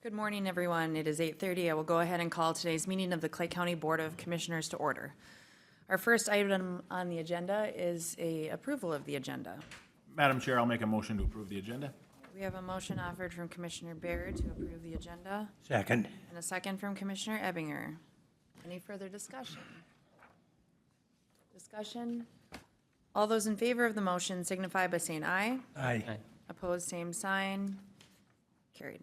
Good morning, everyone. It is 8:30. I will go ahead and call today's meeting of the Clay County Board of Commissioners to order. Our first item on the agenda is a approval of the agenda. Madam Chair, I'll make a motion to approve the agenda. We have a motion offered from Commissioner Baird to approve the agenda Second. and a second from Commissioner Ebbinger. Any further discussion? Discussion? All those in favor of the motion signify by saying aye. Aye. Opposed, same sign. Carried.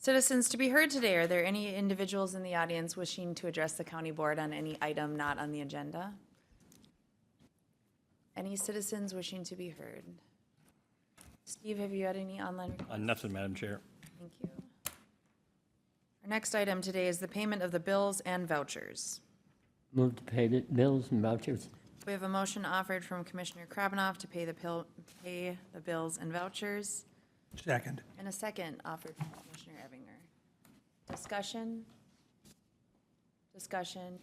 Citizens to be heard today, are there any individuals in the audience wishing to address the county board on any item not on the agenda? Any citizens wishing to be heard? Steve, have you had any online requests? Nothing, Madam Chair. Thank you. Our next item today is the payment of the bills and vouchers. Move to pay the bills and vouchers. We have a motion offered from Commissioner Krabanoff to pay the bills and vouchers, Second. and a second offered from Commissioner Ebbinger. Discussion? Discussion?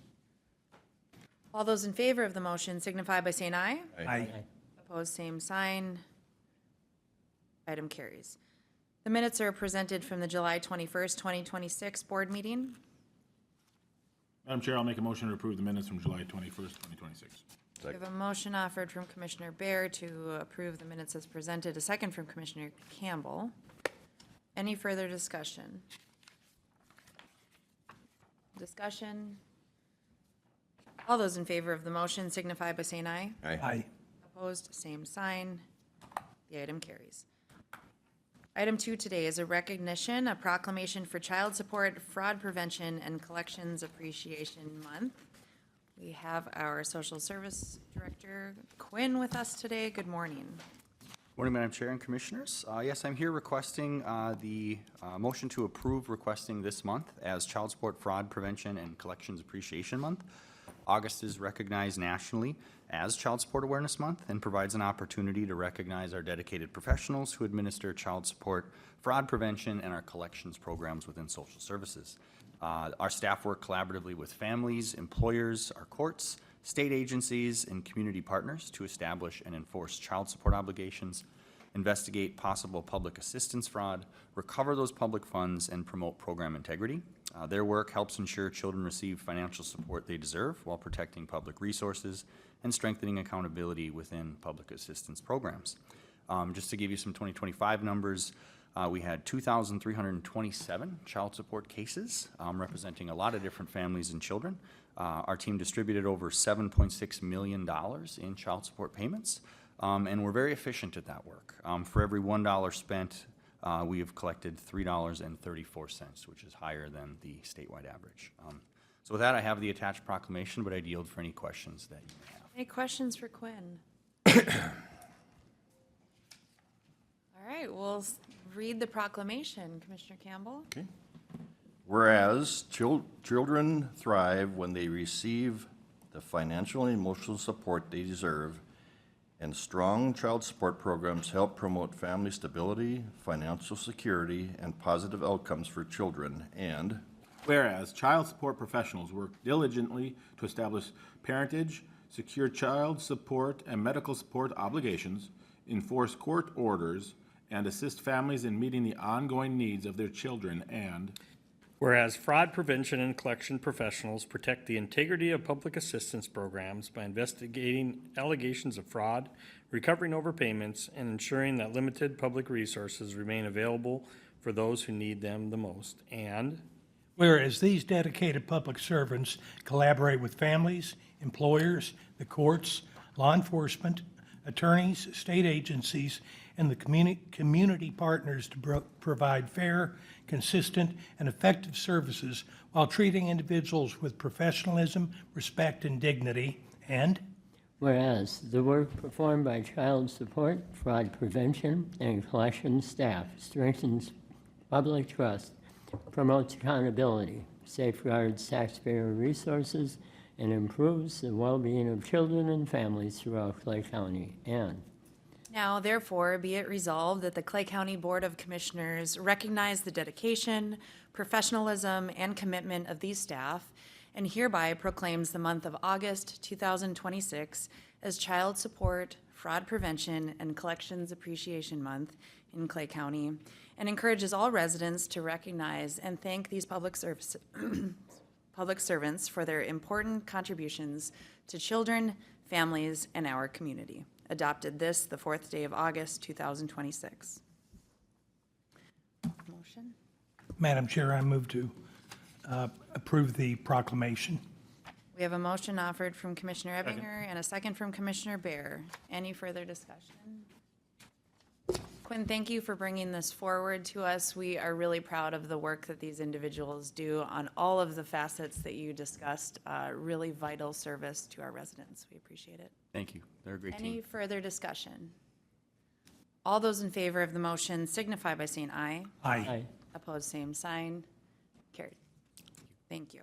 All those in favor of the motion signify by saying aye. Aye. Opposed, same sign. Item carries. The minutes are presented from the July 21st, 2026 board meeting. Madam Chair, I'll make a motion to approve the minutes from July 21st, 2026. We have a motion offered from Commissioner Baird to approve the minutes as presented, a second from Commissioner Campbell. Any further discussion? Discussion? All those in favor of the motion signify by saying aye. Aye. Opposed, same sign. The item carries. Item 2 today is a recognition, a proclamation for Child Support, Fraud Prevention, and Collections Appreciation Month. We have our Social Service Director, Quinn, with us today. Good morning. Morning, Madam Chair and Commissioners. Yes, I'm here requesting the motion to approve requesting this month as Child Support Fraud Prevention and Collections Appreciation Month. August is recognized nationally as Child Support Awareness Month and provides an opportunity to recognize our dedicated professionals who administer child support, fraud prevention, and our collections programs within social services. Our staff work collaboratively with families, employers, our courts, state agencies, and community partners to establish and enforce child support obligations, investigate possible public assistance fraud, recover those public funds, and promote program integrity. Their work helps ensure children receive financial support they deserve while protecting public resources and strengthening accountability within public assistance programs. Just to give you some 2025 numbers, we had 2,327 child support cases representing a lot of different families and children. Our team distributed over $7.6 million in child support payments, and we're very efficient at that work. For every $1 spent, we have collected $3.34, which is higher than the statewide average. So with that, I have the attached proclamation, but I'd yield for any questions that you may have. Any questions for Quinn? All right, we'll read the proclamation. Commissioner Campbell? Okay. Whereas children thrive when they receive the financial and emotional support they deserve, and strong child support programs help promote family stability, financial security, and positive outcomes for children. And Whereas child support professionals work diligently to establish parentage, secure child support and medical support obligations, enforce court orders, and assist families in meeting the ongoing needs of their children. And Whereas fraud prevention and collection professionals protect the integrity of public assistance programs by investigating allegations of fraud, recovering overpayments, and ensuring that limited public resources remain available for those who need them the most. And Whereas these dedicated public servants collaborate with families, employers, the courts, law enforcement, attorneys, state agencies, and the community partners to provide fair, consistent, and effective services while treating individuals with professionalism, respect, and dignity. And Whereas the work performed by child support, fraud prevention, and collections staff strengthens public trust, promotes accountability, safeguards taxpayer resources, and improves the well-being of children and families throughout Clay County. And Now, therefore, be it resolved that the Clay County Board of Commissioners recognize the dedication, professionalism, and commitment of these staff, and hereby proclaims the month of August 2026 as Child Support, Fraud Prevention, and Collections Appreciation Month in Clay County, and encourages all residents to recognize and thank these public servants for their important contributions to children, families, and our community. Adopted this the 4th day of August, 2026. Motion? Madam Chair, I move to approve the proclamation. We have a motion offered from Commissioner Ebinger and a second from Commissioner Bear. Any further discussion? Quinn, thank you for bringing this forward to us. We are really proud of the work that these individuals do on all of the facets that you discussed. Really vital service to our residents. We appreciate it. Thank you. They're a great Any team. further discussion? All those in favor of the motion signify by saying aye. Aye. Opposed, same sign. Carried. Thank you.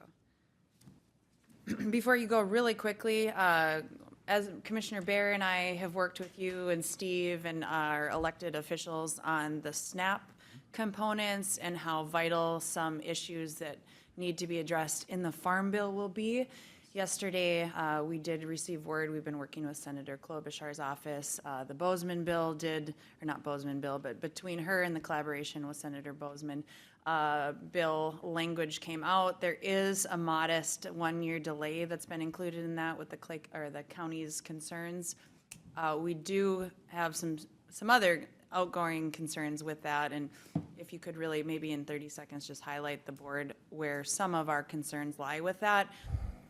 Before you go, really quickly, as Commissioner Bear and I have worked with you and Steve and our elected officials on the SNAP components and how vital some issues that need to be addressed in the Farm Bill will be. Yesterday, we did receive word, we've been working with Senator Klobuchar's office. The Bozeman bill did, or not Bozeman bill, but between her and the collaboration with Senator Bozeman, bill language came out. There is a modest one-year delay that's been included in that with the county's concerns. We do have some other outgoing concerns with that, and if you could really, maybe in 30 seconds, just highlight the board where some of our concerns lie with that.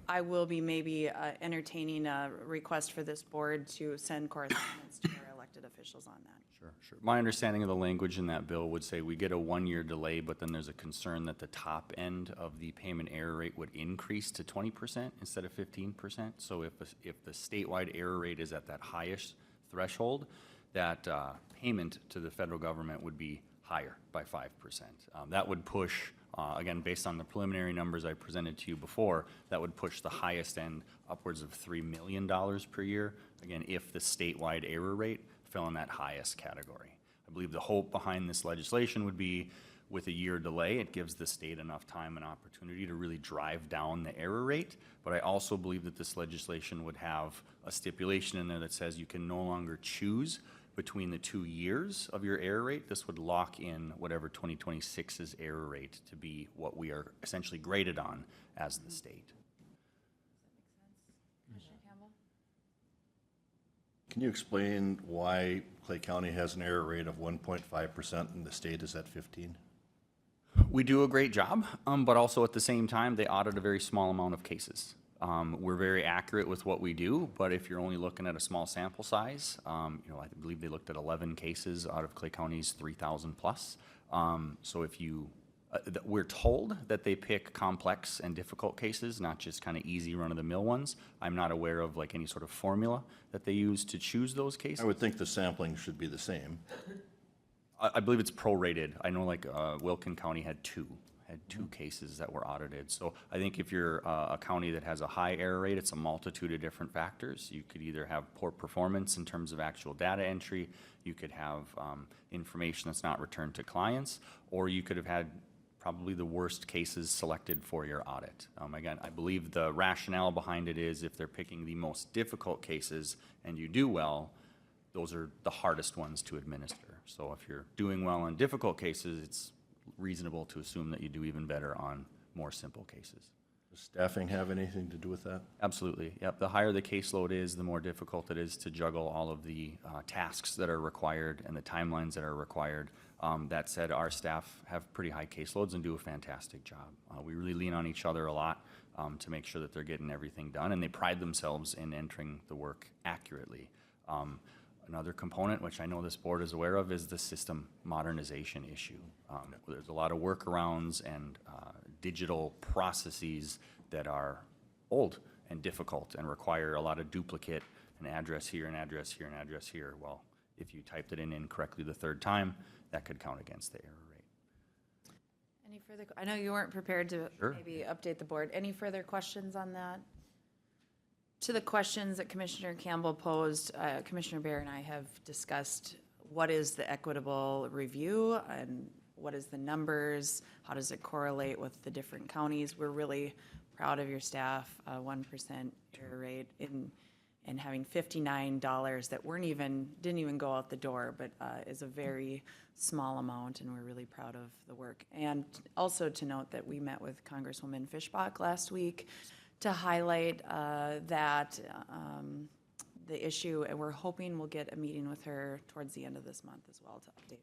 I will be maybe entertaining a request for this board to send correspondence to our elected officials on that. Sure. My understanding of the language in that bill would say we get a one-year delay, but then there's a concern that the top end of the payment error rate would increase to 20% instead of 15%. So if the statewide error rate is at that highest threshold, that payment to the federal government would be higher by 5%. That would push, again, based on the preliminary numbers I presented to you before, that would push the highest end upwards of $3 million per year, again, if the statewide error rate fell in that highest category. I believe the hope behind this legislation would be with a year delay, it gives the state enough time and opportunity to really drive down the error rate. But I also believe that this legislation would have a stipulation in there that says you can no longer choose between the 2 years of your error rate. This would lock in whatever 2026's error rate to be what we are essentially graded on as the state. Can you explain why Clay County has an error rate of 1.5% and the state is at 15? We do a great job, but also at the same time, they audit a very small amount of cases. We're very accurate with what we do, but if you're only looking at a small sample size, I believe they looked at 11 cases out of Clay County's 3,000 plus. So if you, we're told that they pick complex and difficult cases, not just kind of easy run-of-the-mill ones. I'm not aware of like any sort of formula that they use to choose those cases. I would think the sampling should be the same. I believe it's prorated. I know like Wilkin County had two cases that were audited. So I think if you're a county that has a high error rate, it's a multitude of different factors. You could either have poor performance in terms of actual data entry, you could have information that's not returned to clients, or you could have had probably the worst cases selected for your audit. Again, I believe the rationale behind it is if they're picking the most difficult cases and you do well, those are the hardest ones to administer. So if you're doing well on difficult cases, it's reasonable to assume that you do even better on more simple cases. Does staffing have anything to do with that? Absolutely, yep. The higher the caseload is, the more difficult it is to juggle all of the tasks that are required and the timelines that are required. That said, our staff have pretty high caseloads and do a fantastic job. We really lean on each other a lot to make sure that they're getting everything done, and they pride themselves in entering the work accurately. Another component, which I know this board is aware of, is the system modernization issue. There's a lot of workarounds and digital processes that are old and difficult and require a lot of duplicate, an address here, an address here, an address here. Well, if you typed it in incorrectly the third time, that could count against the error rate. Any further, I know you weren't prepared to Sure. maybe update the board. Any further questions on that? To the questions that Commissioner Campbell posed, Commissioner Bear and I have discussed what is the equitable review and what is the numbers, how does it correlate with the different counties. We're really proud of your staff, 1% error rate. In and having $59 that didn't even go out the door, but is a very small amount, and we're really proud of the work. And also to note that we met with Congresswoman Fishbach last week to highlight the issue, and we're hoping we'll get a meeting with her towards the end of this month as well to update.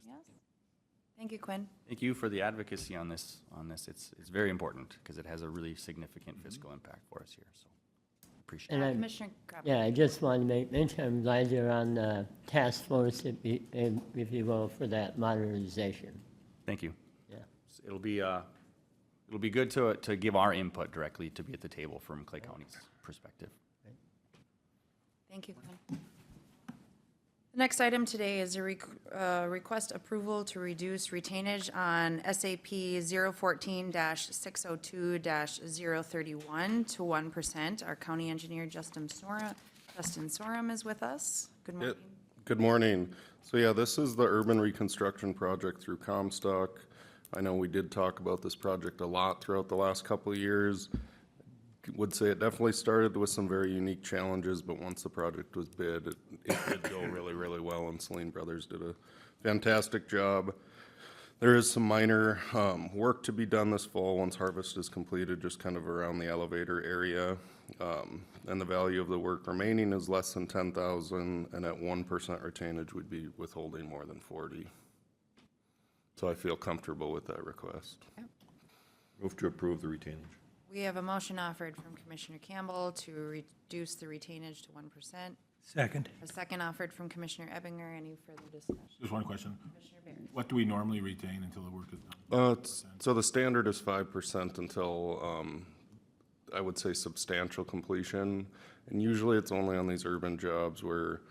Yes. Thank you, Quinn. Thank you for the advocacy on this. It's very important because it has a really significant fiscal impact for us here, so appreciate it. And Commissioner Crabtree. yeah, I just want to make mention, I'm glad you're on the task force, if you will, for that modernization. Thank you. Yeah. It'll be good to give our input directly, to be at the table from Clay County's perspective. Thank you, Quinn. The next item today is a request approval to reduce retainage on SAP 014-602-031 to 1%. Our county engineer, Justin Sorum, is with us. Good morning. Good morning. So yeah, this is the urban reconstruction project through Comstock. I know we did talk about this project a lot throughout the last couple of years. Would say it definitely started with some very unique challenges, but once the project was bid, it did go really, really well, and Celine Brothers did a fantastic job. There is some minor work to be done this fall once harvest is completed, just kind of around the elevator area. And the value of the work remaining is less than $10,000, and at 1% retainage, we'd be withholding more than $40,000. So I feel comfortable with that request. Move to approve the retainage. We have a motion offered from Commissioner Campbell to reduce the retainage to 1%. Second. A second offered from Commissioner Ebinger. Any further discussion? Just one question. Commissioner Barron. What do we normally retain until the work is done? So the standard is 5% until, I would say, substantial completion. And usually it's only on these urban jobs where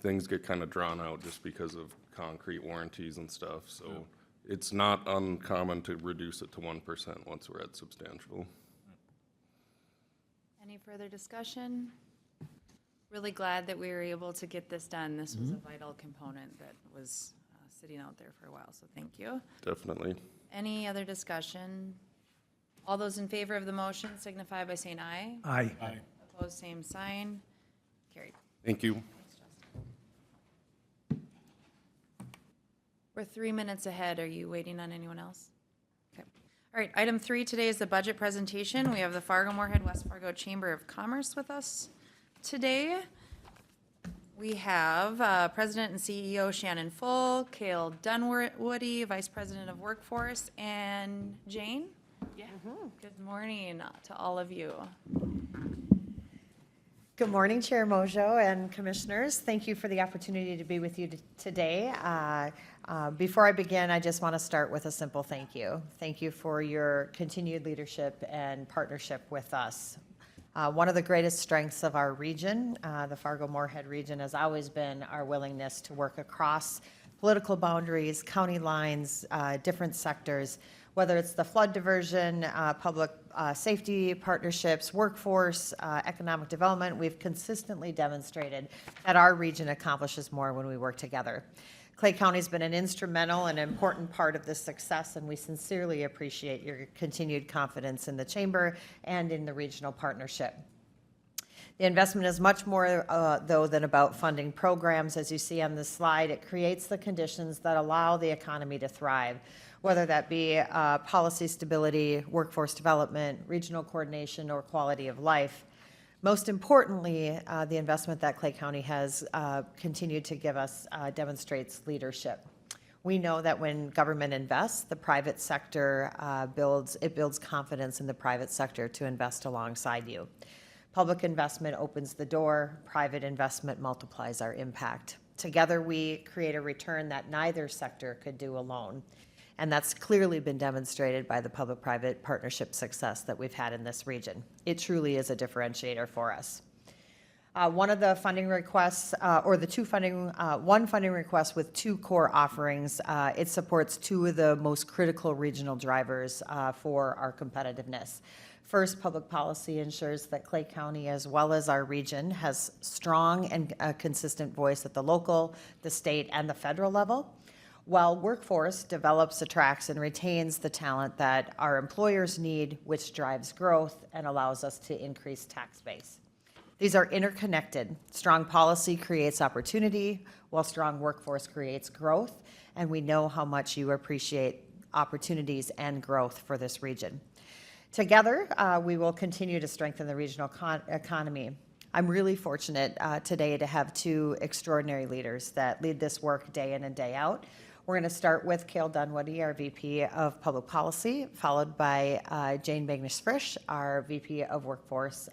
things get kind of drawn out just because of concrete warranties and stuff. So it's not uncommon to reduce it to 1% once we're at substantial. Any further discussion? Really glad that we were able to get this done. This was a vital component that was sitting out there for a while, so thank you. Definitely. Any other discussion? All those in favor of the motion signify by saying aye. Aye. Aye. Opposed, same sign. Carried. Thank you. Thanks, Justin. We're 3 minutes ahead. Are you waiting on anyone else? Okay. All right, item 3 today is the budget presentation. We have the Fargo-Moorhead West Fargo Chamber of Commerce with us today. We have President and CEO Shannon Full, Cale Dunwoody, Vice President of Workforce, and Jane? Yeah. Good morning to all of you. Good morning, Chair Mojo and Commissioners. Thank you for the opportunity to be with you today. Before I begin, I just want to start with a simple thank you. Thank you for your continued leadership and partnership with us. One of the greatest strengths of our region, the Fargo-Moorhead region, has always been our willingness to work across political boundaries, county lines, different sectors, whether it's the flood diversion, public safety partnerships, workforce, economic development. We've consistently demonstrated that our region accomplishes more when we work together. Clay County's been an instrumental and important part of this success, and we sincerely appreciate your continued confidence in the Chamber and in the regional partnership. The investment is much more, though, than about funding programs. As you see on this slide, it creates the conditions that allow the economy to thrive, whether that be policy stability, workforce development, regional coordination, or quality of life. Most importantly, the investment that Clay County has continued to give us demonstrates leadership. We know that when government invests, the private sector builds confidence in the private sector to invest alongside you. Public investment opens the door, private investment multiplies our impact. Together, we create a return that neither sector could do alone. And that's clearly been demonstrated by the public-private partnership success that we've had in this region. It truly is a differentiator for us. One of the funding requests, one funding request with 2 core offerings, it supports 2 of the most critical regional drivers for our competitiveness. First, public policy ensures that Clay County, as well as our region, has strong and consistent voice at the local, the state, and the federal level, while workforce develops, attracts, and retains the talent that our employers need, which drives growth and allows us to increase tax base. These are interconnected. Strong policy creates opportunity, while strong workforce creates growth, and we know how much you appreciate opportunities and growth for this region. Together, we will continue to strengthen the regional economy. I'm really fortunate today to have two extraordinary leaders that lead this work day in and day out. We're going to start with Cale Dunwoody, our VP of Public Policy, followed by Jane Bagnish-Frisch, our VP of Workforce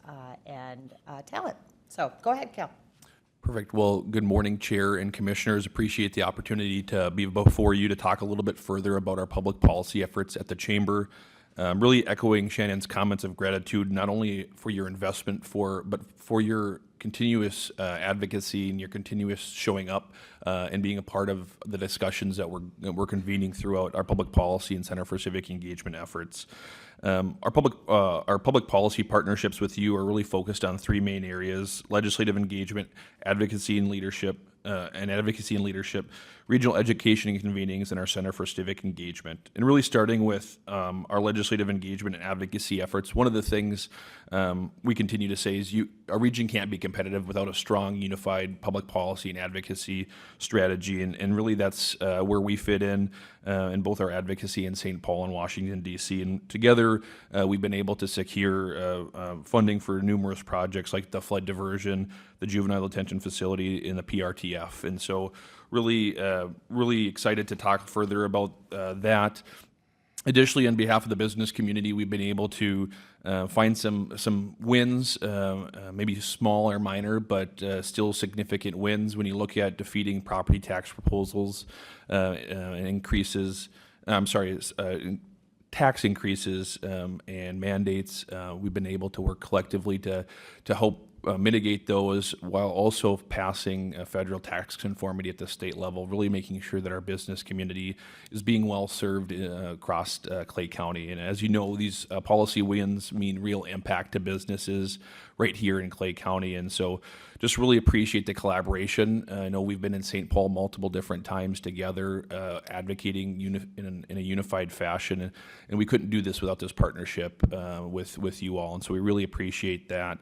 and Talent. So go ahead, Cale. Perfect. Well, good morning, Chair and Commissioners. Appreciate the opportunity to be before you to talk a little bit further about our public policy efforts at the Chamber. Really echoing Shannon's comments of gratitude, not only for your investment, but for your continuous advocacy and your continuous showing up and being a part of the discussions that we're convening throughout our public policy and Center for Civic Engagement efforts. Our public policy partnerships with you are really focused on three main areas: legislative engagement, advocacy and leadership, regional education and convenings, and our Center for Civic Engagement. And really starting with our legislative engagement and advocacy efforts, one of the things we continue to say is our region can't be competitive without a strong, unified public policy and advocacy strategy. And really that's where we fit in both our advocacy in St. Paul and Washington, D.C. And together, we've been able to secure funding for numerous projects like the flood diversion, the juvenile detention facility, and the PRTF. And so really excited to talk further about that. Additionally, on behalf of the business community, we've been able to find some wins, maybe small or minor, but still significant wins when you look at defeating property tax proposals and increases. Tax increases and mandates. We've been able to work collectively to help mitigate those while also passing federal tax conformity at the state level, really making sure that our business community is being well served across Clay County. And as you know, these policy wins mean real impact to businesses right here in Clay County. And so just really appreciate the collaboration. I know we've been in St. Paul multiple different times together, advocating in a unified fashion, and we couldn't do this without this partnership with you all. And so we really appreciate that.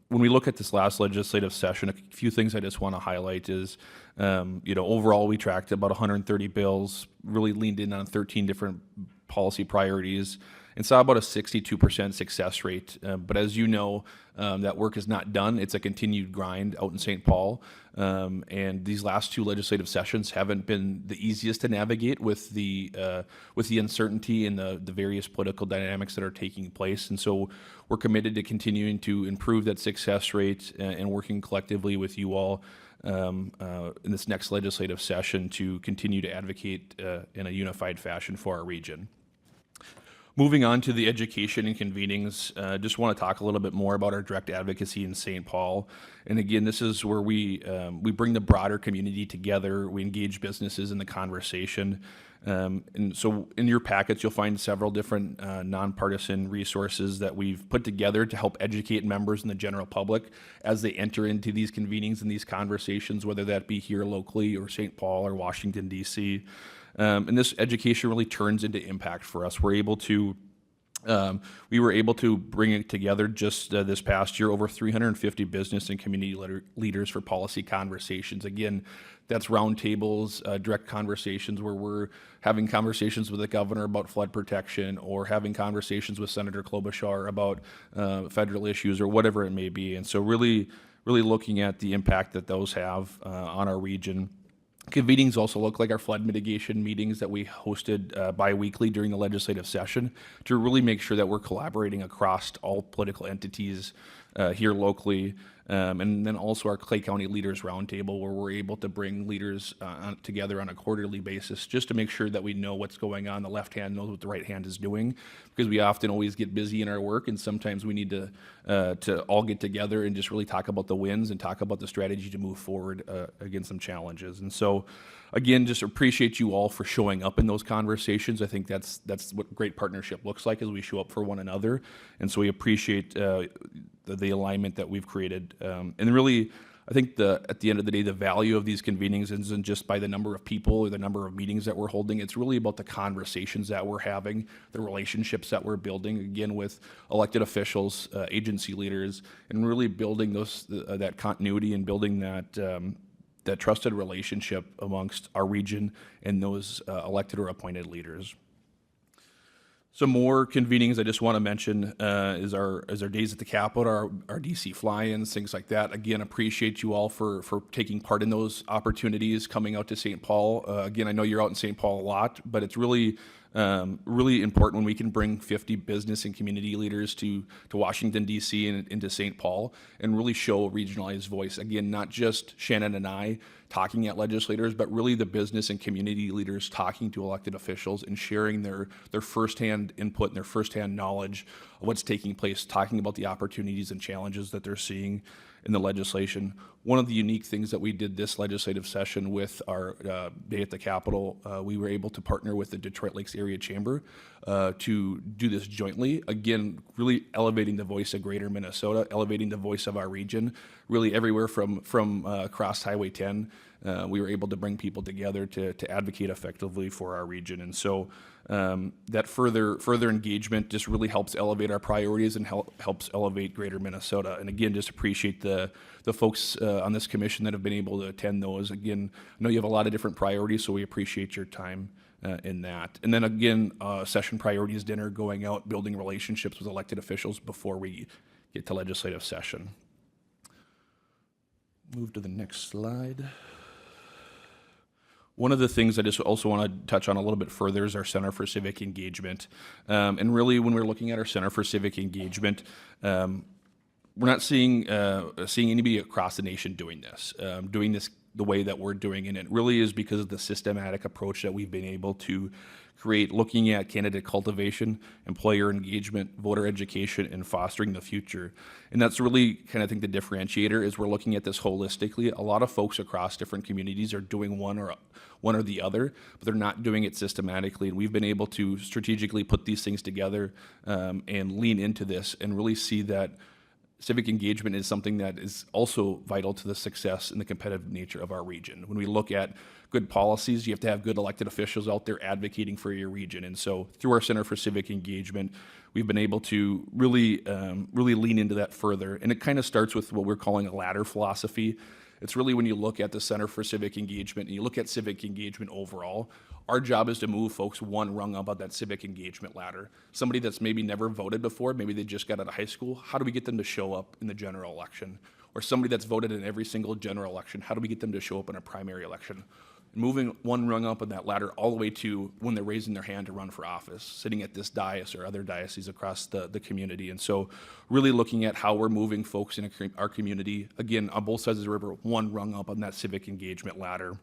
When we look at this last legislative session, a few things I just want to highlight is, overall we tracked about 130 bills, really leaned in on 13 different policy priorities, and saw about a 62% success rate. But as you know, that work is not done. It's a continued grind out in St. Paul. And these last two legislative sessions haven't been the easiest to navigate with the uncertainty and the various political dynamics that are taking place. And so we're committed to continuing to improve that success rate and working collectively with you all in this next legislative session to continue to advocate in a unified fashion for our region. Moving on to the education and convenings, just want to talk a little bit more about our direct advocacy in St. Paul. And again, this is where we bring the broader community together. We engage businesses in the conversation. And so in your packets, you'll find several different nonpartisan resources that we've put together to help educate members and the general public as they enter into these convenings and these conversations, whether that be here locally or St. Paul or Washington, D.C. And this education really turns into impact for us. We were able to bring it together just this past year, over 350 business and community leaders for policy conversations. Again, that's roundtables, direct conversations where we're having conversations with the governor about flood protection or having conversations with Senator Klobuchar about federal issues or whatever it may be. And so really looking at the impact that those have on our region. Convenings also look like our flood mitigation meetings that we hosted bi-weekly during the legislative session to really make sure that we're collaborating across all political entities here locally. And then also our Clay County Leaders Roundtable, where we're able to bring leaders together on a quarterly basis just to make sure that we know what's going on. The left hand knows what the right hand is doing, because we often always get busy in our work, and sometimes we need to all get together and just really talk about the wins and talk about the strategy to move forward against some challenges. And so, again, just appreciate you all for showing up in those conversations. I think that's what great partnership looks like, as we show up for one another. And so we appreciate the alignment that we've created. And really, I think at the end of the day, the value of these convenings isn't just by the number of people or the number of meetings that we're holding. It's really about the conversations that we're having, the relationships that we're building, again, with elected officials, agency leaders, and really building that continuity and building that trusted relationship amongst our region and those elected or appointed leaders. Some more convenings I just want to mention is our days at the Capitol, our DC fly-ins, things like that. Again, appreciate you all for taking part in those opportunities, coming out to St. Paul. Again, I know you're out in St. Paul a lot, but it's really important when we can bring 50 business and community leaders to Washington, D.C. and into St. Paul and really show a regionalized voice. Again, not just Shannon and I talking at legislators, but really the business and community leaders talking to elected officials and sharing their firsthand input and their firsthand knowledge of what's taking place, talking about the opportunities and challenges that they're seeing in the legislation. One of the unique things that we did this legislative session with our day at the Capitol, we were able to partner with the Detroit Lakes Area Chamber to do this jointly. Again, really elevating the voice of Greater Minnesota, elevating the voice of our region, really everywhere from across Highway 10. We were able to bring people together to advocate effectively for our region. And so that further engagement just really helps elevate our priorities and helps elevate Greater Minnesota. And again, just appreciate the folks on this commission that have been able to attend those. Again, I know you have a lot of different priorities, so we appreciate your time in that. And then again, session priorities dinner, going out, building relationships with elected officials before we get to legislative session. Move to the next slide. One of the things I just also want to touch on a little bit further is our Center for Civic Engagement. And really, when we're looking at our Center for Civic Engagement, we're not seeing anybody across the nation doing this the way that we're doing it. And it really is because of the systematic approach that we've been able to create, looking at candidate cultivation, employer engagement, voter education, and fostering the future. And that's really kind of, I think, the differentiator is we're looking at this holistically. A lot of folks across different communities are doing one or the other, but they're not doing it systematically. And we've been able to strategically put these things together and lean into this and really see that civic engagement is something that is also vital to the success and the competitive nature of our region. When we look at good policies, you have to have good elected officials out there advocating for your region. And so through our Center for Civic Engagement, we've been able to really lean into that further. And it kind of starts with what we're calling a ladder philosophy. It's really when you look at the Center for Civic Engagement and you look at civic engagement overall, our job is to move folks one rung up on that civic engagement ladder. Somebody that's maybe never voted before, maybe they just got out of high school, how do we get them to show up in the general election? Or somebody that's voted in every single general election, how do we get them to show up in a primary election? Moving one rung up on that ladder all the way to when they're raising their hand to run for office, sitting at this dais or other dioceses across the community. And so really looking at how we're moving folks in our community, again, on both sides of the river, one rung up on that civic engagement ladder.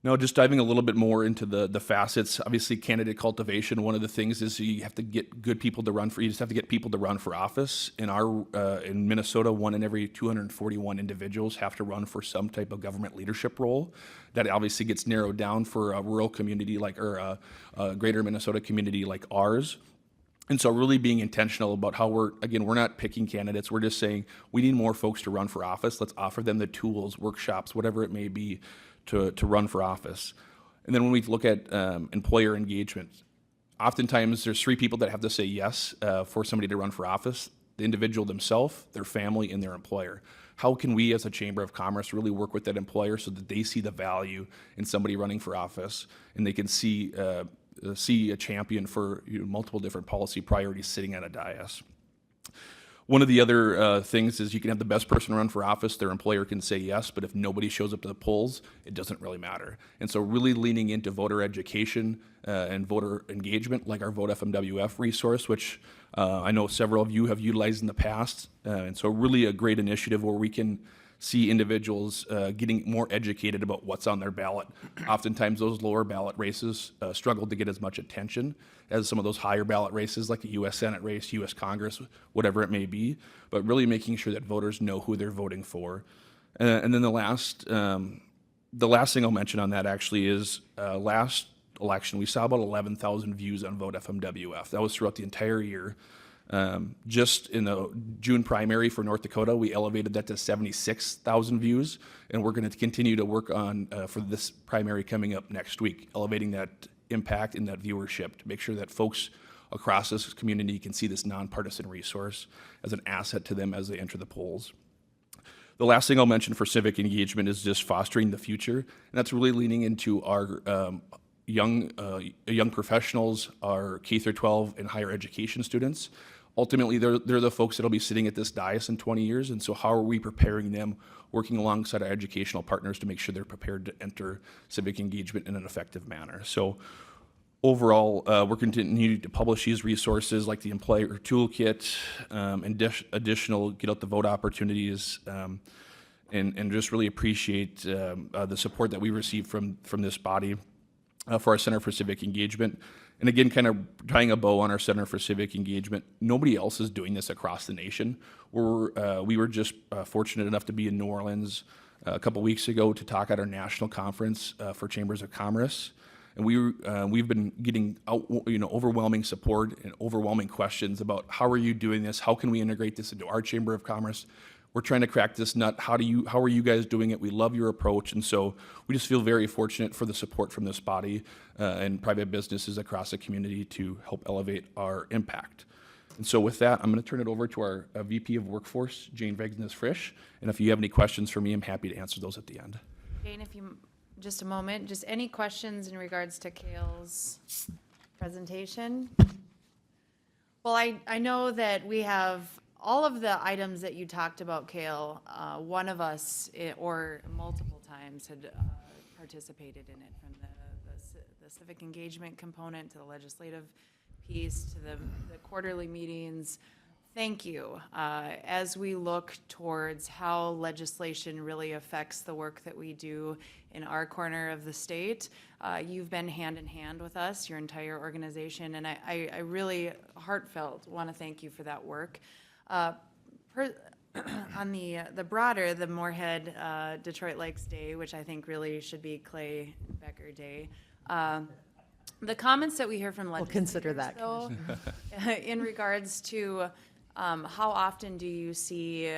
Now, just diving a little bit more into the facets, obviously candidate cultivation, one of the things is you have to get good people to run for, you just have to get people to run for office. In Minnesota, 1 in every 241 individuals have to run for some type of government leadership role. That obviously gets narrowed down for a rural community or a greater Minnesota community like ours. And so really being intentional about how we're not picking candidates. We're just saying we need more folks to run for office. Let's offer them the tools, workshops, whatever it may be, to run for office. And then when we look at employer engagement, oftentimes there's 3 people that have to say yes for somebody to run for office: the individual themselves, their family, and their employer. How can we as a Chamber of Commerce really work with that employer so that they see the value in somebody running for office and they can see a champion for multiple different policy priorities sitting at a dais? One of the other things is you can have the best person run for office, their employer can say yes, but if nobody shows up to the polls, it doesn't really matter. And so really leaning into voter education and voter engagement, like our Vote FMWF resource, which I know several of you have utilized in the past. And so really a great initiative where we can see individuals getting more educated about what's on their ballot. Oftentimes those lower ballot races struggle to get as much attention as some of those higher ballot races like the U.S. Senate race, U.S. Congress, whatever it may be, but really making sure that voters know who they're voting for. And then the last thing I'll mention on that actually is last election we saw about 11,000 views on Vote FMWF. That was throughout the entire year. Just in the June primary for North Dakota, we elevated that to 76,000 views, and we're going to continue to work on for this primary coming up next week, elevating that impact and that viewership to make sure that folks across this community can see this nonpartisan resource as an asset to them as they enter the polls. The last thing I'll mention for civic engagement is just fostering the future, and that's really leaning into our young professionals, our K through 12 and higher education students. Ultimately, they're the folks that'll be sitting at this dais in 20 years, and so how are we preparing them, working alongside our educational partners to make sure they're prepared to enter civic engagement in an effective manner. So overall, we're continuing to publish these resources like the Employer Toolkit, and additional get out the vote opportunities, and just really appreciate the support that we receive from this body for our Center for Civic Engagement. And again, kind of tying a bow on our Center for Civic Engagement, nobody else is doing this across the nation. We were just fortunate enough to be in New Orleans a couple weeks ago to talk at our national conference for Chambers of Commerce. And we've been getting overwhelming support and overwhelming questions about how are you doing this? How can we integrate this into our Chamber of Commerce? We're trying to crack this nut. How are you guys doing it? We love your approach. And so we just feel very fortunate for the support from this body and private businesses across the community to help elevate our impact. And so with that, I'm going to turn it over to our VP of Workforce, Jane Vegnes-Frisch. And if you have any questions for me, I'm happy to answer those at the end. Jane, if you, just a moment, just any questions in regards to Kale's presentation? Well, I know that we have all of the items that you talked about, Kale, one of us, or multiple times, had participated in it, from the civic engagement component to the legislative piece to the quarterly meetings. Thank you. As we look towards how legislation really affects the work that we do in our corner of the state, you've been hand in hand with us, your entire organization, and I really heartfelt want to thank you for that work. On the broader, the Moorhead Detroit Lakes Day, which I think really should be Clay Becker Day. The comments that we hear from legislators, consider that, though, in regards to how often do you see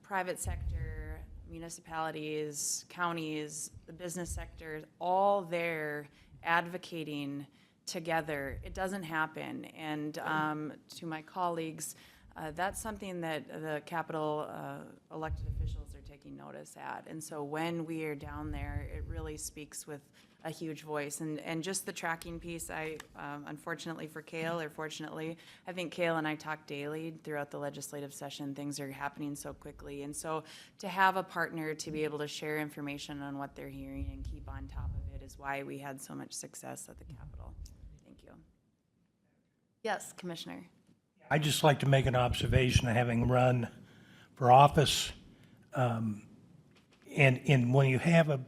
private sector, municipalities, counties, the business sector, all there advocating together? It doesn't happen. And to my colleagues, that's something that the Capitol elected officials are taking notice at. And so when we are down there, it really speaks with a huge voice. And just the tracking piece, unfortunately for Kale, or fortunately, I think Kale and I talk daily throughout the legislative session. Things are happening so quickly. And so to have a partner to be able to share information on what they're hearing and keep on top of it is why we had so much success at the Capitol. Thank you. Yes, Commissioner. I'd just like to make an observation, having run for office, and when you have a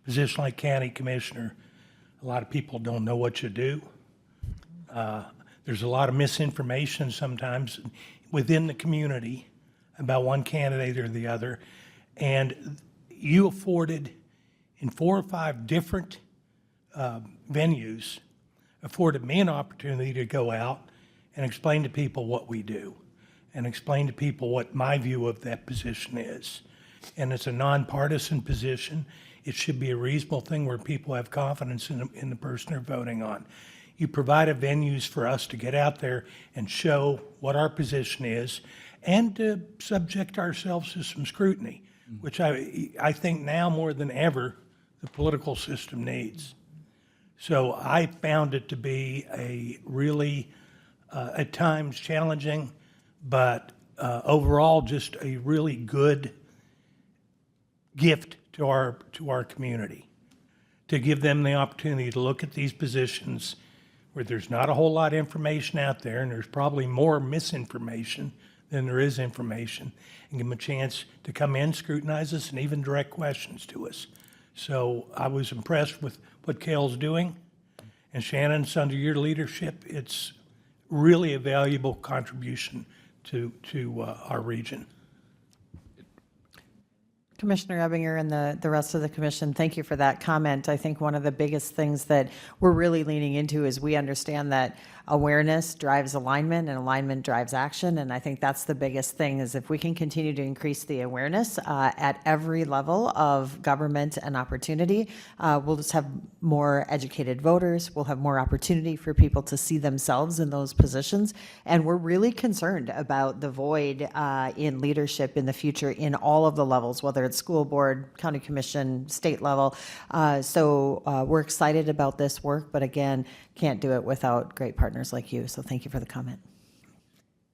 position like county commissioner, a lot of people don't know what you do. There's a lot of misinformation sometimes within the community about one candidate or the other, and you afforded, in 4 or 5 different venues, afforded me an opportunity to go out and explain to people what we do, and explain to people what my view of that position is. And it's a nonpartisan position. It should be a reasonable thing where people have confidence in the person they're voting on. You provided venues for us to get out there and show what our position is, and to subject ourselves to some scrutiny, which I think now more than ever the political system needs. So I found it to be a really at times challenging, but overall just a really good gift to our community, to give them the opportunity to look at these positions where there's not a whole lot of information out there, and there's probably more misinformation than there is information, and give them a chance to come in, scrutinize us, and even direct questions to us. So I was impressed with what Kale's doing, and Shannon's, under your leadership, it's really a valuable contribution to our region. Commissioner Ebinger and the rest of the commission, thank you for that comment. I think one of the biggest things that we're really leaning into is we understand that awareness drives alignment and alignment drives action. And I think that's the biggest thing is if we can continue to increase the awareness at every level of government and opportunity, we'll just have more educated voters. We'll have more opportunity for people to see themselves in those positions. And we're really concerned about the void in leadership in the future in all of the levels, whether it's school board, county commission, state level. So we're excited about this work, but again, can't do it without great partners like you. So thank you for the comment.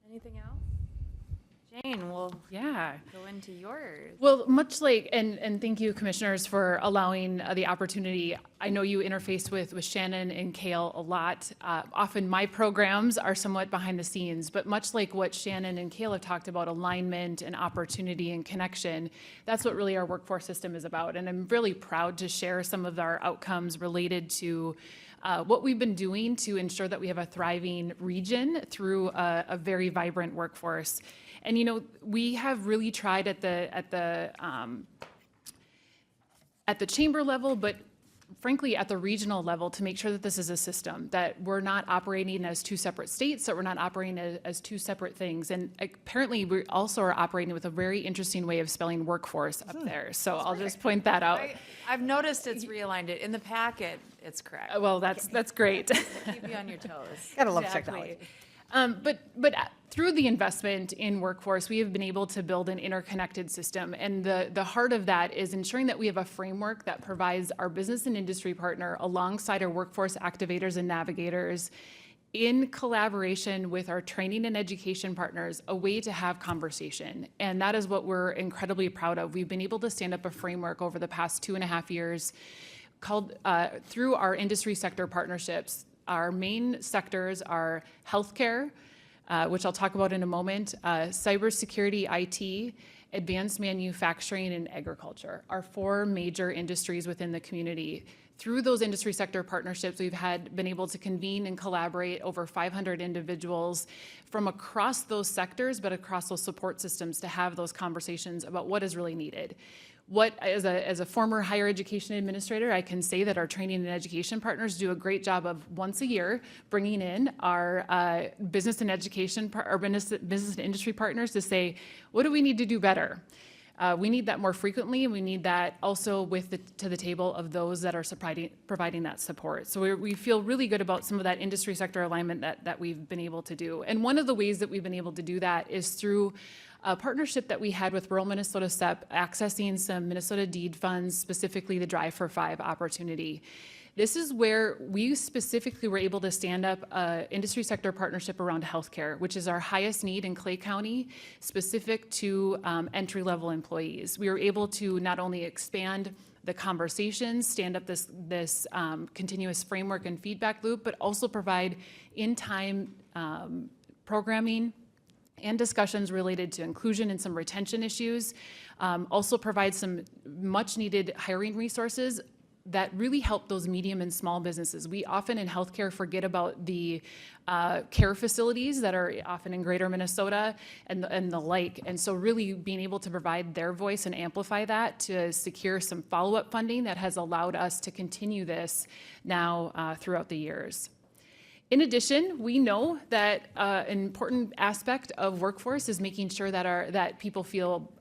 Anything else? Jane, we'll go into yours. Well, much like, and thank you, commissioners, for allowing the opportunity. I know you interface with Shannon and Kale a lot. Often my programs are somewhat behind the scenes, but much like what Shannon and Kale have talked about, alignment and opportunity and connection, that's what really our workforce system is about. And I'm really proud to share some of our outcomes related to what we've been doing to ensure that we have a thriving region through a very vibrant workforce. And, you know, we have really tried at the chamber level, but frankly, at the regional level, to make sure that this is a system, that we're not operating as two separate states, that we're not operating as two separate things. And apparently, we also are operating with a very interesting way of spelling workforce up there. So I'll just point that out. I've noticed it's realigned it. In the packet, it's correct. Well, that's great. Keep you on your toes. Gotta love technology. But through the investment in workforce, we have been able to build an interconnected system. And the heart of that is ensuring that we have a framework that provides our business and industry partner alongside our workforce activators and navigators in collaboration with our training and education partners, a way to have conversation. And that is what we're incredibly proud of. We've been able to stand up a framework over the past 2.5 years called through our industry sector partnerships. Our main sectors are healthcare, which I'll talk about in a moment, cybersecurity, IT, advanced manufacturing, and agriculture are 4 major industries within the community. Through those industry sector partnerships, we've been able to convene and collaborate over 500 individuals from across those sectors, but across those support systems to have those conversations about what is really needed. As a former higher education administrator, I can say that our training and education partners do a great job of once a year bringing in our business and education, our business and industry partners to say, what do we need to do better? We need that more frequently, and we need that also to the table of those that are providing that support. So we feel really good about some of that industry sector alignment that we've been able to do. And one of the ways that we've been able to do that is through a partnership that we had with Rural Minnesota STEP, accessing some Minnesota deed funds, specifically the Drive for 5 opportunity. This is where we specifically were able to stand up an industry sector partnership around healthcare, which is our highest need in Clay County, specific to entry-level employees. We were able to not only expand the conversations, stand up this continuous framework and feedback loop, but also provide in-time programming and discussions related to inclusion and some retention issues. Also provide some much-needed hiring resources that really help those medium and small businesses. We often in healthcare forget about the care facilities that are often in greater Minnesota and the like. And so really being able to provide their voice and amplify that to secure some follow-up funding that has allowed us to continue this now throughout the years. In addition, we know that an important aspect of workforce is making sure that people feel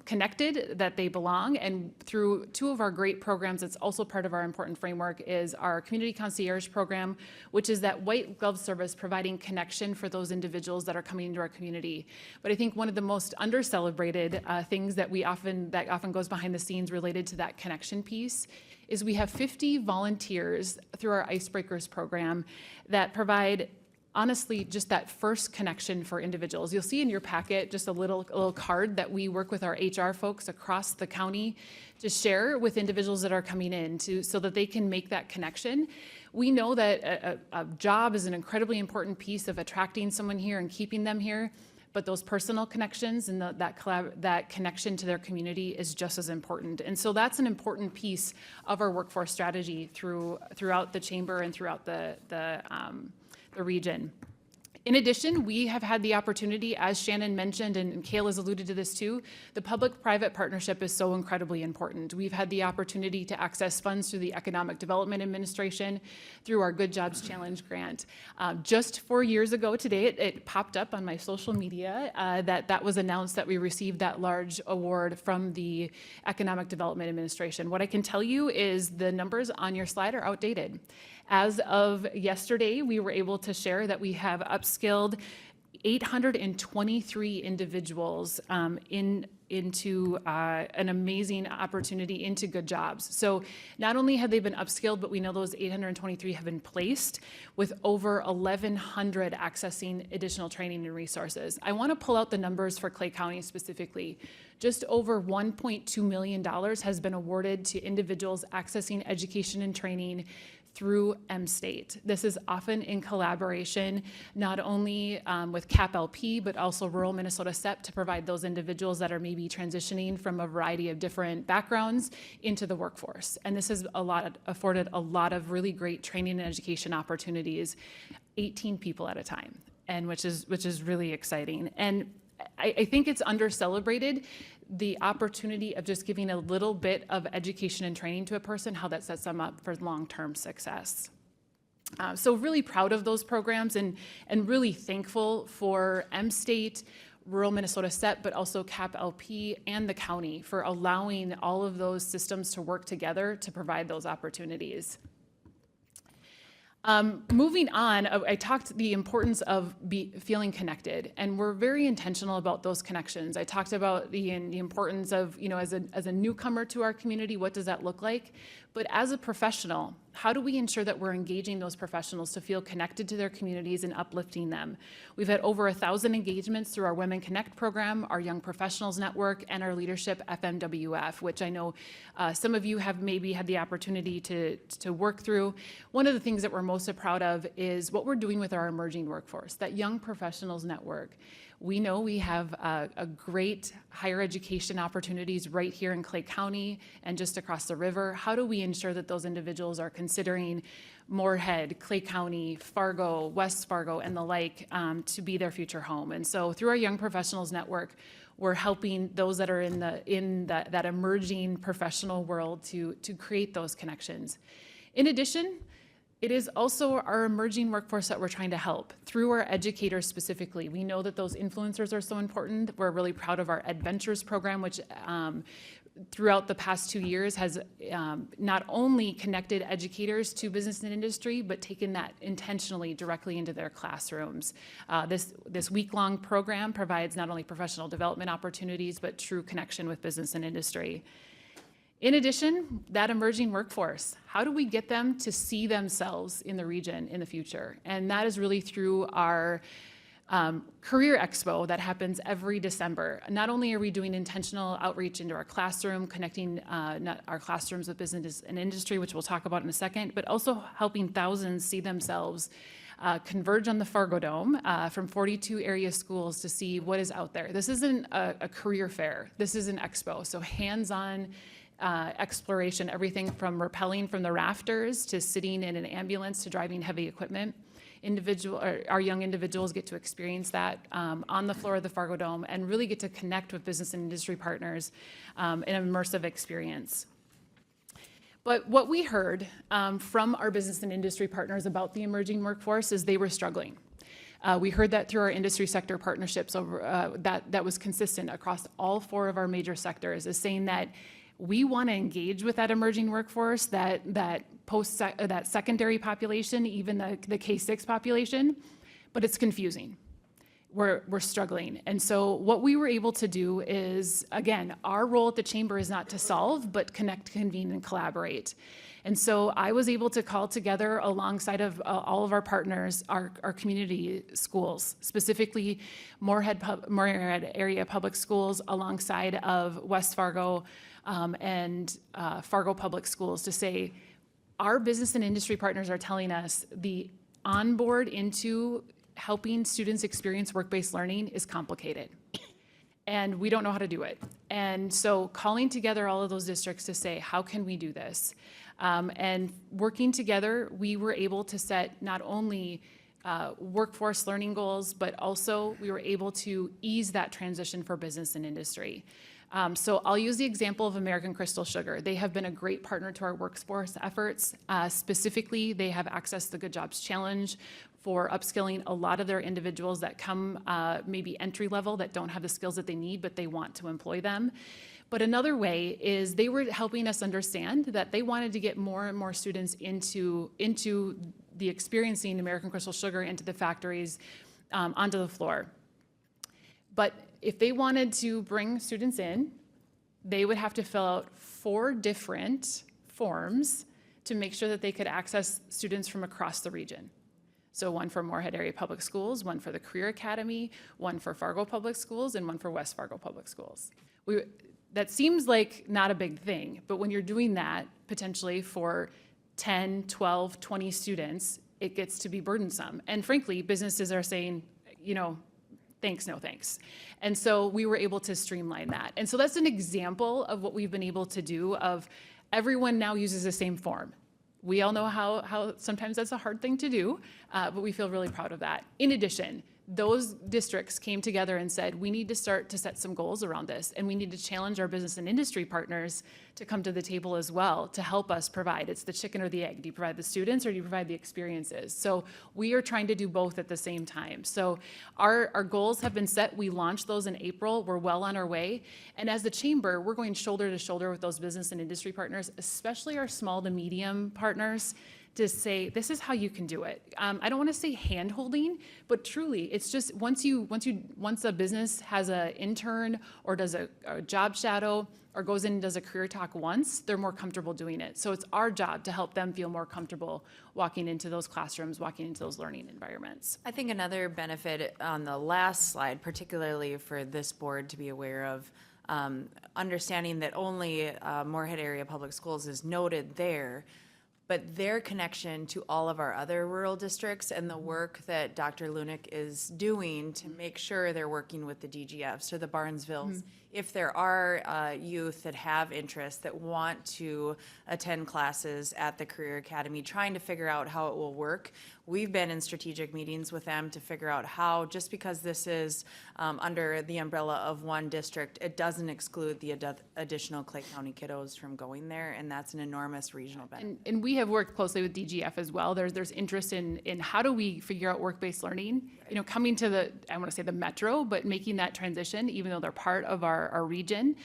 connected, that they belong. And through 2 of our great programs, that's also part of our important framework, is our Community Concierge Program, which is that white glove service providing connection for those individuals that are coming into our community. But I think one of the most under-celebrated things that often goes behind the scenes related to that connection piece is we have 50 volunteers through our Icebreakers program that provide, honestly, just that first connection for individuals. You'll see in your packet just a little card that we work with our HR folks across the county to share with individuals that are coming in so that they can make that connection. We know that a job is an incredibly important piece of attracting someone here and keeping them here. But those personal connections and that connection to their community is just as important. And so that's an important piece of our workforce strategy throughout the chamber and throughout the region. In addition, we have had the opportunity, as Shannon mentioned, and Kale has alluded to this too, the public-private partnership is so incredibly important. We've had the opportunity to access funds through the Economic Development Administration, through our Good Jobs Challenge grant. Just 4 years ago today, it popped up on my social media that was announced that we received that large award from the Economic Development Administration. What I can tell you is the numbers on your slide are outdated. As of yesterday, we were able to share that we have upskilled 823 individuals into an amazing opportunity into good jobs. So not only have they been upskilled, but we know those 823 have been placed with over 1,100 accessing additional training and resources. I want to pull out the numbers for Clay County specifically. Just over $1.2 million has been awarded to individuals accessing education and training through M-State. This is often in collaboration, not only with CAP-LP, but also Rural Minnesota SEP to provide those individuals that are maybe transitioning from a variety of different backgrounds into the workforce. And this has afforded a lot of really great training and education opportunities, 18 people at a time, and which is really exciting. And I think it's under-celebrated, the opportunity of just giving a little bit of education and training to a person, how that sets them up for long-term success. So really proud of those programs and really thankful for M-State, Rural Minnesota SEP, but also CAP-LP and the county for allowing all of those systems to work together to provide those opportunities. Moving on, I talked the importance of feeling connected, and we're very intentional about those connections. I talked about the importance of, as a newcomer to our community, what does that look like? But as a professional, how do we ensure that we're engaging those professionals to feel connected to their communities and uplifting them? We've had over 1,000 engagements through our Women Connect program, our Young Professionals Network, and our Leadership FMWF, which I know some of you have maybe had the opportunity to work through. One of the things that we're most proud of is what we're doing with our emerging workforce, that Young Professionals Network. We know we have a great higher education opportunities right here in Clay County and just across the river. How do we ensure that those individuals are considering Moorhead, Clay County, Fargo, West Fargo, and the like to be their future home? And so through our Young Professionals Network, we're helping those that are in that emerging professional world to create those connections. In addition, it is also our emerging workforce that we're trying to help through our educators specifically. We know that those influencers are so important. We're really proud of our Adventures program, which throughout the past 2 years has not only connected educators to business and industry, but taken that intentionally directly into their classrooms. This week-long program provides not only professional development opportunities, but true connection with business and industry. In addition, that emerging workforce, how do we get them to see themselves in the region in the future? And that is really through our Career Expo that happens every December. Not only are we doing intentional outreach into our classroom, connecting our classrooms with business and industry, which we'll talk about in a second, but also helping thousands see themselves converge on the Fargo Dome from 42 area schools to see what is out there. This isn't a career fair. This is an expo, so hands-on exploration, everything from rappelling from the rafters to sitting in an ambulance to driving heavy equipment. Our young individuals get to experience that on the floor of the Fargo Dome and really get to connect with business and industry partners in an immersive experience. But what we heard from our business and industry partners about the emerging workforce is they were struggling. We heard that through our industry sector partnerships that was consistent across all 4 of our major sectors, is saying that we want to engage with that emerging workforce, that secondary population, even the K-6 population, but it's confusing. We're struggling. And so what we were able to do is, again, our role at the chamber is not to solve, but connect, convene, and collaborate. And so I was able to call together alongside of all of our partners, our community schools, specifically Moorhead area public schools alongside of West Fargo and Fargo Public Schools, to say our business and industry partners are telling us the onboard into helping students experience work-based learning is complicated. And we don't know how to do it. And so calling together all of those districts to say, how can we do this? And working together, we were able to set not only workforce learning goals, but also we were able to ease that transition for business and industry. So I'll use the example of American Crystal Sugar. They have been a great partner to our workforce efforts. Specifically, they have access to the Good Jobs Challenge for upskilling a lot of their individuals that come maybe entry level that don't have the skills that they need, but they want to employ them. But another way is they were helping us understand that they wanted to get more and more students into the experiencing American Crystal Sugar into the factories, onto the floor. But if they wanted to bring students in, they would have to fill out 4 different forms to make sure that they could access students from across the region. So one for Moorhead Area Public Schools, one for the Career Academy, one for Fargo Public Schools, and one for West Fargo Public Schools. That seems like not a big thing, but when you're doing that potentially for 10, 12, 20 students, it gets to be burdensome. And frankly, businesses are saying, thanks, no thanks. And so we were able to streamline that. And so that's an example of what we've been able to do of everyone now uses the same form. We all know how sometimes that's a hard thing to do, but we feel really proud of that. In addition, those districts came together and said, we need to start to set some goals around this, and we need to challenge our business and industry partners to come to the table as well to help us provide. It's the chicken or the egg. Do you provide the students or do you provide the experiences? So we are trying to do both at the same time. So our goals have been set. We launched those in April. We're well on our way. And as the chamber, we're going shoulder to shoulder with those business and industry partners, especially our small to medium partners, to say, this is how you can do it. I don't want to say hand-holding, but truly, it's just once a business has an intern or does a job shadow or goes in and does a career talk once, they're more comfortable doing it. So it's our job to help them feel more comfortable walking into those classrooms, walking into those learning environments. I think another benefit on the last slide, particularly for this board to be aware of, understanding that only Moorhead Area Public Schools is noted there, but their connection to all of our other rural districts and the work that Dr. Lunick is doing to make sure they're working with the DGFs or the Barnesvilles. If there are youth that have interests that want to attend classes at the Career Academy, trying to figure out how it will work, we've been in strategic meetings with them to figure out how, just because this is under the umbrella of one district, it doesn't exclude the additional Clay County kiddos from going there, and that's an enormous regional benefit. And we have worked closely with DGF as well. There's interest in how do we figure out work-based learning, coming to I want to say the metro, but making that transition, even though they're part of our region.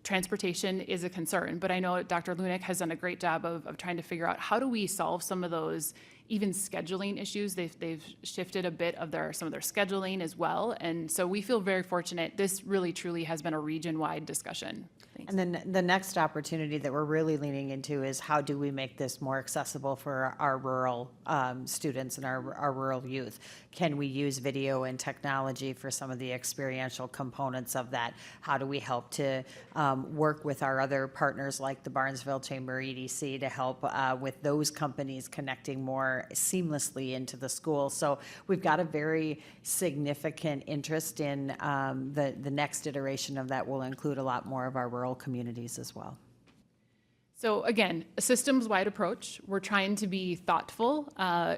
Transportation is a concern, but I know Dr. Lunick has done a great job of trying to figure out how do we solve some of those even scheduling issues. They've shifted a bit of some of their scheduling as well, and so we feel very fortunate. This really truly has been a region-wide discussion. Thanks. And then the next opportunity that we're really leaning into is how do we make this more accessible for our rural students and our rural youth? Can we use video and technology for some of the experiential components of that? How do we help to work with our other partners like the Barnesville Chamber EDC to help with those companies connecting more seamlessly into the school? So we've got a very significant interest in the next iteration of that will include a lot more of our rural communities as well. So again, a systems-wide approach. We're trying to be thoughtful.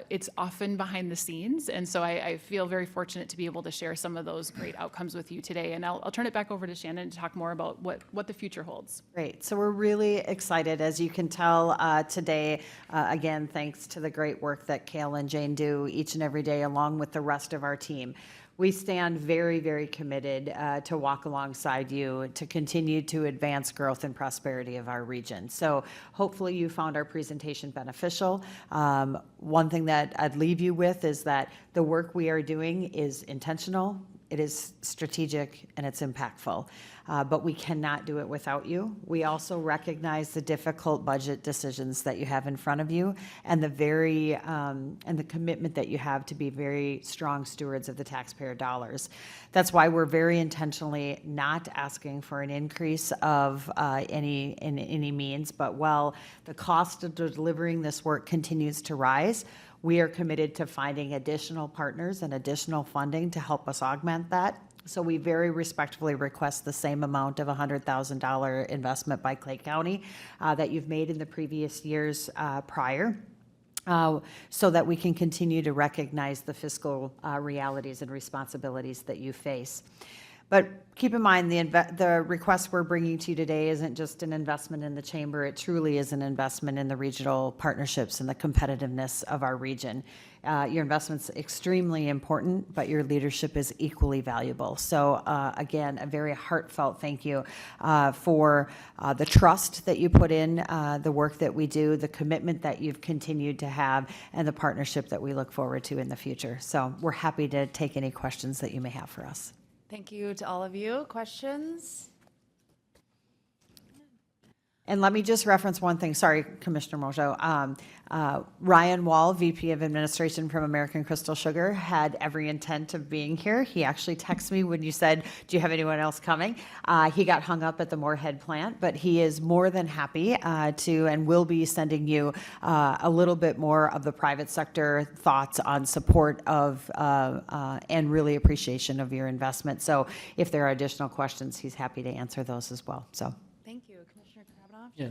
It's often behind the scenes, and so I feel very fortunate to be able to share some of those great outcomes with you today. And I'll turn it back over to Shannon to talk more about what the future holds. Great. So we're really excited, as you can tell today. Again, thanks to the great work that Kale and Jane do each and every day, along with the rest of our team. We stand very, very committed to walk alongside you to continue to advance growth and prosperity of our region. So hopefully you found our presentation beneficial. One thing that I'd leave you with is that the work we are doing is intentional, it is strategic, and it's impactful. But we cannot do it without you. We also recognize the difficult budget decisions that you have in front of you and the commitment that you have to be very strong stewards of the taxpayer dollars. That's why we're very intentionally not asking for an increase of any means, but while the cost of delivering this work continues to rise, we are committed to finding additional partners and additional funding to help us augment that. So we very respectfully request the same amount of $100,000 investment by Clay County that you've made in the previous years prior. so that we can continue to recognize the fiscal realities and responsibilities that you face. But keep in mind, the request we're bringing to you today isn't just an investment in the chamber. It truly is an investment in the regional partnerships and the competitiveness of our region. Your investment's extremely important, but your leadership is equally valuable. So again, a very heartfelt thank you for the trust that you put in, the work that we do, the commitment that you've continued to have, and the partnership that we look forward to in the future. So we're happy to take any questions that you may have for us. Thank you to all of you. Questions? And let me just reference one thing. Sorry, Commissioner Mojo. Ryan Wall, VP of Administration from American Crystal Sugar, had every intent of being here. He actually texted me when you said, do you have anyone else coming? He got hung up at the Moorhead plant, but he is more than happy to and will be sending you a little bit more of the private sector thoughts on support of and really appreciation of your investment. So if there are additional questions, he's happy to answer those as well. So. Thank you. Commissioner Kravinoff? Yeah,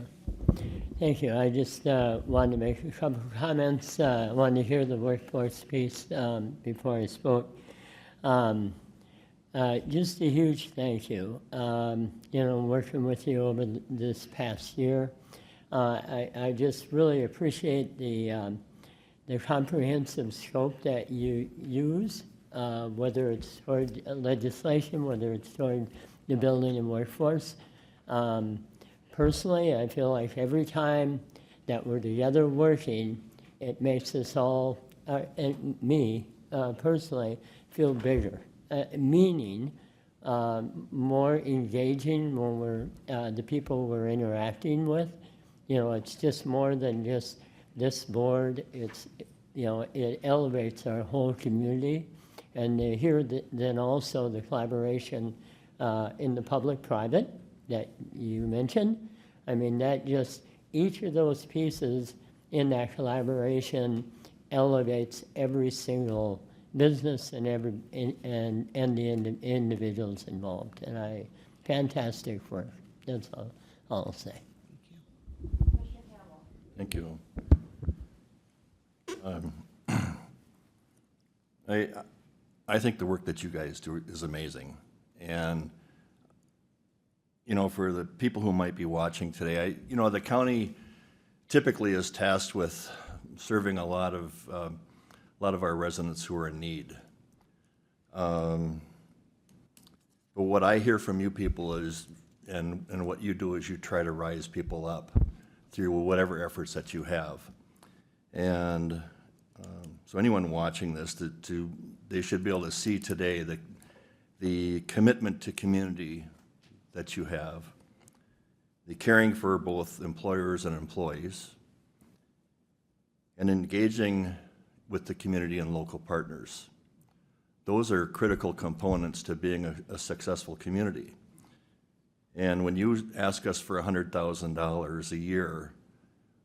thank you. I just wanted to make a couple of comments. I wanted to hear the workforce piece before I spoke. Just a huge thank you. Working with you over this past year, I just really appreciate the comprehensive scope that you use, whether it's toward legislation, whether it's toward the building and workforce. Personally, I feel like every time that we're together working, it makes us all, and me personally, feel bigger, meaning more engaging when we're the people we're interacting with. It's just more than just this board. It's it elevates our whole community, and here then also the collaboration in the public-private that you mentioned. I mean, that just, each of those pieces in that collaboration elevates every single business and the individuals involved. And fantastic work. That's all I'll say. Thank you. I think the work that you guys do is amazing. And for the people who might be watching today, the county typically is tasked with serving a lot of our residents who are in need. But what I hear from you people is, and what you do is you try to rise people up through whatever efforts that you have. And so anyone watching this, they should be able to see today the commitment to community that you have, the caring for both employers and employees, and engaging with the community and local partners. Those are critical components to being a successful community. And when you ask us for $100,000 a year,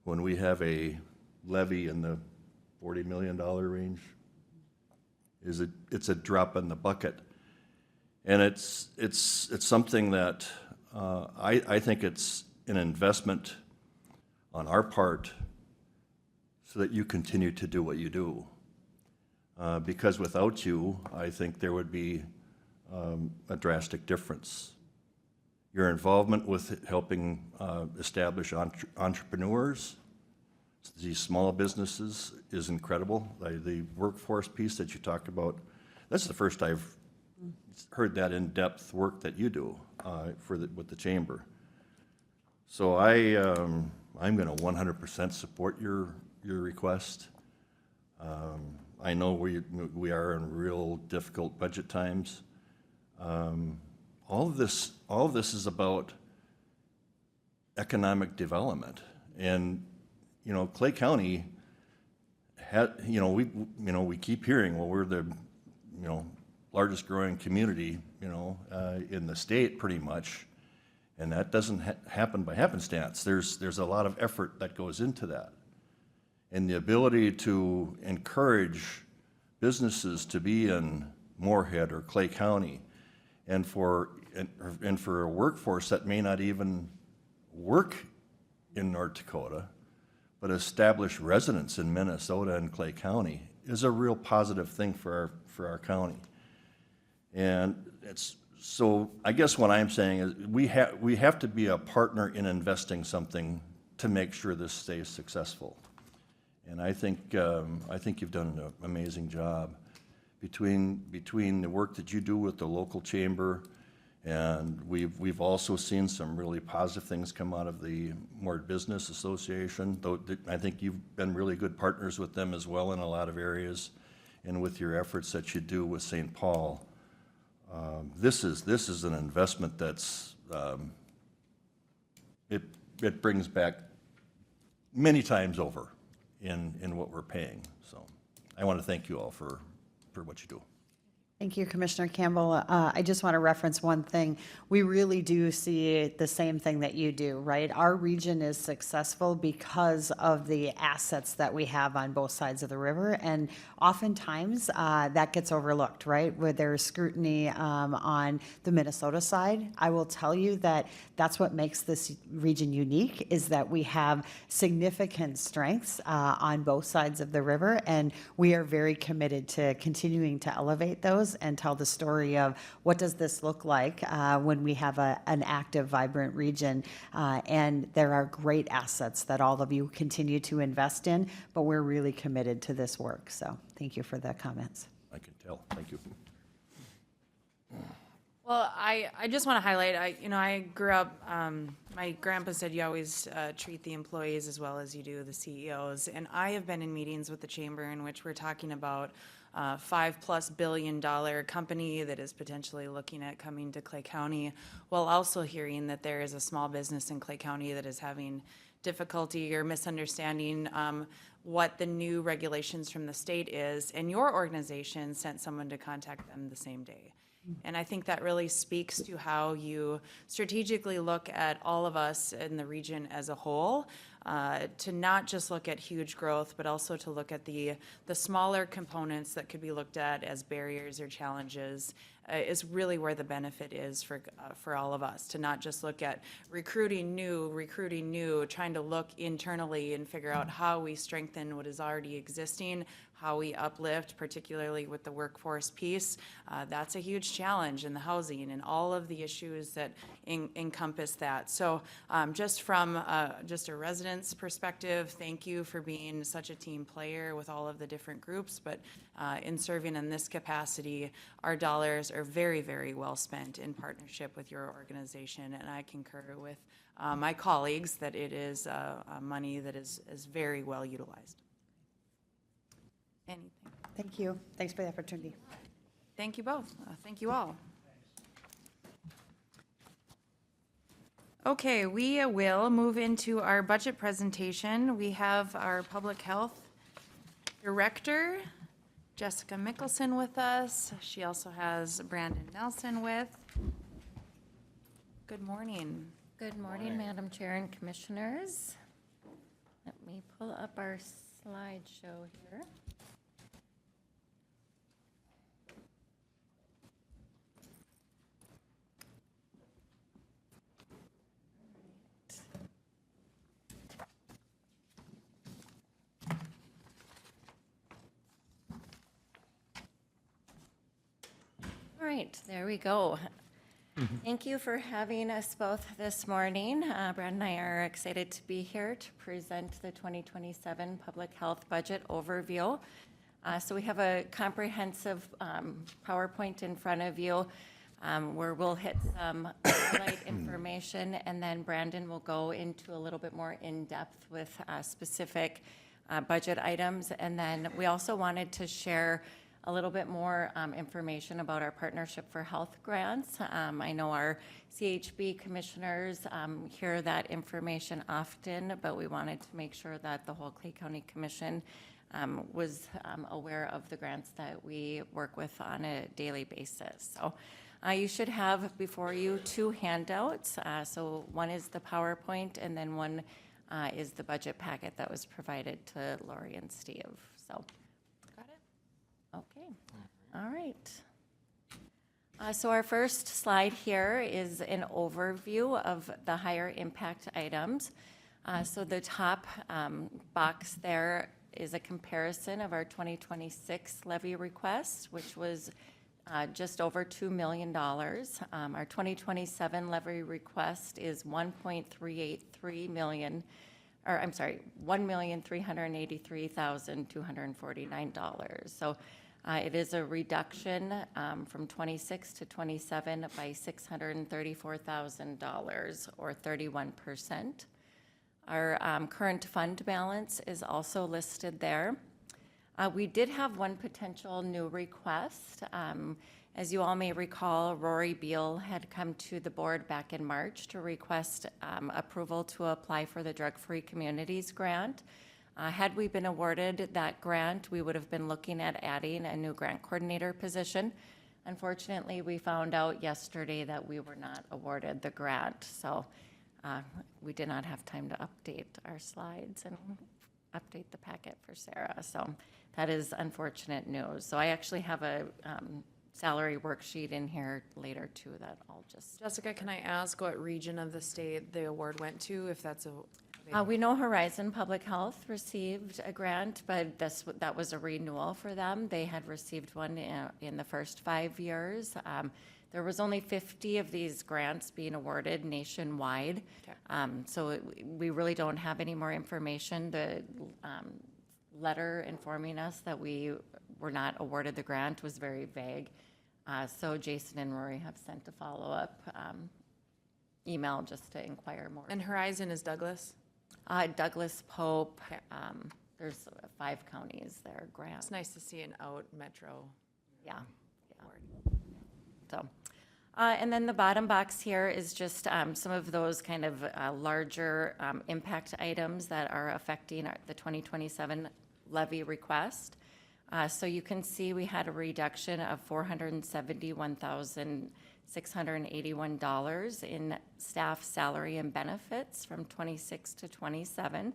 when we have a levy in the $40 million range, it's a drop in the bucket. And it's something that I think it's an investment on our part so that you continue to do what you do. Because without you, I think there would be a drastic difference. Your involvement with helping establish entrepreneurs, these small businesses, is incredible. The workforce piece that you talked about, that's the first I've heard that in-depth work that you do with the chamber. So I'm going to 100% support your request. I know we are in real difficult budget times. All of this is about economic development, and Clay County we keep hearing, well, we're the largest growing community in the state pretty much, and that doesn't happen by happenstance. There's a lot of effort that goes into that, and the ability to encourage businesses to be in Moorhead or Clay County, and for a workforce that may not even work in North Dakota, but establish residents in Minnesota and Clay County is a real positive thing for our county. And so I guess what I'm saying is we have to be a partner in investing something to make sure this stays successful. And I think you've done an amazing job between the work that you do with the local chamber, and we've also seen some really positive things come out of the More Business Association, though I think you've been really good partners with them as well in a lot of areas, and with your efforts that you do with St. Paul. This is an investment that's it brings back many times over in what we're paying. So I want to thank you all for what you do. Thank you, Commissioner Campbell. I just want to reference one thing. We really do see the same thing that you do, right? Our region is successful because of the assets that we have on both sides of the river, and oftentimes that gets overlooked, right? Where there's scrutiny on the Minnesota side. I will tell you that that's what makes this region unique, is that we have significant strengths on both sides of the river, and we are very committed to continuing to elevate those and tell the story of what does this look like when we have an active, vibrant region. And there are great assets that all of you continue to invest in, but we're really committed to this work. So thank you for the comments. I can tell. Thank you. Well, I just want to highlight, I grew up, my grandpa said you always treat the employees as well as you do the CEOs. And I have been in meetings with the chamber in which we're talking about $5+ billion company that is potentially looking at coming to Clay County, while also hearing that there is a small business in Clay County that is having difficulty or misunderstanding what the new regulations from the state is, and your organization sent someone to contact them the same day. And I think that really speaks to how you strategically look at all of us in the region as a whole, to not just look at huge growth, but also to look at the smaller components that could be looked at as barriers or challenges, is really where the benefit is for all of us, to not just look at recruiting new, trying to look internally and figure out how we strengthen what is already existing, how we uplift, particularly with the workforce piece. That's a huge challenge in the housing and all of the issues that encompass that. So just from just a resident's perspective, thank you for being such a team player with all of the different groups, but in serving in this capacity, our dollars are very, very well spent in partnership with your organization, and I concur with my colleagues that it is money that is very well utilized. Anything? Thank you. Thanks for the opportunity. Thank you both. Thank you all. Okay, we will move into our budget presentation. We have our Public Health Director, Jessica Mickelson, with us. She also has Brandon Nelson with. Good morning. Good morning, Madam Chair and Commissioners. Let me pull up our slideshow here. All right, there we go. Thank you for having us both this morning. Brad and I are excited to be here to present the 2027 Public Health Budget Overview. So we have a comprehensive PowerPoint in front of you where we'll hit some light information, and then Brandon will go into a little bit more in-depth with specific budget items. And then we also wanted to share a little bit more information about our Partnership for Health grants. I know our CHB commissioners hear that information often, but we wanted to make sure that the whole Clay County Commission was aware of the grants that we work with on a daily basis. So you should have before you two handouts. So one is the PowerPoint, and then one is the budget packet that was provided to Lori and Steve. So. Okay, all right. So our first slide here is an overview of the higher impact items. So the top box there is a comparison of our 2026 levy request, which was just over $2 million. Our 2027 levy request is $1.383 million, or I'm sorry, $1,383,249. So it is a reduction from 26 to 27 by $634,000 or 31%. Our current fund balance is also listed there. We did have one potential new request. As you all may recall, Rory Beal had come to the board back in March to request approval to apply for the Drug-Free Communities Grant. Had we been awarded that grant, we would have been looking at adding a new grant coordinator position. Unfortunately, we found out yesterday that we were not awarded the grant, so we did not have time to update our slides and update the packet for Sarah. So that is unfortunate news. So I actually have a salary worksheet in here later too that I'll just. Jessica, can I ask what region of the state the award went to, if that's a? We know Horizon Public Health received a grant, but that was a renewal for them. They had received one in the first 5 years. There was only 50 of these grants being awarded nationwide. Okay. So we really don't have any more information. The letter informing us that we were not awarded the grant was very vague. So Jason and Rory have sent a follow-up email just to inquire more. And Horizon is Douglas? Douglas, Pope, Okay. there's 5 counties there, Grant. It's nice to see an out metro. Yeah. So, and then the bottom box here is just some of those kind of larger impact items that are affecting the 2027 levy request. So you can see we had a reduction of $471,681 in staff salary and benefits from 26 to 27.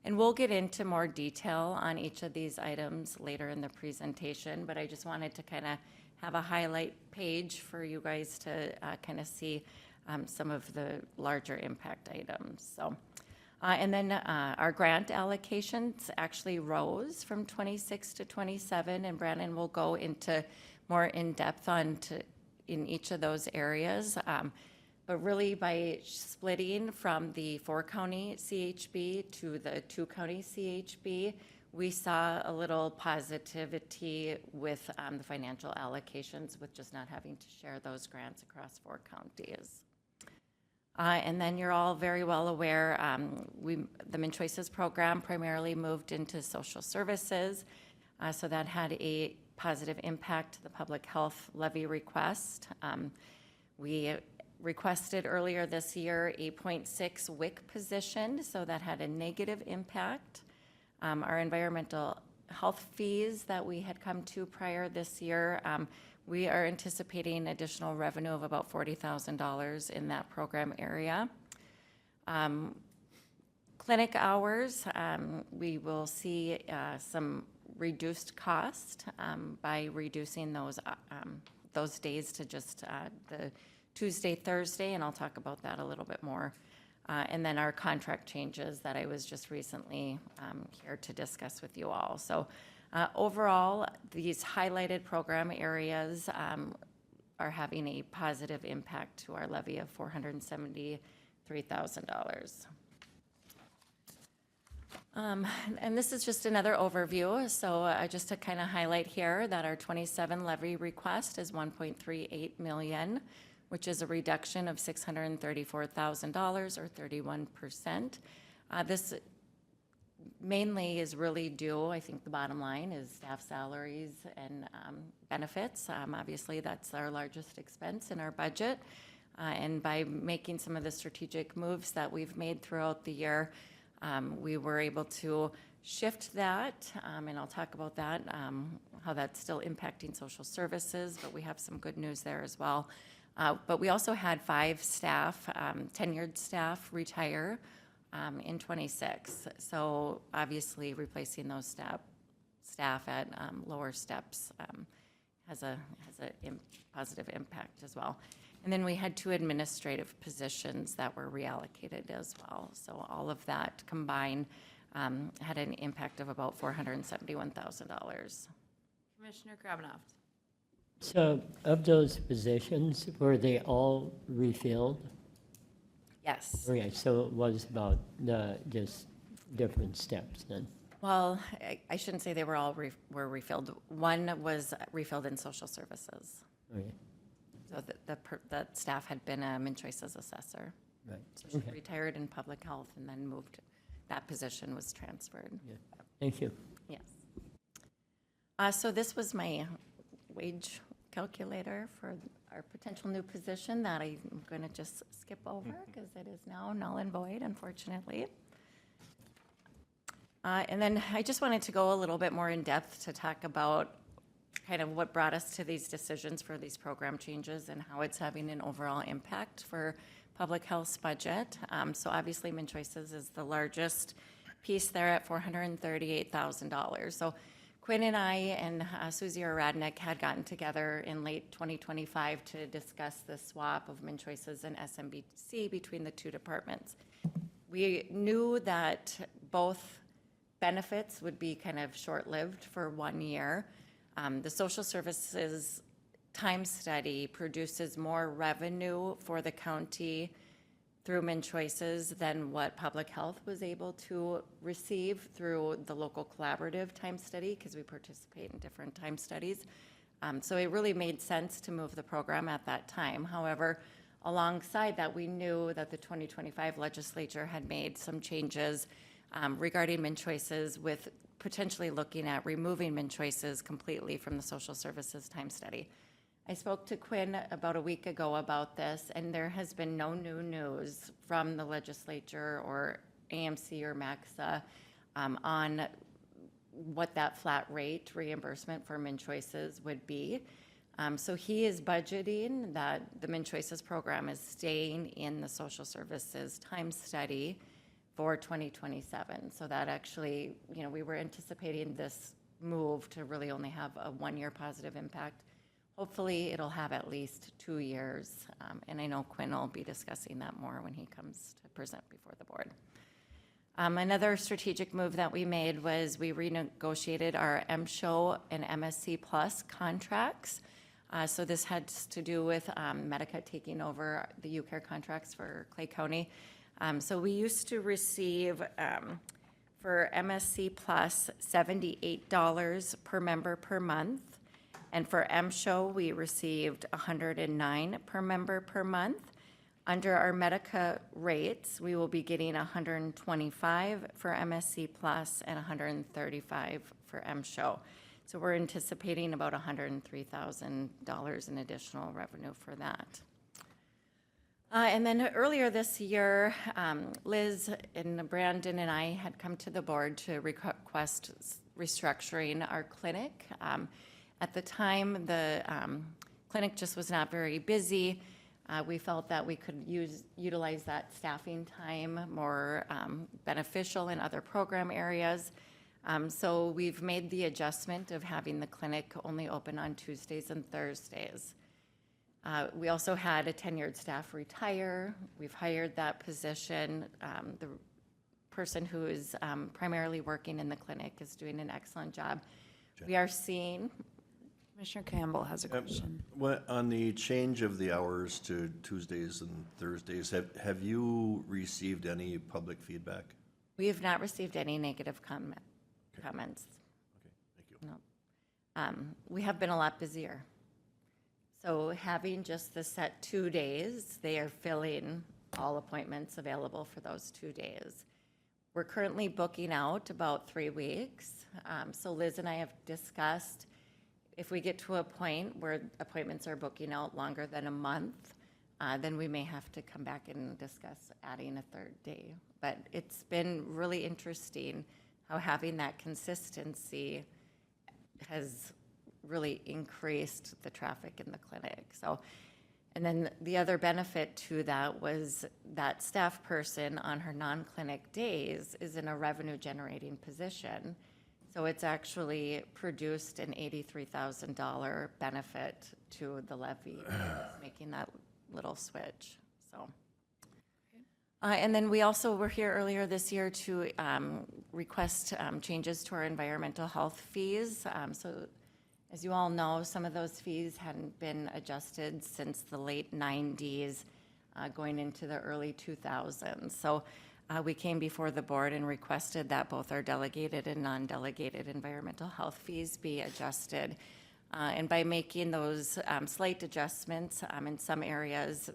And we'll get into more detail on each of these items later in the presentation, but I just wanted to kind of have a highlight page for you guys to kind of see some of the larger impact items. So, and then our grant allocations actually rose from 26 to 27, and Brandon will go into more in-depth in each of those areas. But really by splitting from the 4-county CHB to the 2-county CHB, we saw a little positivity with the financial allocations with just not having to share those grants across 4 counties. And then you're all very well aware, the Min Choices program primarily moved into social services. So that had a positive impact to the public health levy request. We requested earlier this year a 0.6 WIC position, so that had a negative impact. Our environmental health fees that we had come to prior this year, we are anticipating additional revenue of about $40,000 in that program area. Clinic hours, we will see some reduced cost by reducing those days to just the Tuesday, Thursday, and I'll talk about that a little bit more. And then our contract changes that I was just recently here to discuss with you all. So overall, these highlighted program areas are having a positive impact to our levy of $473,000. And this is just another overview. So just to kind of highlight here that our 27 levy request is $1.38 million, which is a reduction of $634,000 or 31%. This mainly is really due, I think the bottom line is staff salaries and benefits. Obviously, that's our largest expense in our budget. And by making some of the strategic moves that we've made throughout the year, we were able to shift that, and I'll talk about that, how that's still impacting social services, but we have some good news there as well. But we also had 5 staff, tenured staff retire in 26. So obviously replacing those staff at lower steps has a positive impact as well. And then we had 2 administrative positions that were reallocated as well. So all of that combined had an impact of about $471,000. Commissioner Kravinoff. So of those positions, were they all refilled? Yes. Okay, so it was about just different steps then. Well, I shouldn't say they were all were refilled. One was refilled in social services. Okay, So the staff had been a MnChoice's assessor. right. So she Okay, retired in public health and then moved, that position was transferred. thank you. Yes. So this was my wage calculator for our potential new position that I'm going to just skip over because it is now null and void, unfortunately. And then I just wanted to go a little bit more in depth to talk about kind of what brought us to these decisions for these program changes and how it's having an overall impact for public health's budget. So obviously MnChoice's is the largest piece there at $438,000. So Quinn and I and Susie Radnick had gotten together in late 2025 to discuss the swap of MnChoice's and SMBC between the 2 departments. We knew that both benefits would be kind of short-lived for 1 year. The social services time study produces more revenue for the county through MnChoice's than what public health was able to receive through the local collaborative time study, because we participate in different time studies. So it really made sense to move the program at that time. However, alongside that, we knew that the 2025 legislature had made some changes regarding MnChoice's, with potentially looking at removing MnChoice's completely from the social services time study. I spoke to Quinn about a week ago about this, and there has been no new news from the legislature or AMC or MAXA on what that flat rate reimbursement for MnChoice's would be. So he is budgeting that the MnChoice's program is staying in the social services time study for 2027. So that actually, we were anticipating this move to really only have a 1-year positive impact. Hopefully, it'll have at least 2 years. And I know Quinn will be discussing that more when he comes to present before the board. Another strategic move that we made was we renegotiated our MSHO and MSC Plus contracts. So this had to do with Medica taking over the UCare contracts for Clay County. So we used to receive, for MSC Plus, $78 per member per month. And for MSHO, we received $109 per member per month. Under our Medica rates, we will be getting $125 for MSC Plus and $135 for MSHO. So we're anticipating about $103,000 in additional revenue for that. And then earlier this year, Liz and Brandon and I had come to the board to request restructuring our clinic. At the time, the clinic just was not very busy. We felt that we could utilize that staffing time more beneficial in other program areas. So we've made the adjustment of having the clinic only open on Tuesdays and Thursdays. We also had a tenured staff retire. We've hired that position. The person who is primarily working in the clinic is doing an excellent job. We are seeing. Commissioner Campbell has a question. On the change of the hours to Tuesdays and Thursdays, have you received any public feedback? We have not received any negative comments. Okay, thank you. No. We have been a lot busier. So having just the set 2 days, they are filling all appointments available for those 2 days. We're currently booking out about 3 weeks. So Liz and I have discussed if we get to a point where appointments are booking out longer than a month, then we may have to come back and discuss adding a 3rd day. But it's been really interesting how having that consistency has really increased the traffic in the clinic. So, and then the other benefit to that was that staff person on her non-clinic days is in a revenue generating position. So it's actually produced an $83,000 benefit to the levy, making that little switch, so. And then we also were here earlier this year to request changes to our environmental health fees. So as you all know, some of those fees hadn't been adjusted since the late 90s, going into the early 2000s. So we came before the board and requested that both our delegated and non-delegated environmental health fees be adjusted. And by making those slight adjustments in some areas,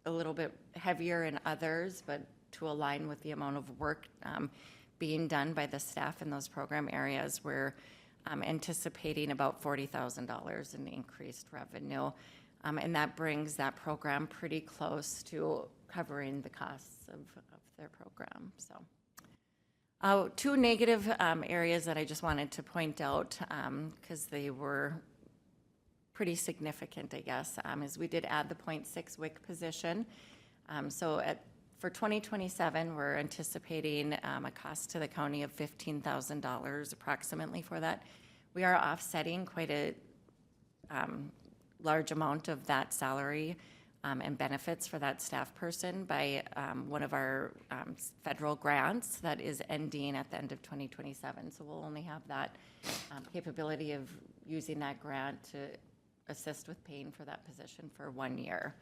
a little bit heavier in others, but to align with the amount of work being done by the staff in those program areas, we're anticipating about $40,000 in increased revenue. And that brings that program pretty close to covering the costs of their program, so. Two negative areas that I just wanted to point out, because they were pretty significant, I guess, is we did add the 0.6 WIC position. So for 2027, we're anticipating a cost to the county of $15,000 approximately for that. We are offsetting quite a large amount of that salary and benefits for that staff person by one of our federal grants that is ending at the end of 2027. So we'll only have that capability of using that grant to assist with paying for that position for 1 year.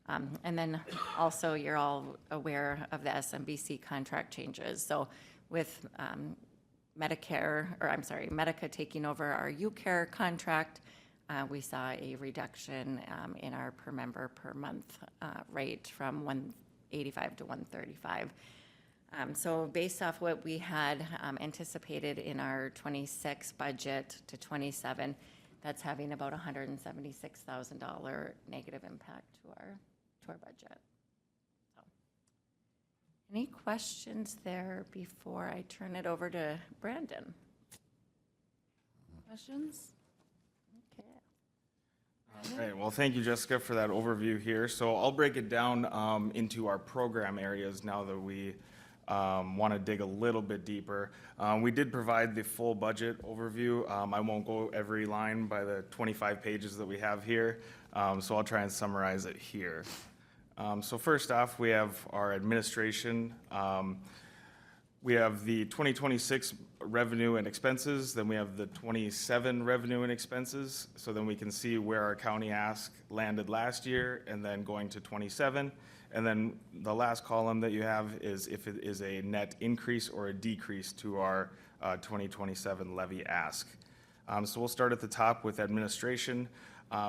And then also, you're all aware of the SMBC contract changes. So with Medica taking over our UCare contract, we saw a reduction in our per member per month rate from $185 to $135. So based off what we had anticipated in our 26 budget to 27, that's having about $176,000 negative impact to our budget. So, any questions there before I turn it over to Brandon? Questions? Okay. All right, well, thank you, Jessica, for that overview here. So I'll break it down into our program areas now that we want to dig a little bit deeper. We did provide the full budget overview. I won't go every line by the 25 pages that we have here, so I'll try and summarize it here. So first off, we have our administration. We have the 2026 revenue and expenses, then we have the 27 revenue and expenses, so then we can see where our county ask landed last year, and then going to 27. And then the last column that you have is if it is a net increase or a decrease to our 2027 levy ask. So we'll start at the top with administration.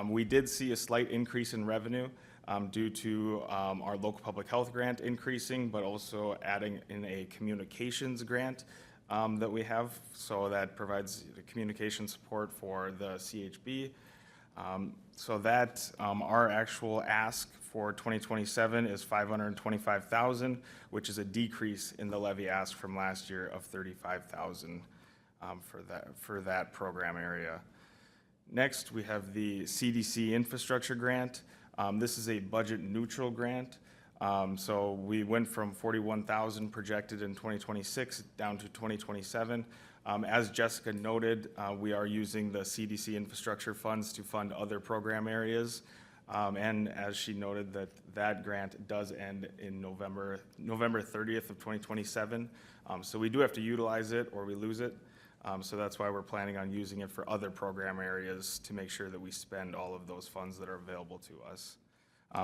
We did see a slight increase in revenue due to our local public health grant increasing, but also adding in a communications grant that we have. So that provides communication support for the CHB. So that our actual ask for 2027 is $525,000, which is a decrease in the levy ask from last year of $35,000 for that program area. Next, we have the CDC infrastructure grant. This is a budget neutral grant. So we went from $41,000 projected in 2026 down to 2027. As Jessica noted, we are using the CDC infrastructure funds to fund other program areas. And as she noted, that grant does end in November 30th of 2027. So we do have to utilize it or we lose it. So that's why we're planning on using it for other program areas to make sure that we spend all of those funds that are available to us.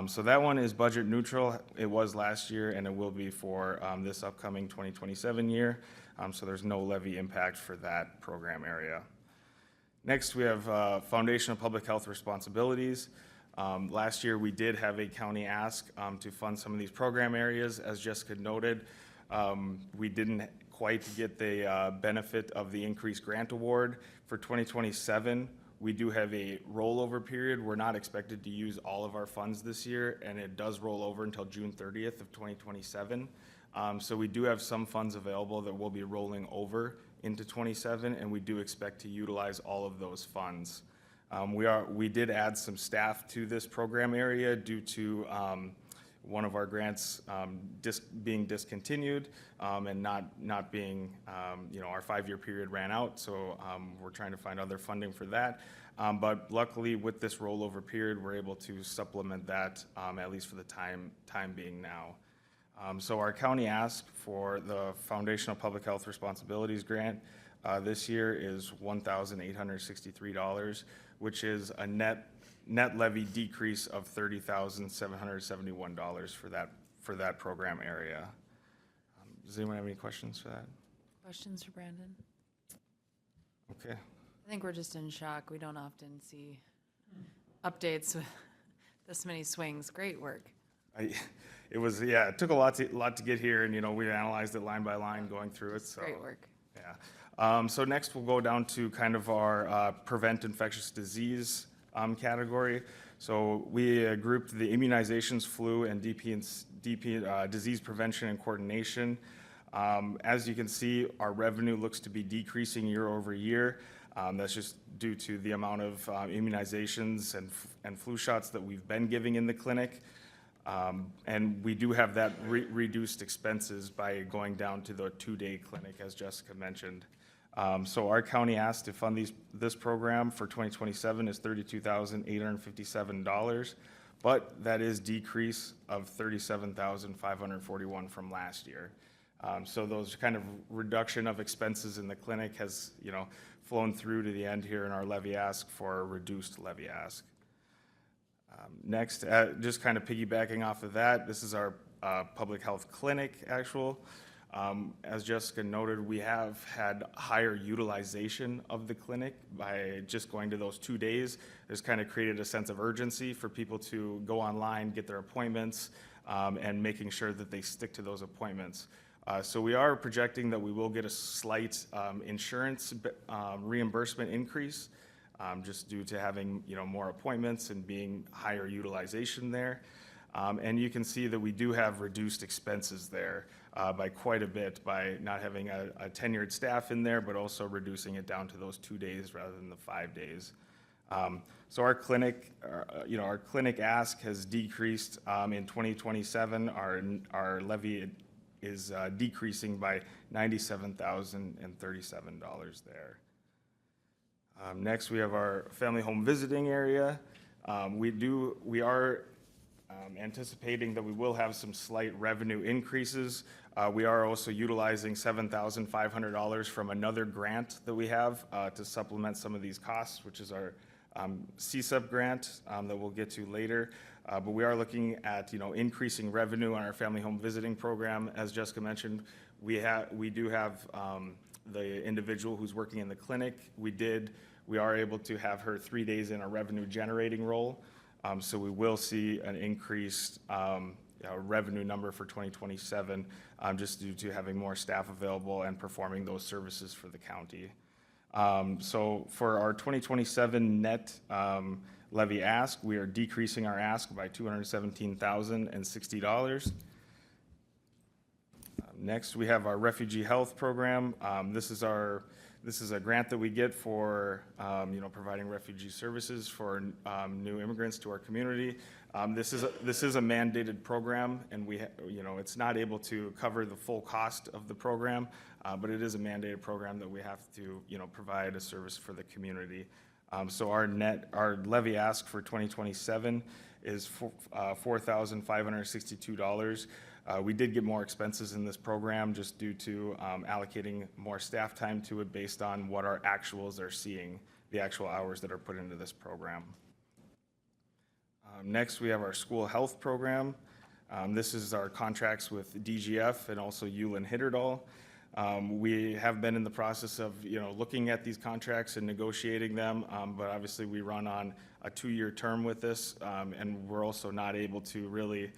So that one is budget neutral. It was last year and it will be for this upcoming 2027 year. So there's no levy impact for that program area. Next, we have Foundation of Public Health Responsibilities. Last year, we did have a county ask to fund some of these program areas. As Jessica noted, we didn't quite get the benefit of the increased grant award. For 2027, we do have a rollover period. We're not expected to use all of our funds this year, and it does roll over until June 30th of 2027. So we do have some funds available that will be rolling over into 27, and we do expect to utilize all of those funds. We did add some staff to this program area due to one of our grants being discontinued and not being, our 5-year period ran out, so we're trying to find other funding for that. But luckily, with this rollover period, we're able to supplement that, at least for the time being now. So our county ask for the Foundational Public Health Responsibilities Grant this year is $1,863, which is a net levy decrease of $30,771 for that program area. Does anyone have any questions for that? Questions for Brandon? Okay. I think we're just in shock. We don't often see updates with this many swings. Great work. It took a lot to get here, and, we analyzed it line by line going through it, so. Great work. Yeah. So next we'll go down to kind of our prevent infectious disease category. So we grouped the immunizations, flu, and DP disease prevention and coordination. As you can see, our revenue looks to be decreasing year over year. That's just due to the amount of immunizations and flu shots that we've been giving in the clinic. And we do have that reduced expenses by going down to the 2-day clinic, as Jessica mentioned. So our county asked to fund this program for 2027 is $32,857, but that is decrease of $37,541 from last year. So those kind of reduction of expenses in the clinic has, flown through to the end here in our levy ask for a reduced levy ask. Next, just kind of piggybacking off of that, this is our public health clinic actual. As Jessica noted, we have had higher utilization of the clinic by just going to those 2 days. It's kind of created a sense of urgency for people to go online, get their appointments, and making sure that they stick to those appointments. So we are projecting that we will get a slight insurance reimbursement increase, just due to having, more appointments and being higher utilization there. And you can see that we do have reduced expenses there by quite a bit by not having a tenured staff in there, but also reducing it down to those 2 days rather than the 5 days. So our clinic, our clinic ask has decreased in 2027. Our levy is decreasing by $97,037 there. Next, we have our family home visiting area. We are anticipating that we will have some slight revenue increases. We are also utilizing $7,500 from another grant that we have to supplement some of these costs, which is our CSUP grant that we'll get to later. But we are looking at, increasing revenue on our family home visiting program. As Jessica mentioned, we do have the individual who's working in the clinic. We are able to have her 3 days in a revenue generating role. So we will see an increased revenue number for 2027 just due to having more staff available and performing those services for the county. So for our 2027 net levy ask, we are decreasing our ask by $217,060. Next, we have our refugee health program. This is a grant that we get for, providing refugee services for new immigrants to our community. This is a mandated program, and it's not able to cover the full cost of the program, but it is a mandated program that we have to, provide a service for the community. So our levy ask for 2027 is $4,562. We did get more expenses in this program just due to allocating more staff time to it based on what our actuals are seeing, the actual hours that are put into this program. Next, we have our school health program. This is our contracts with DGF and also Ulen Hitterdal. We have been in the process of, looking at these contracts and negotiating them, but obviously we run on a 2-year term with this, and we're also not able to really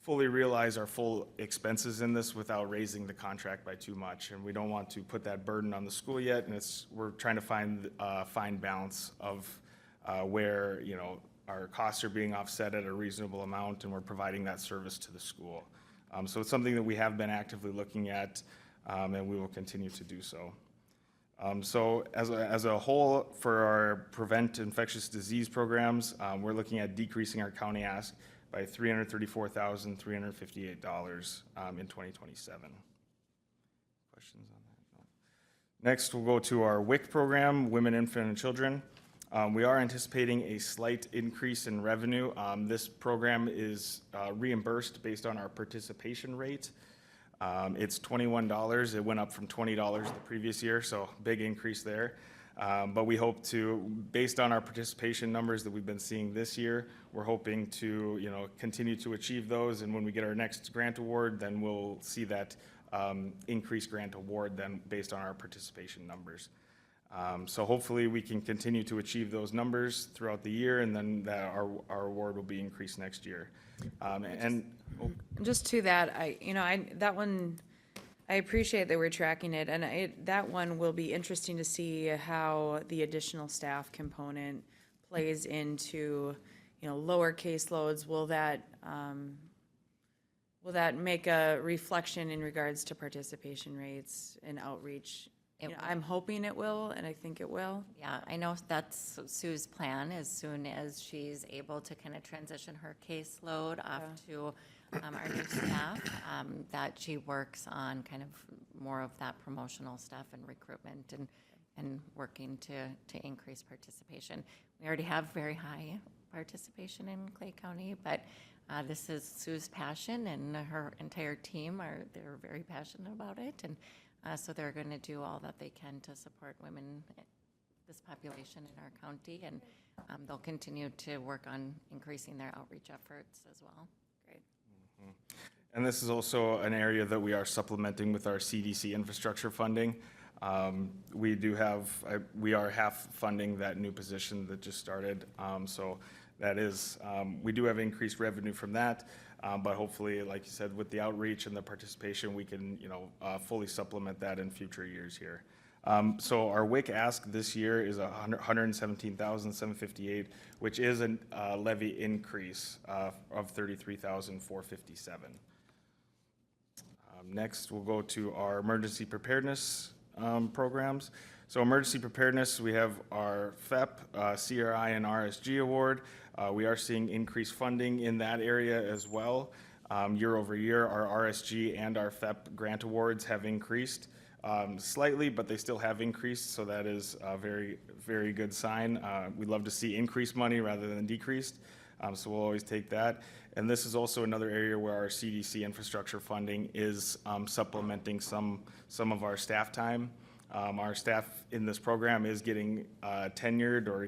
fully realize our full expenses in this without raising the contract by too much. And we don't want to put that burden on the school yet, and we're trying to find a fine balance of where, our costs are being offset at a reasonable amount, and we're providing that service to the school. So it's something that we have been actively looking at, and we will continue to do so. So as a whole, for our prevent infectious disease programs, we're looking at decreasing our county ask by $334,358 in 2027. Questions on that? No. Next, we'll go to our WIC program, Women, Infant, and Children. We are anticipating a slight increase in revenue. This program is reimbursed based on our participation rate. It's $21. It went up from $20 the previous year, so big increase there. But we hope to, based on our participation numbers that we've been seeing this year, we're hoping to, continue to achieve those. And when we get our next grant award, then we'll see that increased grant award then based on our participation numbers. So hopefully we can continue to achieve those numbers throughout the year, and then that our award will be increased next year. Just to that, that one, I appreciate that we're tracking it, and that one will be interesting to see how the additional staff component plays into, lower caseloads. Will that make a reflection in regards to participation rates and outreach? I'm hoping it will, and I think it will. Yeah, I know that's Sue's plan, as soon as she's able to kind of transition her caseload off to our new staff, that she works on kind of more of that promotional stuff and recruitment and working to increase participation. We already have very high participation in Clay County, but this is Sue's passion, and her entire team they're very passionate about it, and so they're going to do all that they can to support women, this population in our county, and they'll continue to work on increasing their outreach efforts as well. Great. And this is also an area that we are supplementing with our CDC infrastructure funding. We are half funding that new position that just started. So that is, we do have increased revenue from that. But hopefully, like you said, with the outreach and the participation, we can, fully supplement that in future years here. So our WIC ask this year is $117,758, which is a levy increase of $33,457. Next, we'll go to our emergency preparedness programs. So emergency preparedness, we have our FEP, CRI, and RSG award. We are seeing increased funding in that area as well. Year over year, our RSG and our FEP grant awards have increased slightly, but they still have increased, so that is a very, very good sign. We'd love to see increased money rather than decreased, so we'll always take that. And this is also another area where our CDC infrastructure funding is supplementing some of our staff time. Our staff in this program is getting tenured or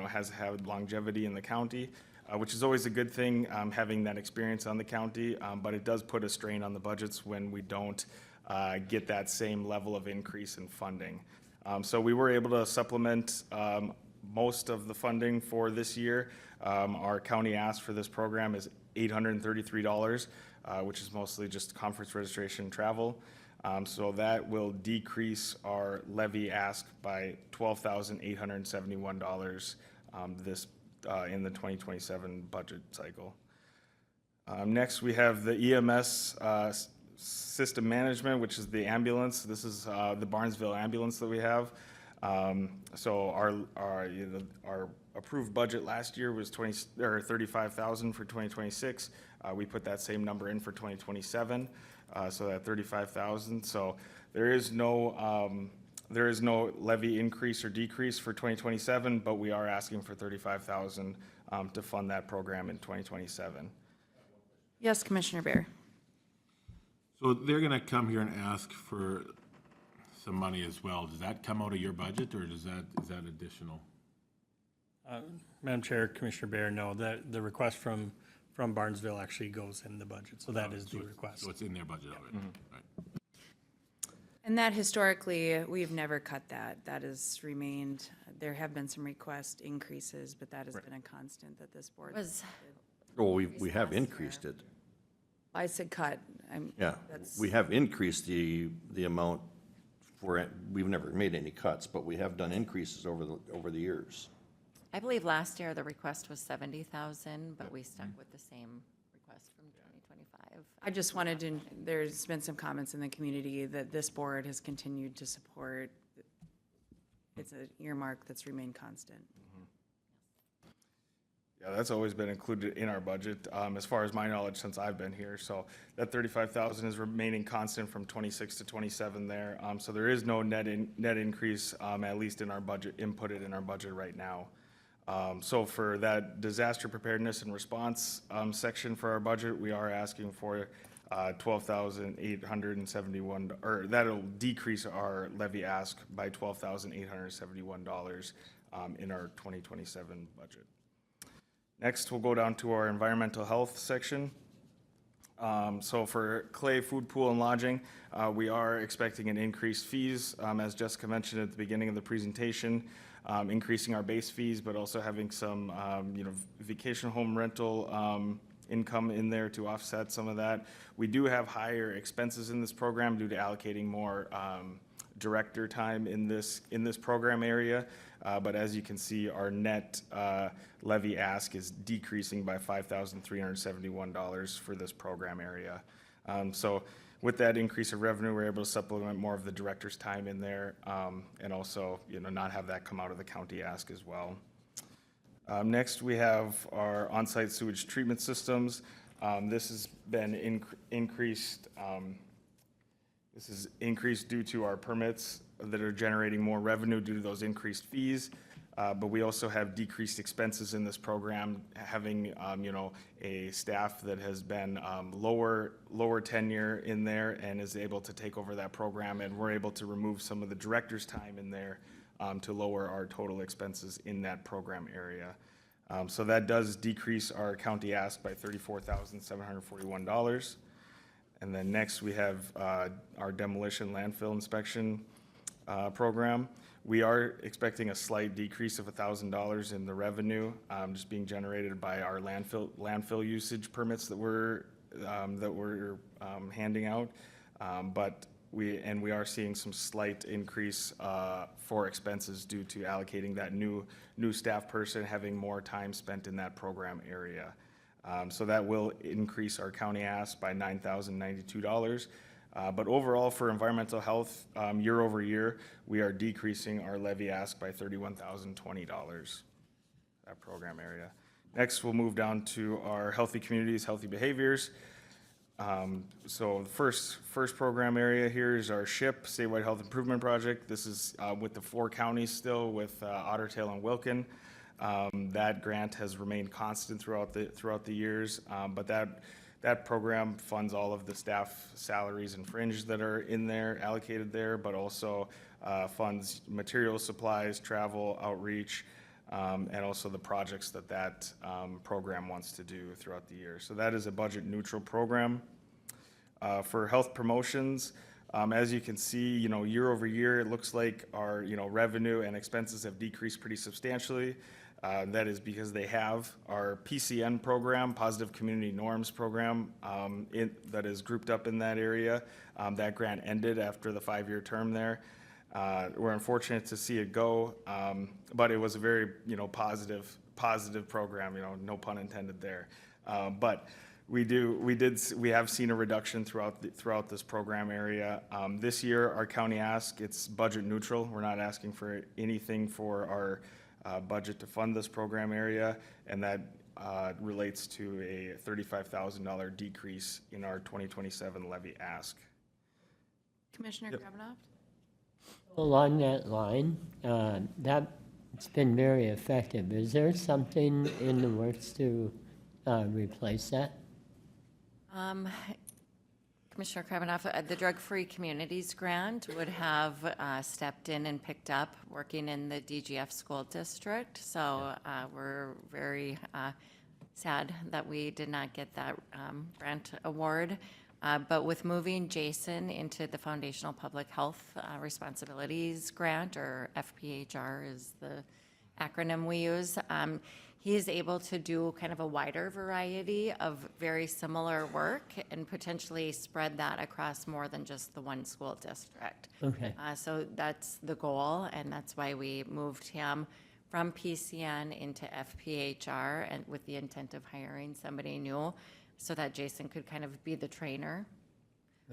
has had longevity in the county, which is always a good thing, having that experience on the county, but it does put a strain on the budgets when we don't get that same level of increase in funding. So we were able to supplement most of the funding for this year. Our county ask for this program is $833, which is mostly just conference registration and travel. So that will decrease our levy ask by $12,871 in the 2027 budget cycle. Next, we have the EMS system management, which is the ambulance. This is the Barnesville ambulance that we have. So our approved budget last year was $35,000 for 2026. We put that same number in for 2027. So that $35,000. So there is no levy increase or decrease for 2027, but we are asking for $35,000 to fund that program in 2027. Yes, Commissioner Bear. So they're gonna come here and ask for some money as well. Does that come out of your budget, or is that additional? Madam Chair, Commissioner Bear, no, the request from Barnesville actually goes in the budget, so that is the request. So it's in their budget already, right? And that historically, we've never cut that. That has remained, there have been some request increases, but that has been a constant that this board. Well, we have increased it. I said cut. Yeah, we have increased the amount for it. We've never made any cuts, but we have done increases over the years. I believe last year the request was $70,000, but we stuck with the same request from 2025. I just wanted to, there's been some comments in the community that this board has continued to support. It's an earmark that's remained constant. Yeah, that's always been included in our budget, as far as my knowledge, since I've been here. So that 35,000 is remaining constant from 26 to 27 there. So there is no net increase, at least in our budget, inputted in our budget right now. So for that disaster preparedness and response, section for our budget, we are asking for, $12,871, or that'll decrease our levy ask by $12,871, in our 2027 budget. Next, we'll go down to our environmental health section. So for Clay Food Pool and Lodging, we are expecting an increased fees, as Jessica mentioned at the beginning of the presentation, increasing our base fees, but also having some, vacation home rental income in there to offset some of that. We do have higher expenses in this program due to allocating more director time in this program area. But as you can see, our net levy ask is decreasing by $5,371 for this program area. So with that increase of revenue, we're able to supplement more of the director's time in there, and also, not have that come out of the county ask as well. Next, we have our on-site sewage treatment systems. This has been increased. This is increased due to our permits that are generating more revenue due to those increased fees. But we also have decreased expenses in this program, having, a staff that has been lower tenure in there and is able to take over that program. And we're able to remove some of the director's time in there to lower our total expenses in that program area. So that does decrease our county ask by $34,741. And then next, we have our demolition landfill inspection program. We are expecting a slight decrease of $1,000 in the revenue, just being generated by our landfill usage permits that we're handing out. But we are seeing some slight increase for expenses due to allocating that new staff person having more time spent in that program area. So that will increase our county ask by $9,092. But overall, for environmental health, year over year, we are decreasing our levy ask by $31,020, that program area. Next, we'll move down to our healthy communities, healthy behaviors. So the first program area here is our SHIP, Statewide Health Improvement Project. This is with the 4 counties still, with Otter Tail and Wilkin. That grant has remained constant throughout the years, but that program funds all of the staff salaries and fringe that are in there, allocated there, but also funds material, supplies, travel, outreach, and also the projects that program wants to do throughout the year. So that is a budget neutral program. For health promotions, as you can see, year over year, it looks like our, revenue and expenses have decreased pretty substantially. That is because they have our PCN program, Positive Community Norms program, that is grouped up in that area. That grant ended after the 5-year term there. We're unfortunate to see it go, but it was a very, positive program, no pun intended there. But we have seen a reduction throughout this program area. This year, our county ask, it's budget neutral. We're not asking for anything for our budget to fund this program area, and that relates to a $35,000 decrease in our 2027 levy ask. Commissioner Kravinoff? Along that line, that's been very effective. Is there something in the works to replace that? Commissioner Kravinoff, the Drug-Free Communities Grant would have stepped in and picked up working in the DGF school district. So we're very sad that we did not get that grant award. But with moving Jason into the Foundational Public Health Responsibilities Grant, or FPHR is the acronym we use, he is able to do kind of a wider variety of very similar work and potentially spread that across more than just the one school district. Okay. So that's the goal, and that's why we moved him from PCN into FPHR, and with the intent of hiring somebody new so that Jason could kind of be the trainer.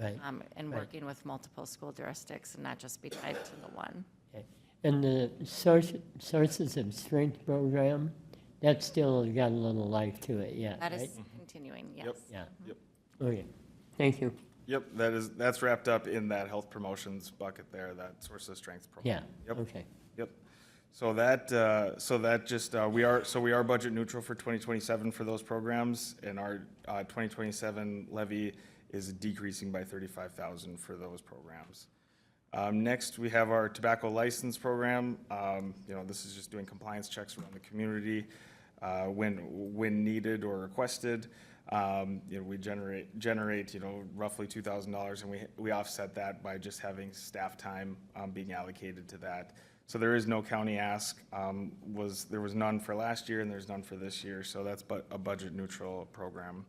Right. And working with multiple school districts and not just be tied to the one. Okay. And the Sources of Strength program, That's still got a little life to it yet, That right? is continuing, yes. Yep. Yeah. Yep. Okay, thank you. Yep, that's wrapped up in that health promotions bucket there, that source of strength program. Yeah, Yep. okay. Yep. So that just, we are budget neutral for 2027 for those programs, and our 2027 levy is decreasing by 35,000 for those programs. Next, we have our tobacco license program. This is just doing compliance checks around the community when needed or requested. We generate roughly $2,000, and we offset that by just having staff time being allocated to that. So there is no county ask. There was none for last year, and there's none for this year. So that's a budget neutral program.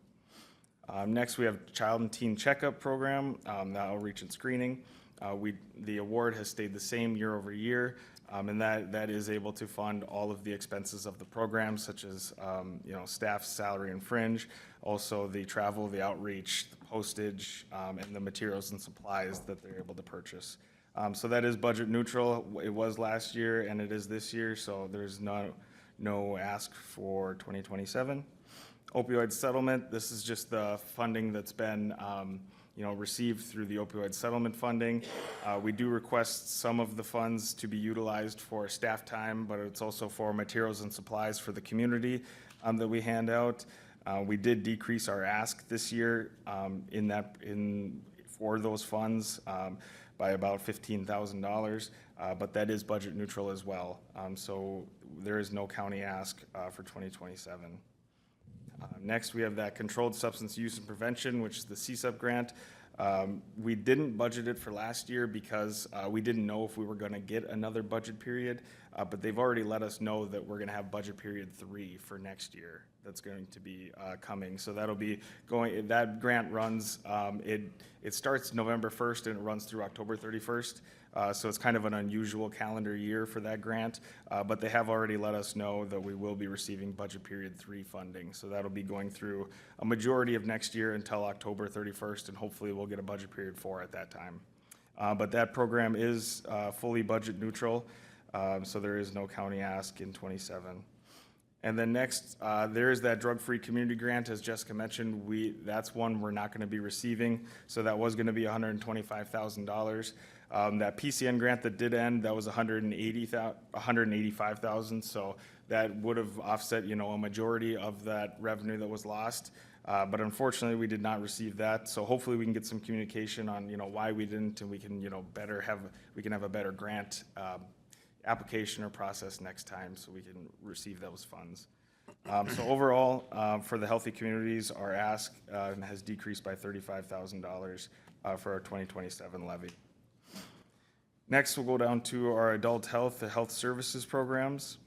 Next, we have Child and Teen Checkup Program, the outreach and screening. The award has stayed the same year over year, and that is able to fund all of the expenses of the program, such as staff salary and fringe, also the travel, the outreach, the postage, and the materials and supplies that they're able to purchase. So that is budget neutral. It was last year and it is this year, so there's no ask for 2027. Opioid settlement, this is just the funding that's been received through the opioid settlement funding. We do request some of the funds to be utilized for staff time, but it's also for materials and supplies for the community that we hand out. We did decrease our ask this year for those funds by about $15,000, but that is budget neutral as well. So there is no county ask for 2027. Next, we have that controlled substance use and prevention, which is the CSUP grant. We didn't budget it for last year because we didn't know if we were going to get another budget period, but they've already let us know that we're going to have budget period 3 for next year. That's going to be coming. So that'll be going. That grant runs. It starts November 1st and it runs through October 31st. So it's kind of an unusual calendar year for that grant, but they have already let us know that we will be receiving budget period 3 funding. So that'll be going through a majority of next year until October 31st, and hopefully we'll get a budget period 4 at that time. But that program is fully budget neutral, so there is no county ask in 27. And then next, there is that drug-free community grant, as Jessica mentioned. That's one we're not going to be receiving, so that was going to be $125,000. That PCN grant that did end, that was $185,000, so that would have offset, a majority of that revenue that was lost. But unfortunately, we did not receive that. So hopefully we can get some communication on, why we didn't, and we can, we can have a better grant application or process next time so we can receive those funds. So overall, for the healthy communities, our ask has decreased by $35,000 for our 2027 levy. Next, we'll go down to our adult health, the health services programs.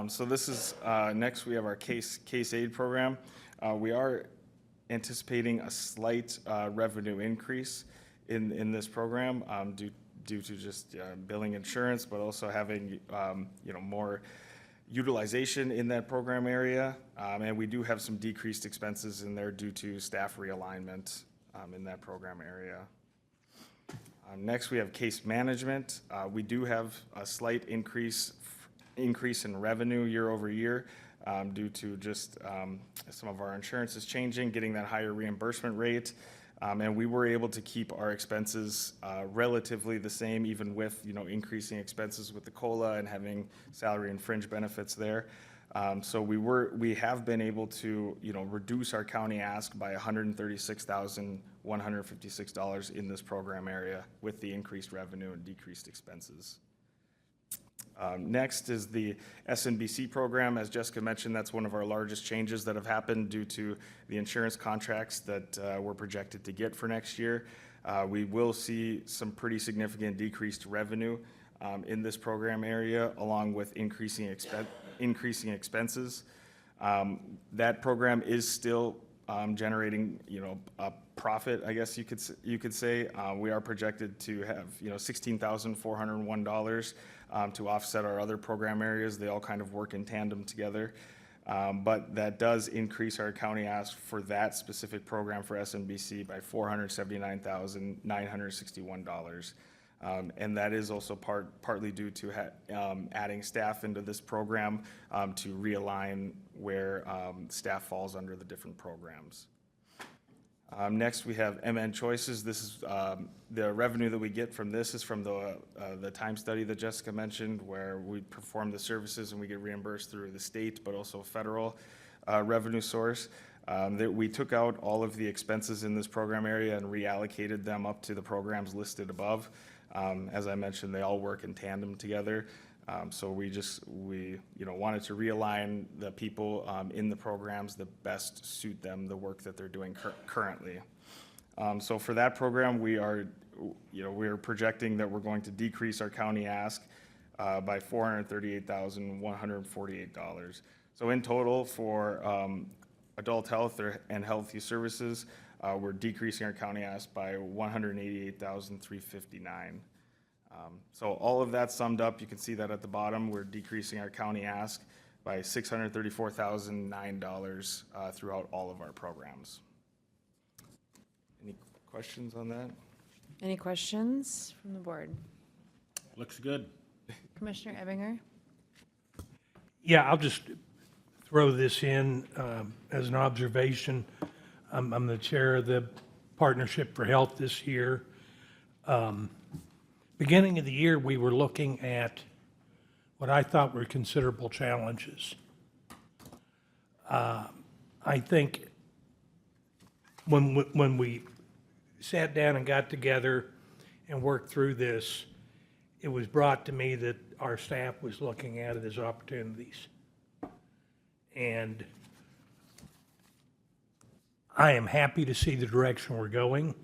So this is, next we have our case aid program. We are anticipating a slight revenue increase in this program due to just billing insurance, but also having more utilization in that program area. And we do have some decreased expenses in there due to staff realignment in that program area. Next, we have case management. We do have a slight increase in revenue year over year due to just some of our insurance is changing, getting that higher reimbursement rate. And we were able to keep our expenses relatively the same, even with, increasing expenses with the COLA and having salary and fringe benefits there. So we have been able to, reduce our county ask by $136,156 in this program area with the increased revenue and decreased expenses. Next is the SNBC program. As Jessica mentioned, that's one of our largest changes that have happened due to the insurance contracts that we're projected to get for next year. We will see some pretty significant decreased revenue in this program area, along with increasing expenses. That program is still generating, a profit, I guess you could say. We are projected to have, $16,401 to offset our other program areas. They all kind of work in tandem together. But that does increase our county ask for that specific program for SNBC by $479,961. And that is also partly due to adding staff into this program to realign where staff falls under the different programs. Next, we have MN Choices. This is the revenue that we get from this is from the time study that Jessica mentioned, where we perform the services and we get reimbursed through the state, but also federal revenue source. That we took out all of the expenses in this program area and reallocated them up to the programs listed above. As I mentioned, they all work in tandem together. So we wanted to realign the people in the programs that best suit them, the work that they're doing currently. So for that program, we're projecting that we're going to decrease our county ask by $438,148. So in total for adult health and healthy services, we're decreasing our county ask by $188,359. So all of that summed up, you can see that at the bottom, we're decreasing our county ask by $634,009 throughout all of our programs. Any questions on that? Any questions from the board? Looks good. Commissioner Ebinger? Yeah, I'll just throw this in as an observation. I'm the chair of the Partnership for Health this year. Beginning of the year, we were looking at what I thought were considerable challenges. I think when we sat down and got together and worked through this, it was brought to me that our staff was looking at it as opportunities. And I am happy to see the direction we're going.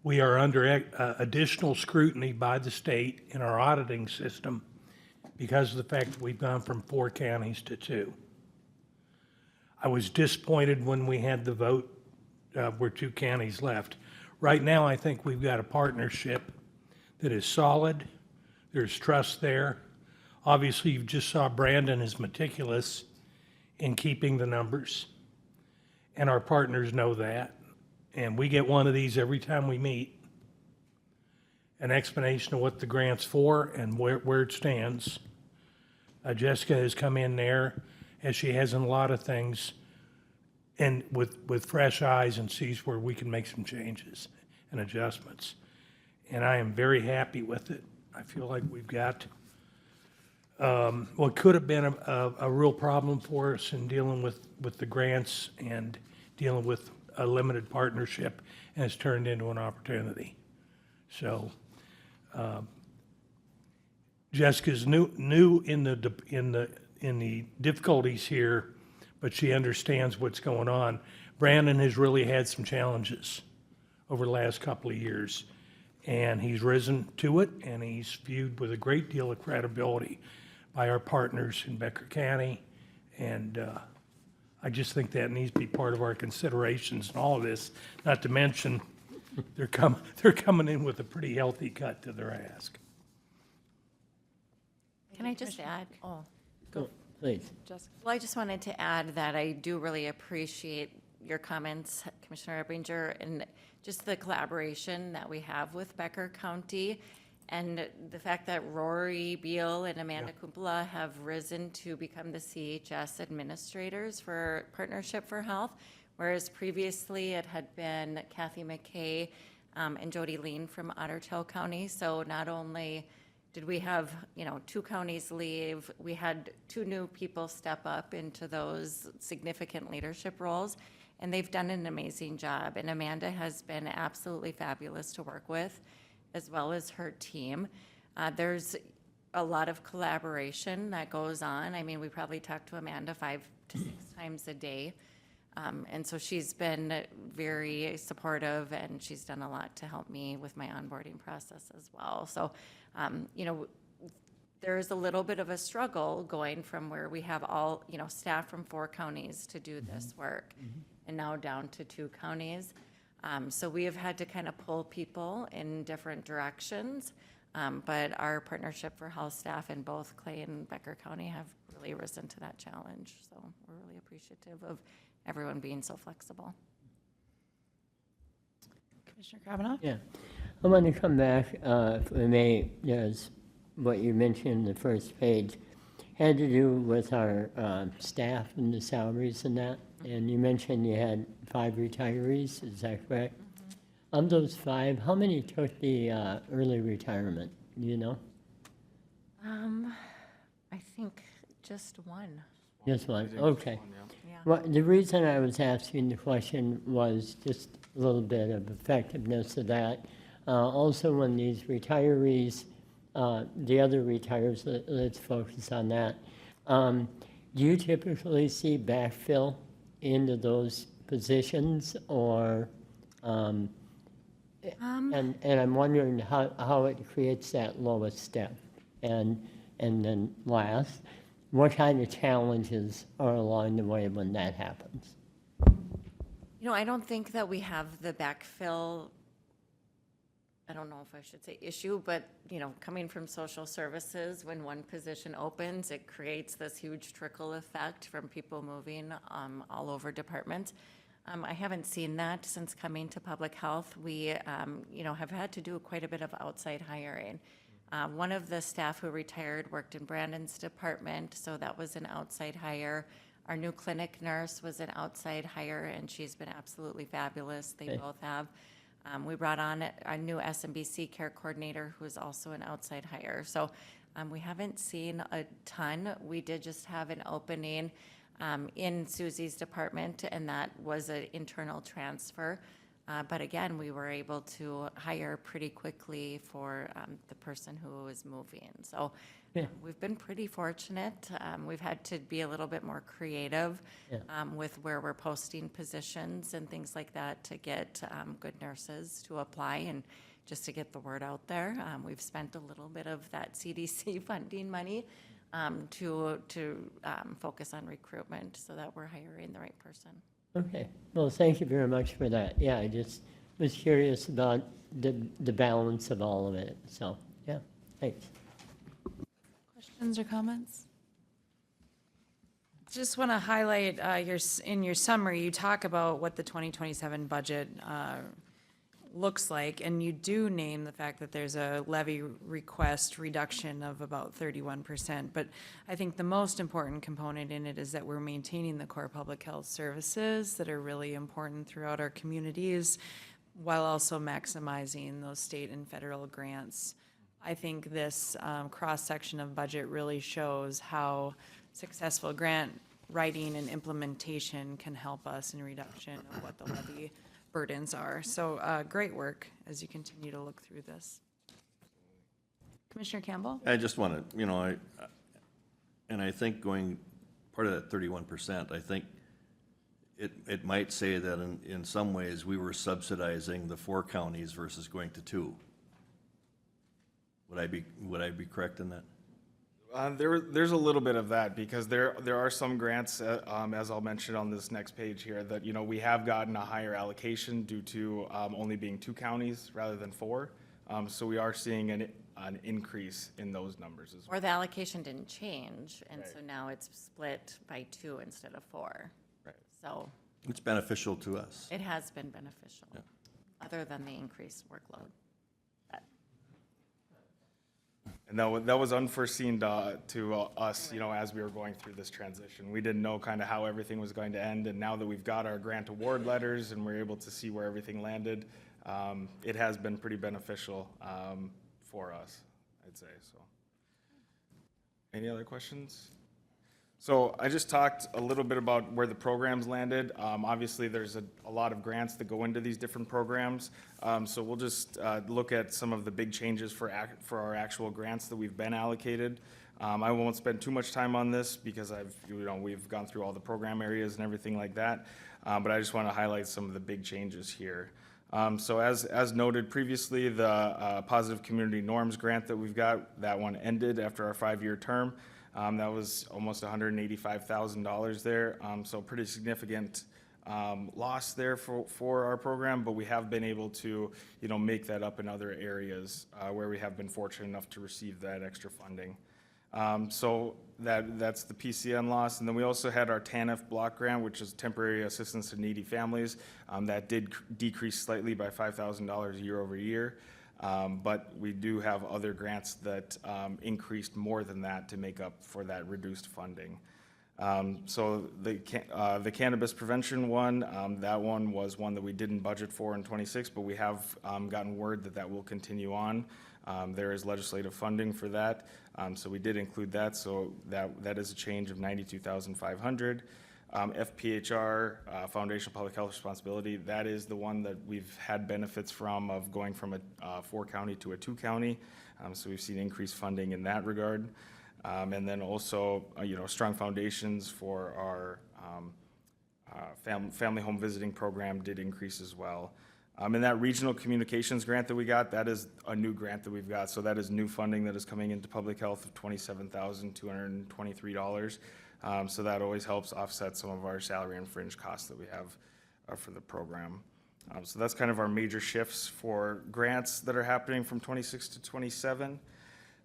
We are under additional scrutiny by the state in our auditing system because of the fact that we've gone from 4 counties to 2. I was disappointed when we had the vote where 2 counties left. Right now, I think we've got a partnership that is solid. There's trust there. Obviously, you just saw Brandon is meticulous in keeping the numbers, and our partners know that. And we get one of these every time we meet, an explanation of what the grant's for and where it stands. Jessica has come in there, as she has in a lot of things, and with fresh eyes and sees where we can make some changes and adjustments. And I am very happy with it. I feel like we've got what could have been a real problem for us in dealing with the grants and dealing with a limited partnership, and it's turned into an opportunity. So Jessica's new in the difficulties here, but she understands what's going on. Brandon has really had some challenges over the last couple of years, and he's risen to it, and he's viewed with a great deal of credibility by our partners in Becker County, and I just think that needs to be part of our considerations in all of this, not to mention they're coming in with a pretty healthy cut to their ask. Can I just add? Oh, Go, please. Jessica. Well, I just wanted to add that I do really appreciate your comments, Commissioner Ebinger, and just the collaboration that we have with Becker County, and the fact that Rory Beal and Amanda Kumpela have risen to become the CHS administrators for Partnership for Health, whereas previously it had been Kathy McKay and Jody Lean from Ottertail County. So not only did we have 2 counties leave, we had 2 new people step up into those significant leadership roles, and they've done an amazing job. And Amanda has been absolutely fabulous to work with, as well as her team. There's a lot of collaboration that goes on. I mean, we probably talk to Amanda 5 to 6 times a day. And so she's been very supportive, and she's done a lot to help me with my onboarding process as well. So, there's a little bit of a struggle going from where we have all, staff from 4 counties to do this work, and now down to 2 counties. So we have had to kind of pull people in different directions, but our Partnership for Health staff in both Clay and Becker County have really risen to that challenge. So we're really appreciative of everyone being so flexible. Commissioner Kavanaugh? Yeah. I want to come back, if I may, there's what you mentioned in the first page, had to do with our staff and the salaries and that. And you mentioned you had 5 retirees, is that correct? Of those 5, how many took the early retirement, do you know? I think just one. Just one, okay. Yeah. Well, the reason I was asking the question was just a little bit of effectiveness of that. Also, when these retirees, the other retires, let's focus on that. Do you typically see backfill into those positions, or, and I'm wondering how it creates that lowest step? And then last, what kind of challenges are along the way when that happens? You know, I don't think that we have the backfill, I don't know if I should say issue, but, you know, coming from social services, when one position opens, it creates this huge trickle effect from people moving all over departments. I haven't seen that since coming to public health. We, you know, have had to do quite a bit of outside hiring. One of the staff who retired worked in Brandon's department, so that was an outside hire. Our new clinic nurse was an outside hire, and she's been absolutely fabulous. They both have. We brought on a new SMBC care coordinator who is also an outside hire. So we haven't seen a ton. We did just have an opening in Susie's department, and that was an internal transfer. But again, we were able to hire pretty quickly for the person who was moving. So we've been pretty fortunate. We've had to be a little bit more creative with where we're posting positions and things like that to get good nurses to apply and just to get the word out there. We've spent a little bit of that CDC funding money to focus on recruitment so that we're hiring the right person. Okay, well, thank you very much for that. Yeah, I just was curious about the balance of all of it, so, yeah, thanks. Questions or comments? Just want to highlight in your summary, you talk about what the 2027 budget looks like, and you do name the fact that there's a levy request reduction of about 31%. But I think the most important component in it is that we're maintaining the core public health services that are really important throughout our communities, while also maximizing those state and federal grants. I think this cross-section of budget really shows how successful grant writing and implementation can help us in reduction of what the levy burdens are. So great work as you continue to look through this. Commissioner Campbell? I just want to, you know, I think going, part of that 31%, I think it might say that in some ways we were subsidizing the 4 counties versus going to 2. Would I be correct in that? There's a little bit of that, because there are some grants, as I'll mention on this next page here, that, you know, we have gotten a higher allocation due to only being 2 counties rather than 4. So we are seeing an increase in those numbers as well. Or the allocation didn't change, and so now it's split by 2 instead of 4. Right. So It's beneficial to us. it has been beneficial, other than the increased workload. And that was unforeseen to us, you know, as we were going through this transition. We didn't know kind of how everything was going to end, and now that we've got our grant award letters and we're able to see where everything landed, it has been pretty beneficial for us, I'd say. So, any other questions? So I just talked a little bit about where the programs landed. Obviously, there's a lot of grants that go into these different programs. So we'll just look at some of the big changes for our actual grants that we've been allocated. I won't spend too much time on this because we've gone through all the program areas and everything like that. But I just want to highlight some of the big changes here. So as noted previously, the Positive Community Norms grant that we've got, that one ended after our 5-year term. That was almost $185,000 there, so pretty significant loss there for our program, but we have been able to, you know, make that up in other areas where we have been fortunate enough to receive that extra funding. So that's the PCN loss, and then we also had our TANF block grant, which is Temporary Assistance to Needy Families. That did decrease slightly by $5,000 year over year. But we do have other grants that increased more than that to make up for that reduced funding. So the cannabis prevention one, that one was one that we didn't budget for in '26, but we have gotten word that that will continue on. There is legislative funding for that, so we did include that. So that is a change of $92,500. FPHR, Foundation of Public Health Responsibility, that is the one that we've had benefits from of going from a 4-county to a 2-county. So we've seen increased funding in that regard. And then also, strong foundations for our family home visiting program did increase as well. And that regional communications grant that we got, that is a new grant that we've got. So that is new funding that is coming into public health of $27,223. So that always helps offset some of our salary and fringe costs that we have for the program. So that's kind of our major shifts for grants that are happening from '26 to '27.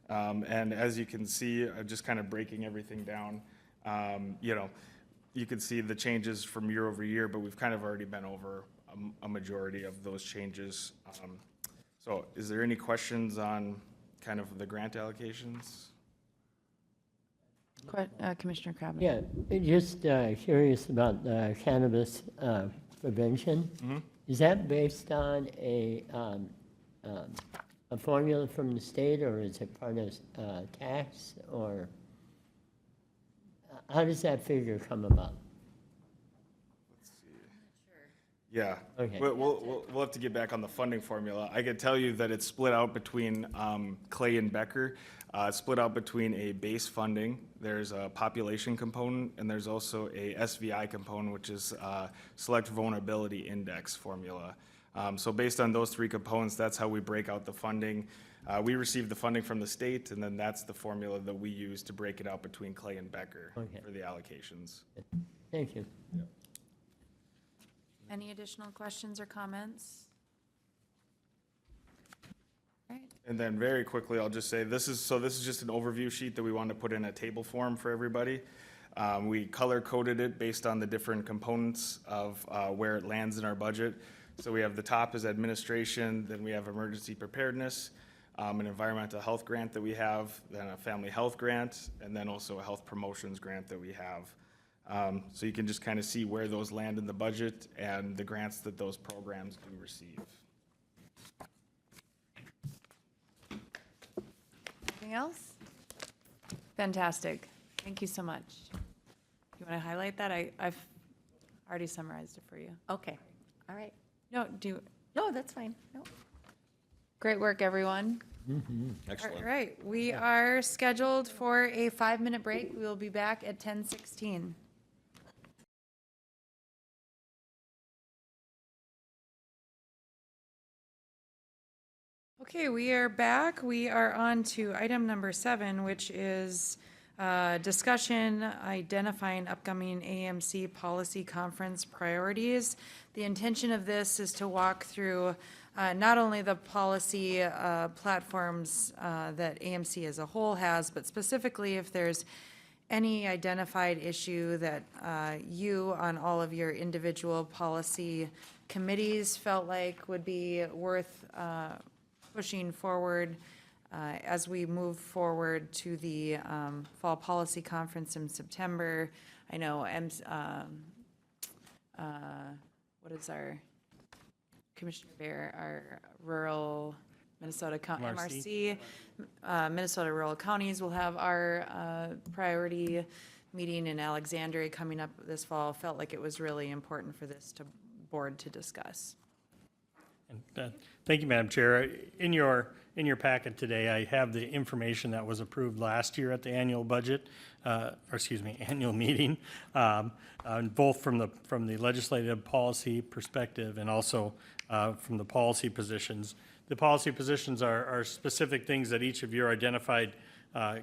And as you can see, just kind of breaking everything down, you can see the changes from year over year, but we've kind of already been over a majority of those changes. So is there any questions on kind of the grant allocations? Commissioner Kravitz? Yeah, just curious about the cannabis prevention. Is that based on a formula from the state, or is it part of tax, or how does that figure come about? Yeah, Okay. we'll have to get back on the funding formula. I could tell you that it's split out between Clay and Becker. It's split out between a base funding, there's a population component, and there's also a SVI component, which is Select Vulnerability Index formula. So based on those 3 components, that's how we break out the funding. We receive the funding from the state, and then that's the formula that we use to break it out between Clay and Becker for the allocations. Thank you. Any additional questions or comments? All right. And then very quickly, I'll just say, this is just an overview sheet that we wanted to put in a table form for everybody. We color-coded it based on the different components of where it lands in our budget. So we have the top is administration, then we have emergency preparedness, an environmental health grant that we have, then a family health grant, and then also a health promotions grant that we have. So you can just kind of see where those land in the budget and the grants that those programs do receive. Anything else? Fantastic. Thank you so much. You want to highlight that? I've already summarized it for you. Okay, all right. No, No, that's fine. No. great work, everyone. Excellent. All right, we are scheduled for a 5-minute break. We will be back at 10:16. Okay, we are back. We are on to item number 7, which is discussion identifying upcoming AMC policy conference priorities. The intention of this is to walk through not only the policy platforms that AMC as a whole has, but specifically if there's any identified issue that you on all of your individual policy committees felt like would be worth pushing forward as we move forward to the Fall Policy Conference in September. I know, what is our, Commissioner Bear, our rural Minnesota MRC, Minnesota Rural Counties will have our priority meeting in Alexandria coming up this fall. Felt like it was really important for this board to discuss. And, thank you, Madam Chair. In your packet today, I have the information that was approved last year at the annual annual meeting, both from the legislative policy perspective and also from the policy positions. The policy positions are specific things that each of your identified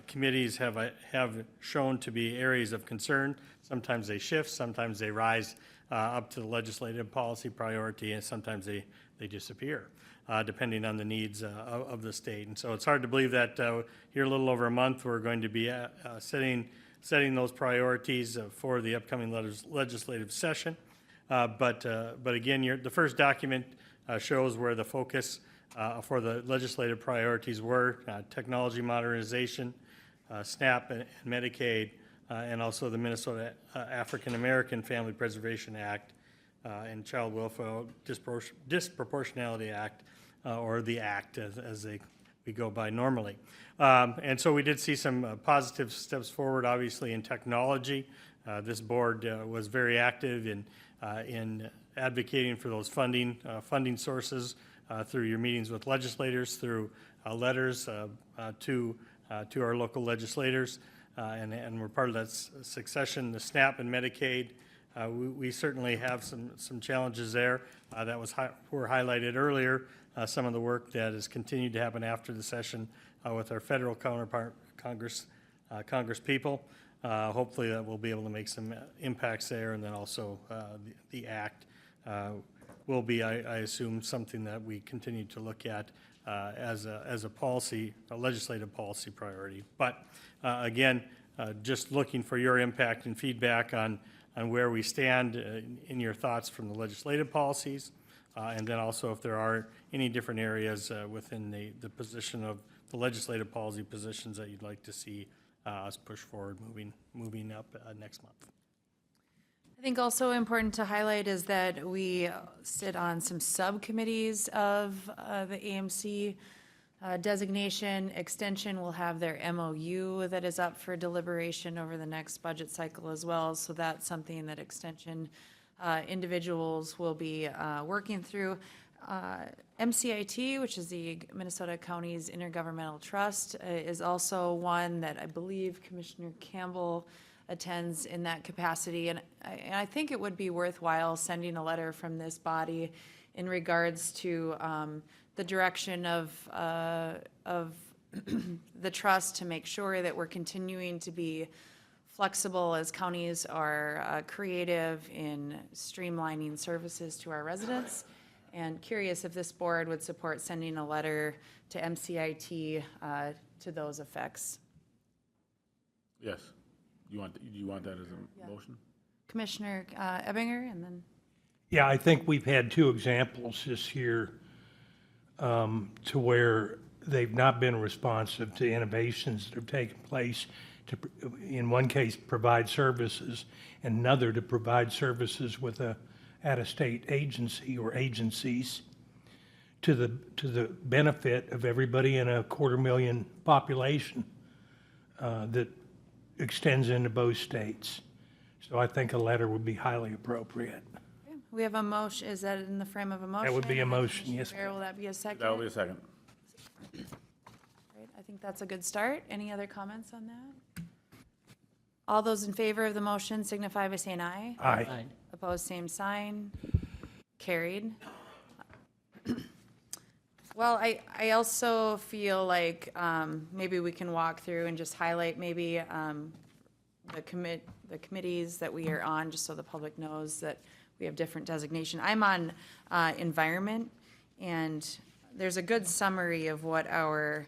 committees have shown to be areas of concern. Sometimes they shift, sometimes they rise up to the legislative policy priority, and sometimes they disappear, depending on the needs of the state. And so it's hard to believe that here a little over a month, we're going to be setting those priorities for the upcoming legislative session. But again, the first document shows where the focus for the legislative priorities were technology modernization, SNAP and Medicaid, and also the Minnesota African American Family Preservation Act and Child Welfare Disproportionality Act, or the Act as we go by normally. And so we did see some positive steps forward, obviously, in technology. This board was very active in advocating for those funding sources through your meetings with legislators, through letters to our local legislators, and we're part of that succession. The SNAP and Medicaid, we certainly have some challenges there. That were highlighted earlier. Some of the work that has continued to happen after the session with our federal counterpart, Congress people. Hopefully that we'll be able to make some impacts there, and then also the act will be, I assume, something that we continue to look at as a policy, a legislative policy priority. But again, just looking for your impact and feedback on where we stand in your thoughts from the legislative policies, and then also if there are any different areas within the position of the legislative policy positions that you'd like to see us push forward moving up next month. I think also important to highlight is that we sit on some subcommittees of the AMC designation. Extension will have their MOU that is up for deliberation over the next budget cycle as well. So that's something that Extension individuals will be working through. MCIT, which is the Minnesota Counties Intergovernmental Trust, is also one that I believe Commissioner Campbell attends in that capacity. And I think it would be worthwhile sending a letter from this body in regards to the direction of the trust to make sure that we're continuing to be flexible as counties are creative in streamlining services to our residents. And curious if this board would support sending a letter to MCIT to those effects. Yes. You want that as a motion? Commissioner Ebinger, and then. Yeah, I think we've had two examples this year to where they've not been responsive to innovations that have taken place to, in one case, provide services, and another to provide services with a out-of-state agency or agencies to the benefit of everybody in a 250,000 population that extends into both states. So I think a letter would be highly appropriate. Okay. We have a motion. Is that in the frame of a motion? That would be a motion, Commissioner yes. Bear, will that be a second? That will be a second. Right, I think that's a good start. Any other comments on that? All those in favor of the motion signify by saying aye. Aye. Opposed, same sign. Carried. Well, I also feel like maybe we can walk through and just highlight maybe the committees that we are on, just so the public knows that we have different designation. I'm on environment, and there's a good summary of what our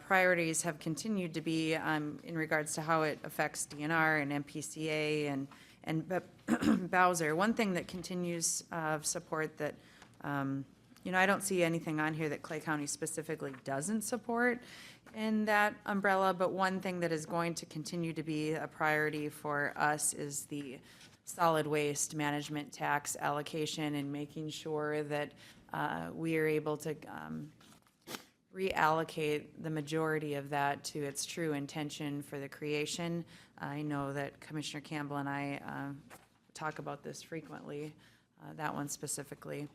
priorities have continued to be in regards to how it affects DNR and MPCA and Bowser. One thing that continues of support that, I don't see anything on here that Clay County specifically doesn't support in that umbrella, but one thing that is going to continue to be a priority for us is the solid waste management tax allocation and making sure that we are able to reallocate the majority of that to its true intention for the creation. I know that Commissioner Campbell and I talk about this frequently, that one specifically.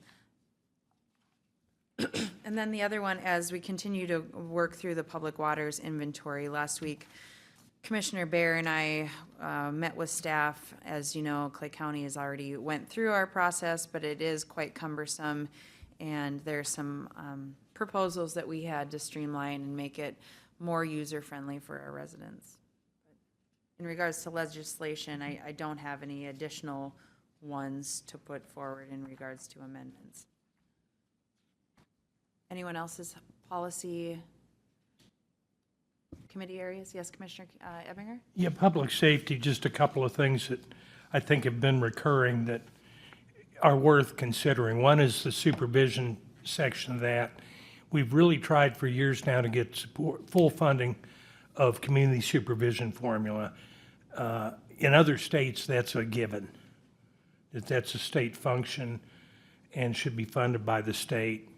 And then the other one, as we continue to work through the public waters inventory, last week, Commissioner Bear and I met with staff. As you know, Clay County has already went through our process, but it is quite cumbersome, and there's some proposals that we had to streamline and make it more user-friendly for our residents. In regards to legislation, I don't have any additional ones to put forward in regards to amendments. Anyone else's policy committee areas? Yes, Commissioner Ebinger? Yeah, public safety, just a couple of things that I think have been recurring that are worth considering. One is the supervision section of that, we've really tried for years now to get support, full funding of community supervision formula. In other states, that's a given, that's a state function and should be funded by the state.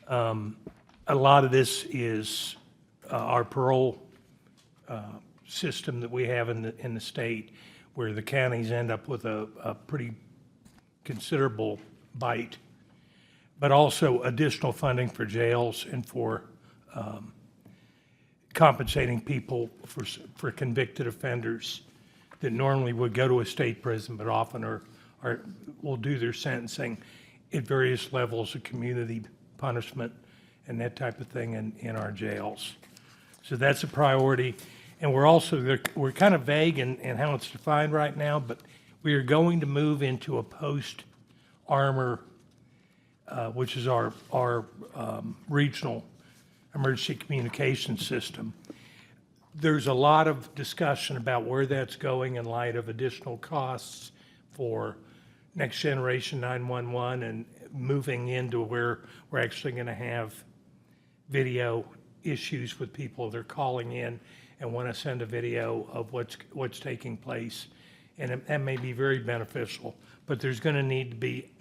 A lot of this is our parole system that we have in the state, where the counties end up with a pretty considerable bite, but also additional funding for jails and for compensating people for convicted offenders that normally would go to a state prison, but often will do their sentencing at various levels of community punishment and that type of thing in our jails. So that's a priority. And we're kind of vague in how it's defined right now, but we are going to move into a post-armor, which is our regional emergency communication system. There's a lot of discussion about where that's going in light of additional costs for next generation 911 and moving into where we're actually going to have video issues with people. They're calling in and want to send a video of what's taking place, and that may be very beneficial. But there's going to need to be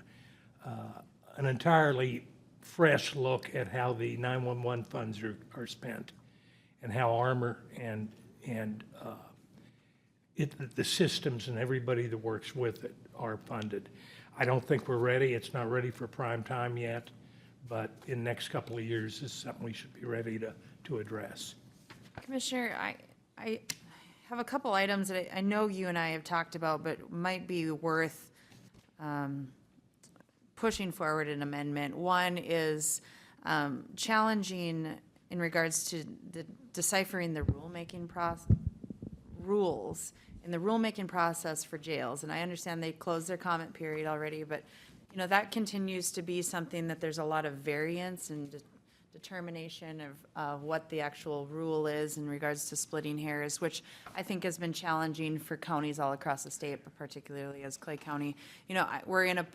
an entirely fresh look at how the 911 funds are spent, and how Armor and the systems and everybody that works with it are funded. I don't think we're ready. It's not ready for prime time yet, but in the next couple of years, this is something we should be ready to address. Commissioner, I have a couple items that I know you and I have talked about, but might be worth pushing forward an amendment. One is challenging in regards to the deciphering the rules in the rulemaking process for jails. And I understand they closed their comment period already, but that continues to be something that there's a lot of variance and determination of what the actual rule is in regards to splitting hairs, which I think has been challenging for counties all across the state, but particularly as Clay County. We're in a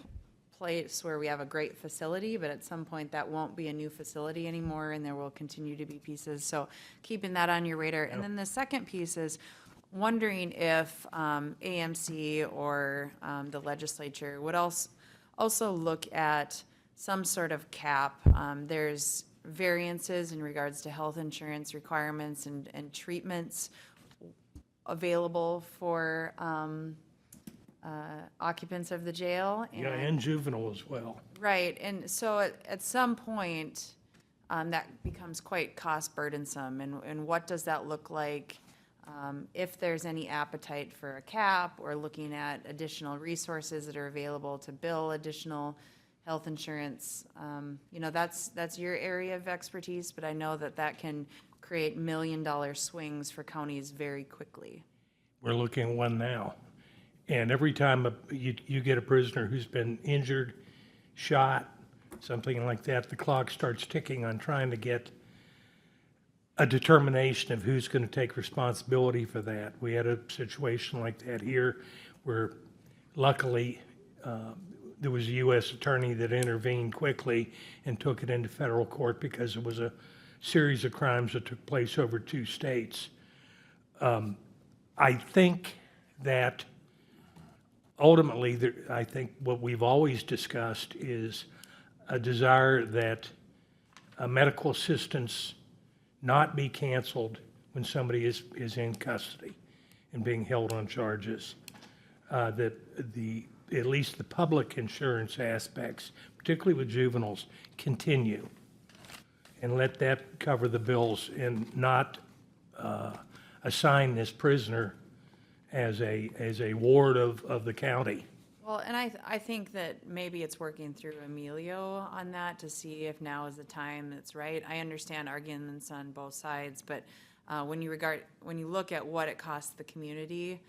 place where we have a great facility, but at some point that won't be a new facility anymore, and there will continue to be pieces. So keeping that on your radar. Yep. And then the second piece is wondering if AMC or the legislature would also look at some sort of cap. There's variances in regards to health insurance requirements and treatments available for occupants of the jail. And juvenile as well. Right, and so at some point, that becomes quite cost burdensome, and what does that look like? If there's any appetite for a cap, or looking at additional resources that are available to bill additional health insurance. That's your area of expertise, but I know that can create $1 million swings for counties very quickly. We're looking at one now. And every time you get a prisoner who's been injured, shot, something like that, the clock starts ticking on trying to get a determination of who's going to take responsibility for that. We had a situation like that here where luckily there was a U.S. attorney that intervened quickly and took it into federal court because it was a series of crimes that took place over 2 states. I think that ultimately, I think what we've always discussed is a desire that medical assistance not be canceled when somebody is in custody and being held on charges. That at least the public insurance aspects, particularly with juveniles, continue, and let that cover the bills, and not assign this prisoner as a ward of the county. Well, and I think that maybe it's working through Emilio on that to see if now is the time that's right. I understand arguments on both sides, but when you look at what it costs the community,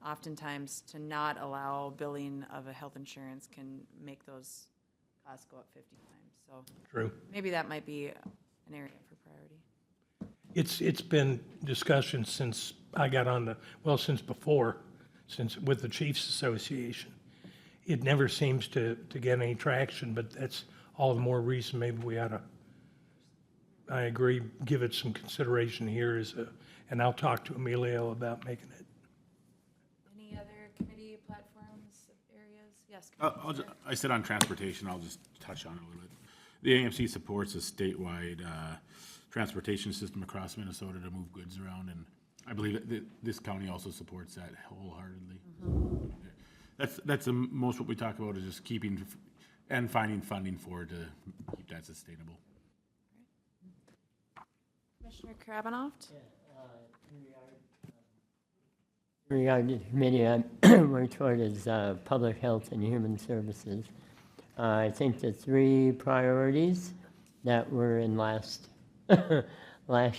oftentimes to not allow billing of a health insurance can make those costs go up 50 times. So True. Maybe that might be an area for priority. It's been discussion since I got on since with the Chiefs Association. It never seems to get any traction, but that's all the more reason maybe we ought to I agree, give it some consideration here and I'll talk to Emilio about making it. Any other committee platforms, areas? Yes. I said on transportation, I'll just touch on it a little bit. The AMC supports a statewide transportation system across Minnesota to move goods around, and I believe that this county also supports that wholeheartedly. That's the most what we talk about is just keeping and finding funding for it to keep that sustainable. Commissioner Krabanoff? In regard to the committee I work toward is public health and human services. I think the three priorities that were in last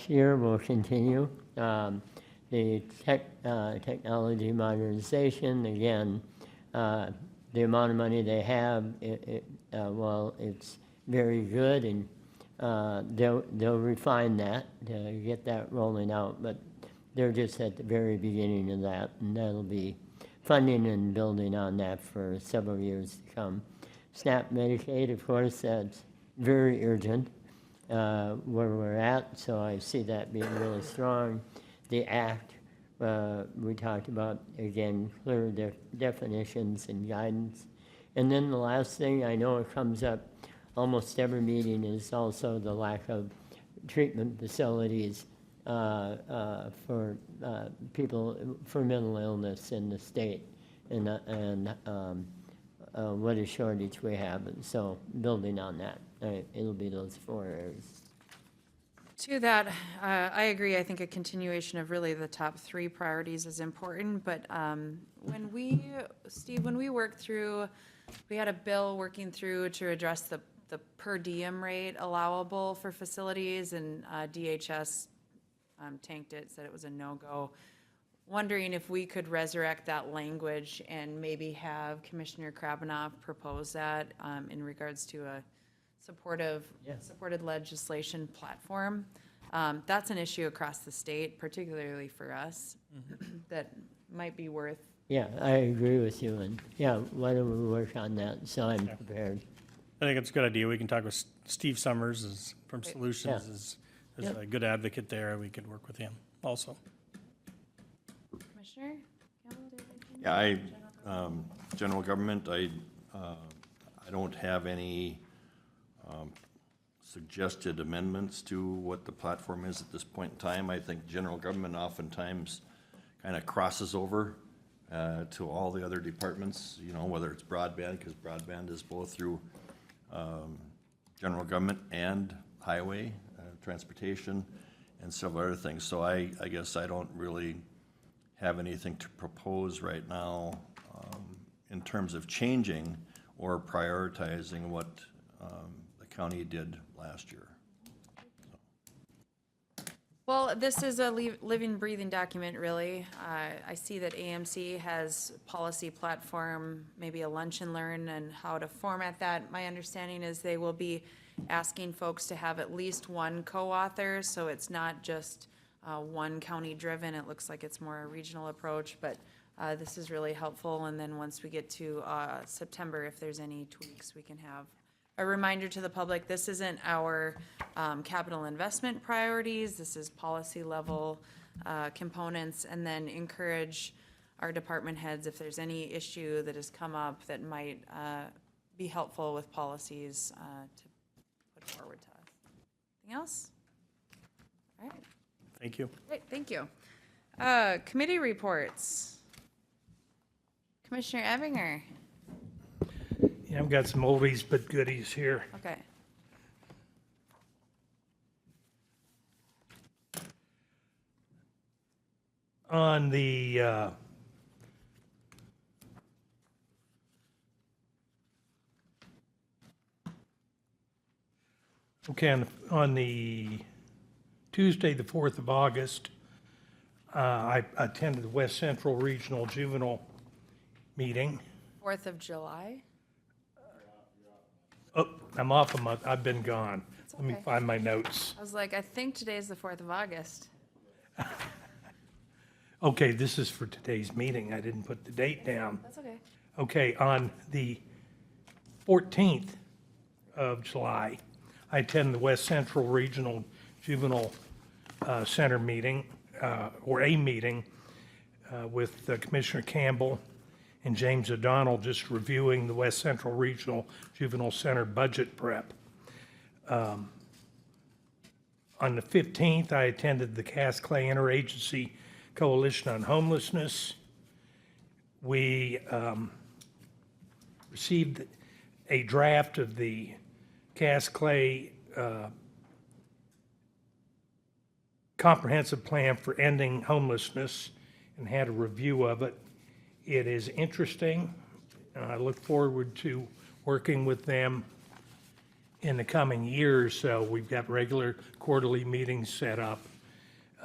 year will continue. The technology modernization, again, the amount of money they have, well, it's very good, and they'll refine that to get that rolling out, but they're just at the very beginning of that, and that'll be funding and building on that for several years to come. SNAP Medicaid, of course, that's very urgent where we're at, so I see that being really strong. The act, we talked about, again, clear definitions and guidance. And then the last thing, I know it comes up almost every meeting, is also the lack of treatment facilities for people for mental illness in the state, and what a shortage we have. And so building on that, it'll be those four areas. To that, I agree. I think a continuation of really the top three priorities is important, but when we worked through, we had a bill working through to address the per diem rate allowable for facilities, and DHS tanked it, said it was a no-go. Wondering if we could resurrect that language and maybe have Commissioner Krabanoff propose that in regards to a supported legislation platform. That's an issue across the state, particularly for us, that might be worth. Yeah, I agree with you, and yeah, why don't we work on that, so I'm prepared. I think it's a good idea. We can talk with Steve Summers from Solutions, is a good advocate there. We could work with him also. Commissioner Campbell, do you have anything? Yeah, general government, I don't have any suggested amendments to what the platform is at this point in time. I think general government oftentimes kind of crosses over to all the other departments, you know, whether it's broadband, because broadband is both through general government and highway, transportation, and several other things. So I guess I don't really have anything to propose right now in terms of changing or prioritizing what the county did last year. Well, this is a living, breathing document, really. I see that AMC has policy platform, maybe a lunch and learn, and how to format that. My understanding is they will be asking folks to have at least one co-author, so it's not just one county driven. It looks like it's more a regional approach, but this is really helpful. And then once we get to September, if there's any tweaks, we can have a reminder to the public. This isn't our capital investment priorities. This is policy level components, and then encourage our department heads if there's any issue that has come up that might be helpful with policies to put forward to us. Anything else? All right. Thank you. Great, thank you. Committee reports. Commissioner Ebinger. Yeah, I've got some oldies but goodies here. Okay. On the on the Tuesday, the 4th of August, I attended the West Central Regional Juvenile Meeting. 4th of July? Oh, I'm off a month. I've been gone. Let me okay. find my notes. I was like, I think today's the 4th of August. Okay, this is for today's meeting. I didn't put the date down. That's okay. Okay, on the 14th of July, I attended the West Central Regional Juvenile Center meeting, or a meeting with Commissioner Campbell and James O'Donnell, just reviewing the West Central Regional Juvenile Center budget prep. On the 15th, I attended the Cass Clay Interagency Coalition on Homelessness. We received a draft of the Cass Clay comprehensive plan for ending homelessness and had a review of it. It is interesting, and I look forward to working with them in the coming years. So we've got regular quarterly meetings set up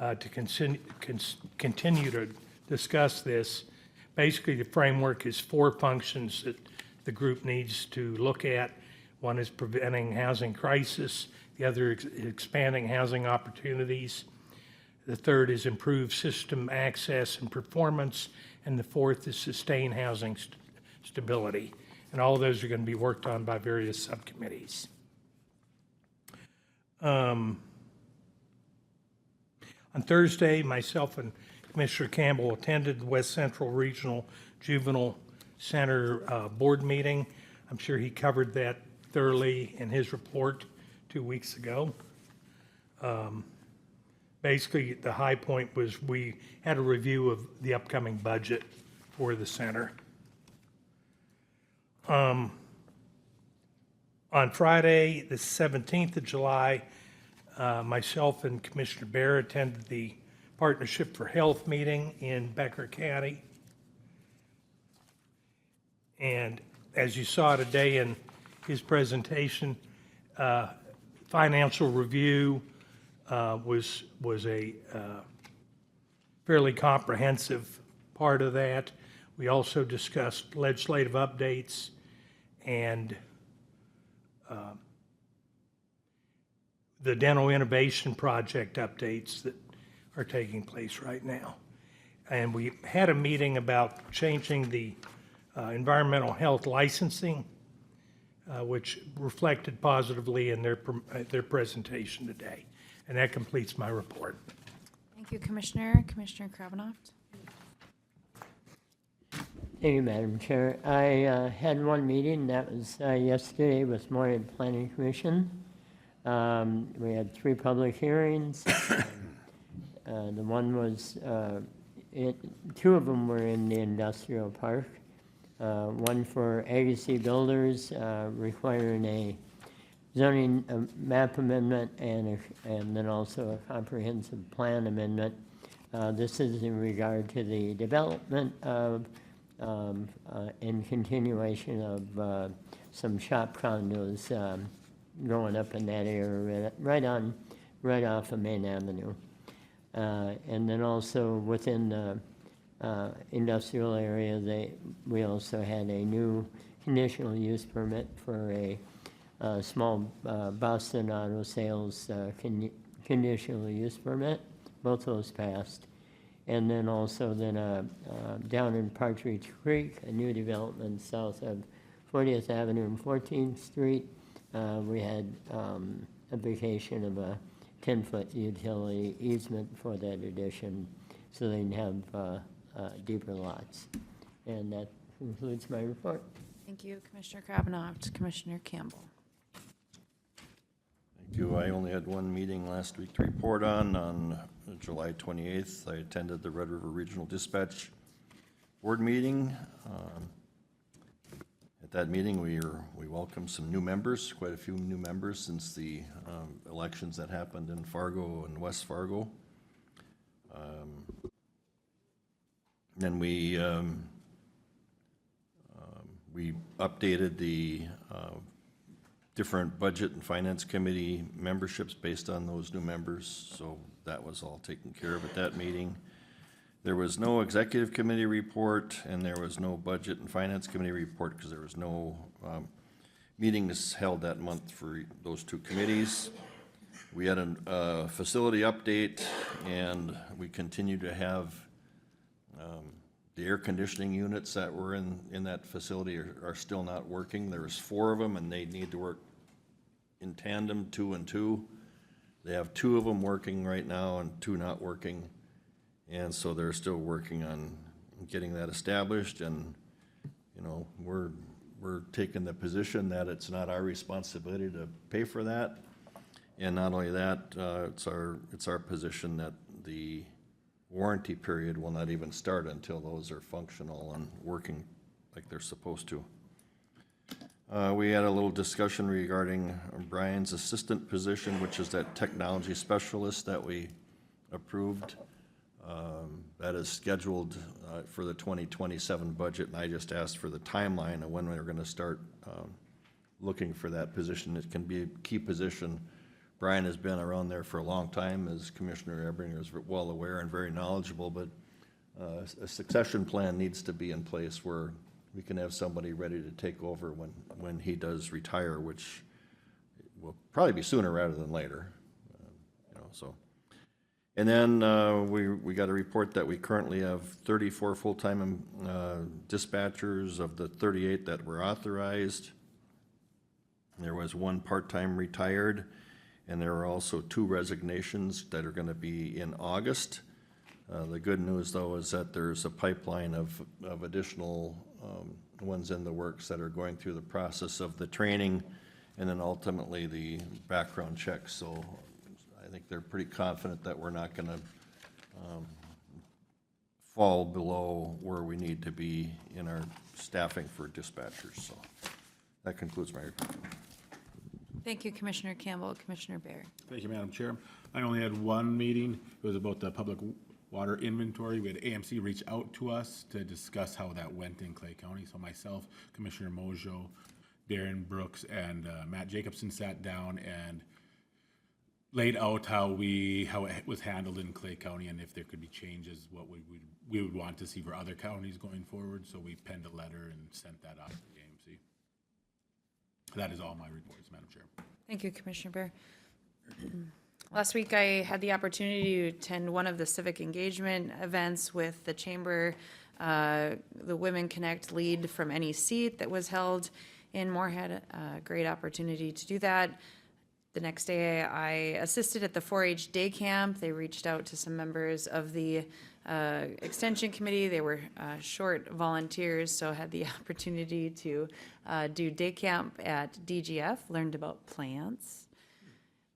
to continue to discuss this. Basically, the framework is 4 functions that the group needs to look at. One is preventing housing crisis. The other is expanding housing opportunities. The third is improve system access and performance. And the fourth is sustain housing stability. And all of those are going to be worked on by various subcommittees. On Thursday, myself and Commissioner Campbell attended the West Central Regional Juvenile Center board meeting. I'm sure he covered that thoroughly in his report 2 weeks ago. Basically, the high point was we had a review of the upcoming budget for the center. On Friday, the 17th of July, myself and Commissioner Bear attended the Partnership for Health meeting in Becker County. And as you saw today in his presentation, financial review was a fairly comprehensive part of that. We also discussed legislative updates and the dental innovation project updates that are taking place right now. And we had a meeting about changing the environmental health licensing, which reflected positively in their presentation today. And that completes my report. Thank you, Commissioner. Commissioner Kravinoff. Thank you, Madam Chair. I had one meeting, that was yesterday with Morehead Planning Commission. We had 3 public hearings. The one was, 2 of them were in the industrial park. One for Agassiz Builders requiring a zoning map amendment and then also a comprehensive plan amendment. This is in regard to the development of and continuation of some shop condos going up in that area, right off of Main Avenue. And then also within the industrial area, we also had a new conditional use permit for a small Boston Auto Sales conditional use permit. Both those passed. And then also down in Partridge Creek, a new development south of 40th Avenue and 14th Street. We had a vacation of a 10-foot utility easement for that addition so they can have deeper lots. And that concludes my report. Thank you, Commissioner Kravinoff. Commissioner Campbell. Thank you. I only had one meeting last week to report on July 28th. I attended the Red River Regional Dispatch Board meeting. At that meeting, we welcomed some new members, quite a few new members since the elections that happened in Fargo and West Fargo. Then we updated the different budget and finance committee memberships based on those new members, so that was all taken care of at that meeting. There was no executive committee report, and there was no budget and finance committee report because there was no meetings held that month for those 2 committees. We had a facility update, and we continue to have the air conditioning units that were in that facility are still not working. There's 4 of them, and they need to work in tandem, 2 and 2. They have 2 of them working right now and 2 not working. And so they're still working on getting that established, and, you know, we're taking the position that it's not our responsibility to pay for that. And not only that, it's our position that the warranty period will not even start until those are functional and working like they're supposed to. We had a little discussion regarding Brian's assistant position, which is that technology specialist that we approved. That is scheduled for the 2027 budget, and I just asked for the timeline of when we're going to start looking for that position. It can be a key position. Brian has been around there for a long time, as Commissioner Ebringer is well aware and very knowledgeable, but a succession plan needs to be in place where we can have somebody ready to take over when he does retire, which will probably be sooner rather than later. You know, so. And then we got a report that we currently have 34 full-time dispatchers of the 38 that were authorized. There was 1 part-time retired, and there are also 2 resignations that are going to be in August. The good news, though, is that there's a pipeline of additional ones in the works that are going through the process of the training and then ultimately the background checks. So I think they're pretty confident that we're not going to fall below where we need to be in our staffing for dispatchers. So that concludes my report. Thank you, Commissioner Campbell. Commissioner Bear. Thank you, Madam Chair. I only had 1 meeting. It was about the public water inventory. We had AMC reach out to us to discuss how that went in Clay County. So myself, Commissioner Mojo, Darren Brooks, and Matt Jacobson sat down and laid out how it was handled in Clay County, and if there could be changes, what we would want to see for other counties going forward. So we penned a letter and sent that out to the AMC. That is all my reports, Madam Chair. Thank you, Commissioner Bear. Last week, I had the opportunity to attend one of the civic engagement events with the Chamber, the Women Connect lead from any seat that was held in Moorhead. A great opportunity to do that. The next day, I assisted at the 4-H day camp. They reached out to some members of the Extension Committee. They were short volunteers, so I had the opportunity to do day camp at DGF, learned about plants.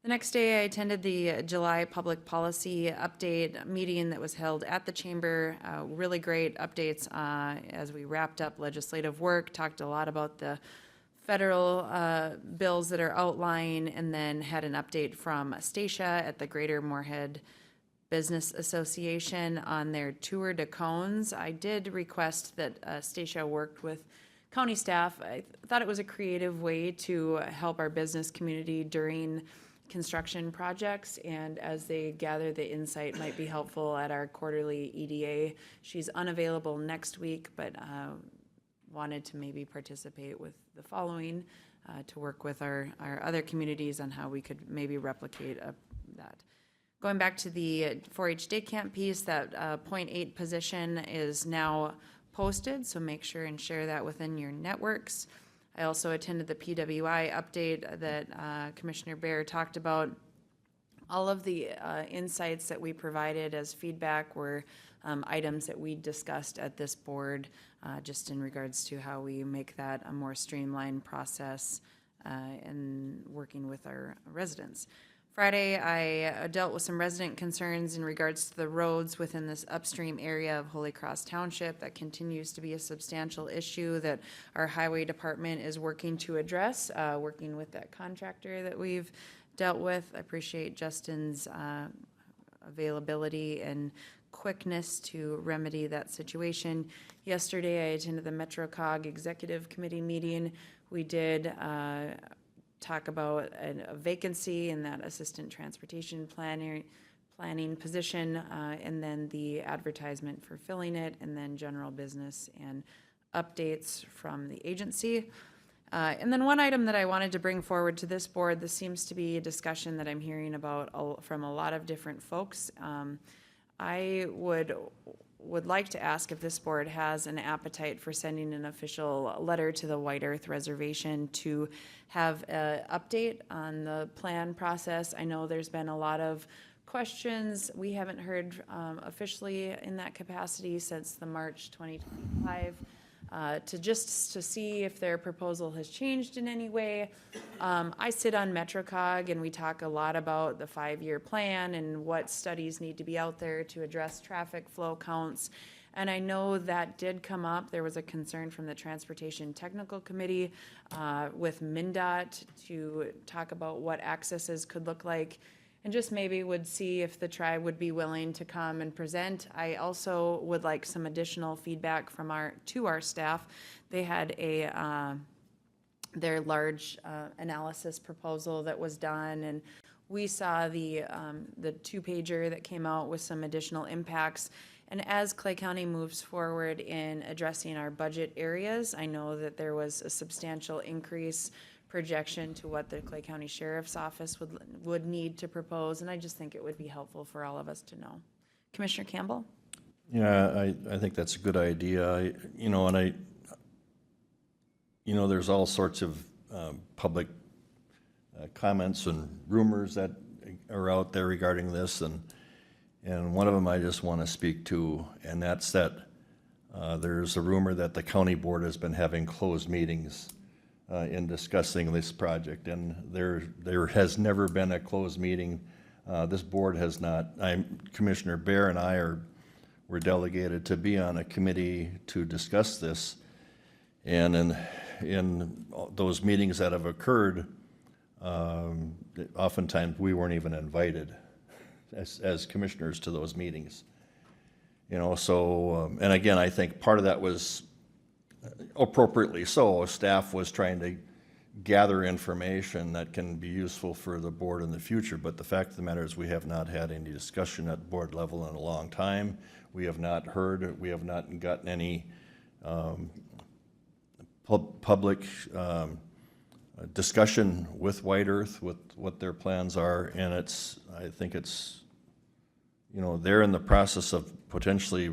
The next day, I attended the July Public Policy Update meeting that was held at the Chamber. Really great updates as we wrapped up legislative work, talked a lot about the federal bills that are outlined, and then had an update from Stacia at the Greater Moorhead Business Association on their tour de cones. I did request that Stacia worked with county staff. I thought it was a creative way to help our business community during construction projects, and as they gather the insight might be helpful at our quarterly EDA. She's unavailable next week, but wanted to maybe participate with the following to work with our other communities on how we could maybe replicate that. Going back to the 4-H day camp piece, that .8 position is now posted, so make sure and share that within your networks. I also attended the PWI update that Commissioner Bear talked about. All of the insights that we provided as feedback were items that we discussed at this board, just in regards to how we make that a more streamlined process and working with our residents. Friday, I dealt with some resident concerns in regards to the roads within this upstream area of Holy Cross Township. That continues to be a substantial issue that our highway department is working to address, working with that contractor that we've dealt with. I appreciate Justin's availability and quickness to remedy that situation. Yesterday, I attended the MetroCog Executive Committee meeting. We did talk about a vacancy in that assistant transportation planning position, and then the advertisement for filling it, and then general business and updates from the agency. And then one item that I wanted to bring forward to this board, this seems to be a discussion that I'm hearing about from a lot of different folks. I would would like to ask if this board has an appetite for sending an official letter to the White Earth Reservation to have an update on the plan process. I know there's been a lot of questions. We haven't heard officially in that capacity since the March 2025. To see if their proposal has changed in any way. I sit on MetroCog and we talk a lot about the 5-year plan and what studies need to be out there to address traffic flow counts. And I know that did come up. There was a concern from the Transportation Technical Committee with MnDOT to talk about what accesses could look like. And just maybe would see if the tribe would be willing to come and present. I also would like some additional feedback from our staff. They had their large analysis proposal that was done, and we saw the 2-pager that came out with some additional impacts. And as Clay County moves forward in addressing our budget areas, I know that there was a substantial increase projection to what the Clay County Sheriff's Office would need to propose, and I just think it would be helpful for all of us to know. Commissioner Campbell? Yeah, I think that's a good idea. There's all sorts of public comments and rumors that are out there regarding this, and one of them I just want to speak to, and that's that there's a rumor that the county board has been having closed meetings in discussing this project, and there has never been a closed meeting. This board has not. Commissioner Bear and I were delegated to be on a committee to discuss this, and in those meetings that have occurred, oftentimes we weren't even invited as commissioners to those meetings. So and again, I think part of that was appropriately so. Staff was trying to gather information that can be useful for the board in the future, but the fact of the matter is we have not had any discussion at board level in a long time. We have not gotten any public discussion with White Earth, with what their plans are, and I think it's they're in the process of potentially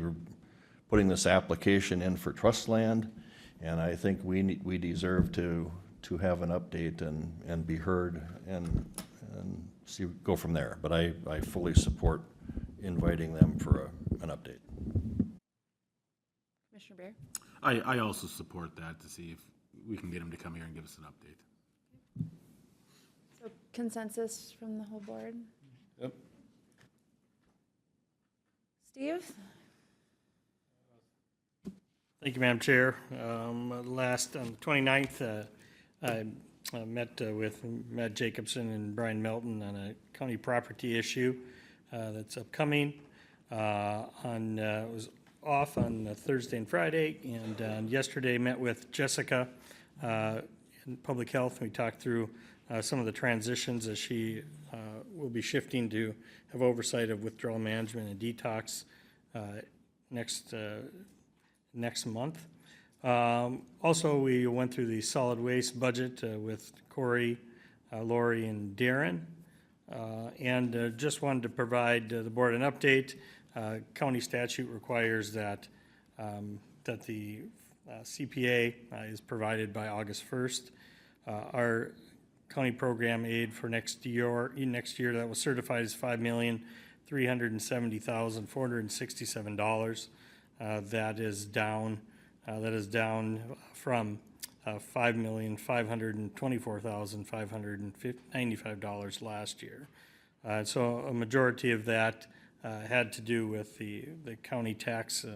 putting this application in for trust land, and I think we deserve to have an update and be heard and go from there. But I fully support inviting them for an update. Commissioner Bear? I also support that, to see if we can get them to come here and give us an update. So consensus from the whole board? Yep. Steve? Thank you, Madam Chair. On the 29th, I met with Matt Jacobson and Brian Melton on a county property issue that's upcoming. It was off on Thursday and Friday, and yesterday met with Jessica in Public Health. We talked through some of the transitions as she will be shifting to have oversight of withdrawal management and detox next month. Also, we went through the solid waste budget with Corey, Lori, and Darren, and just wanted to provide the board an update. County statute requires that the CPA is provided by August 1st. Our county program aid for next year that was certified as $5,370,467. That is down from $5,524,595 last year. So a majority of that had to do with the county tax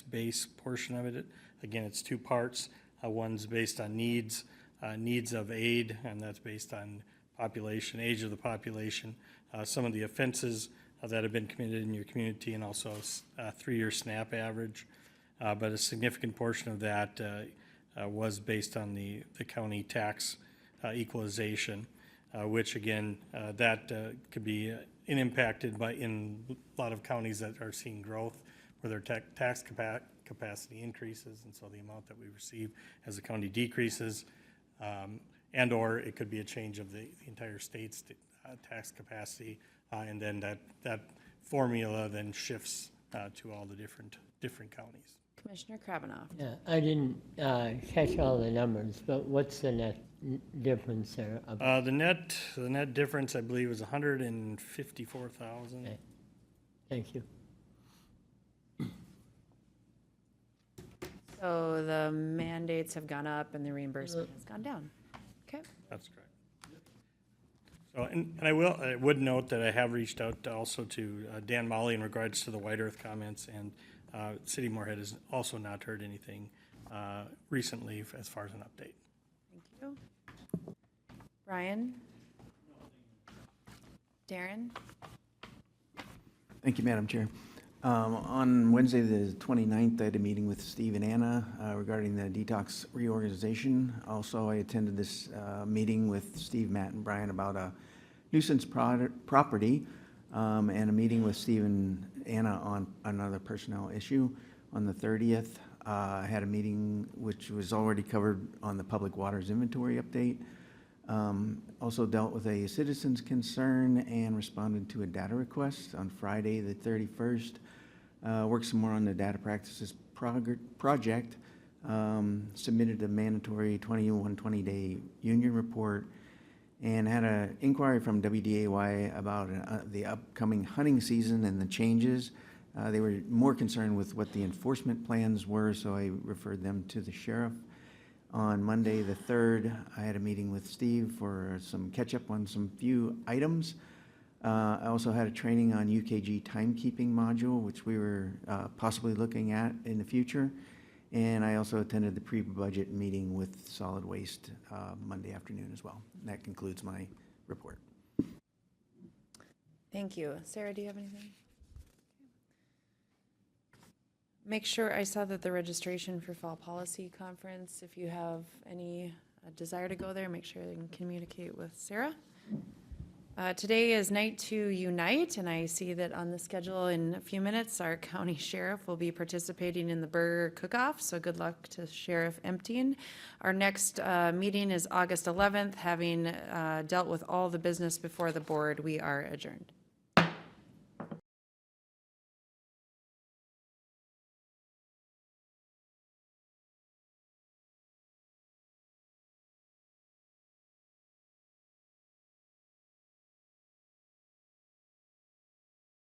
base portion of it. Again, it's two parts. One's based on needs of aid, and that's based on population, age of the population, some of the offenses that have been committed in your community, and also a 3-year SNAP average. But a significant portion of that was based on the county tax equalization, which again, that could be impacted in a lot of counties that are seeing growth where their tax capacity increases, and so the amount that we receive as the county decreases, and or it could be a change of the entire state's tax capacity, and then that formula then shifts to all the different counties. Commissioner Krabanoff. Yeah, I didn't catch all the numbers, but what's the net difference there? The net difference, I believe, was 154,000. Okay. Thank you. So the mandates have gone up and the reimbursement has gone down. Okay. That's correct. So, and I would note that I have reached out also to Dan Molly in regards to the White Earth comments, and City Moorhead has also not heard anything recently as far as an update. Thank you. Brian? Darren? Thank you, Madam Chair. On Wednesday, the 29th, I had a meeting with Steve and Anna regarding the detox reorganization. Also, I attended this meeting with Steve, Matt, and Brian about a nuisance property, and a meeting with Steve and Anna on another personnel issue. On the 30th, I had a meeting which was already covered on the public waters inventory update. Also dealt with a citizen's concern and responded to a data request on Friday, the 31st. Worked some more on the data practices project. Submitted a mandatory 20-day union report, and had an inquiry from WDAY about the upcoming hunting season and the changes. They were more concerned with what the enforcement plans were, so I referred them to the sheriff. On Monday, the 3rd, I had a meeting with Steve for some catch-up on some few items. I also had a training on UKG timekeeping module, which we were possibly looking at in the future. And I also attended the pre-budget meeting with solid waste Monday afternoon as well. And that concludes my report. Thank you. Sarah, do you have anything? Make sure, I saw that the registration for Fall Policy Conference, if you have any desire to go there, make sure you can communicate with Sarah. Today is Night to Unite, and I see that on the schedule in a few minutes, our county sheriff will be participating in the burger cook-off, so good luck to Sheriff Empton. Our next meeting is August 11th. Having dealt with all the business before the board, we are adjourned.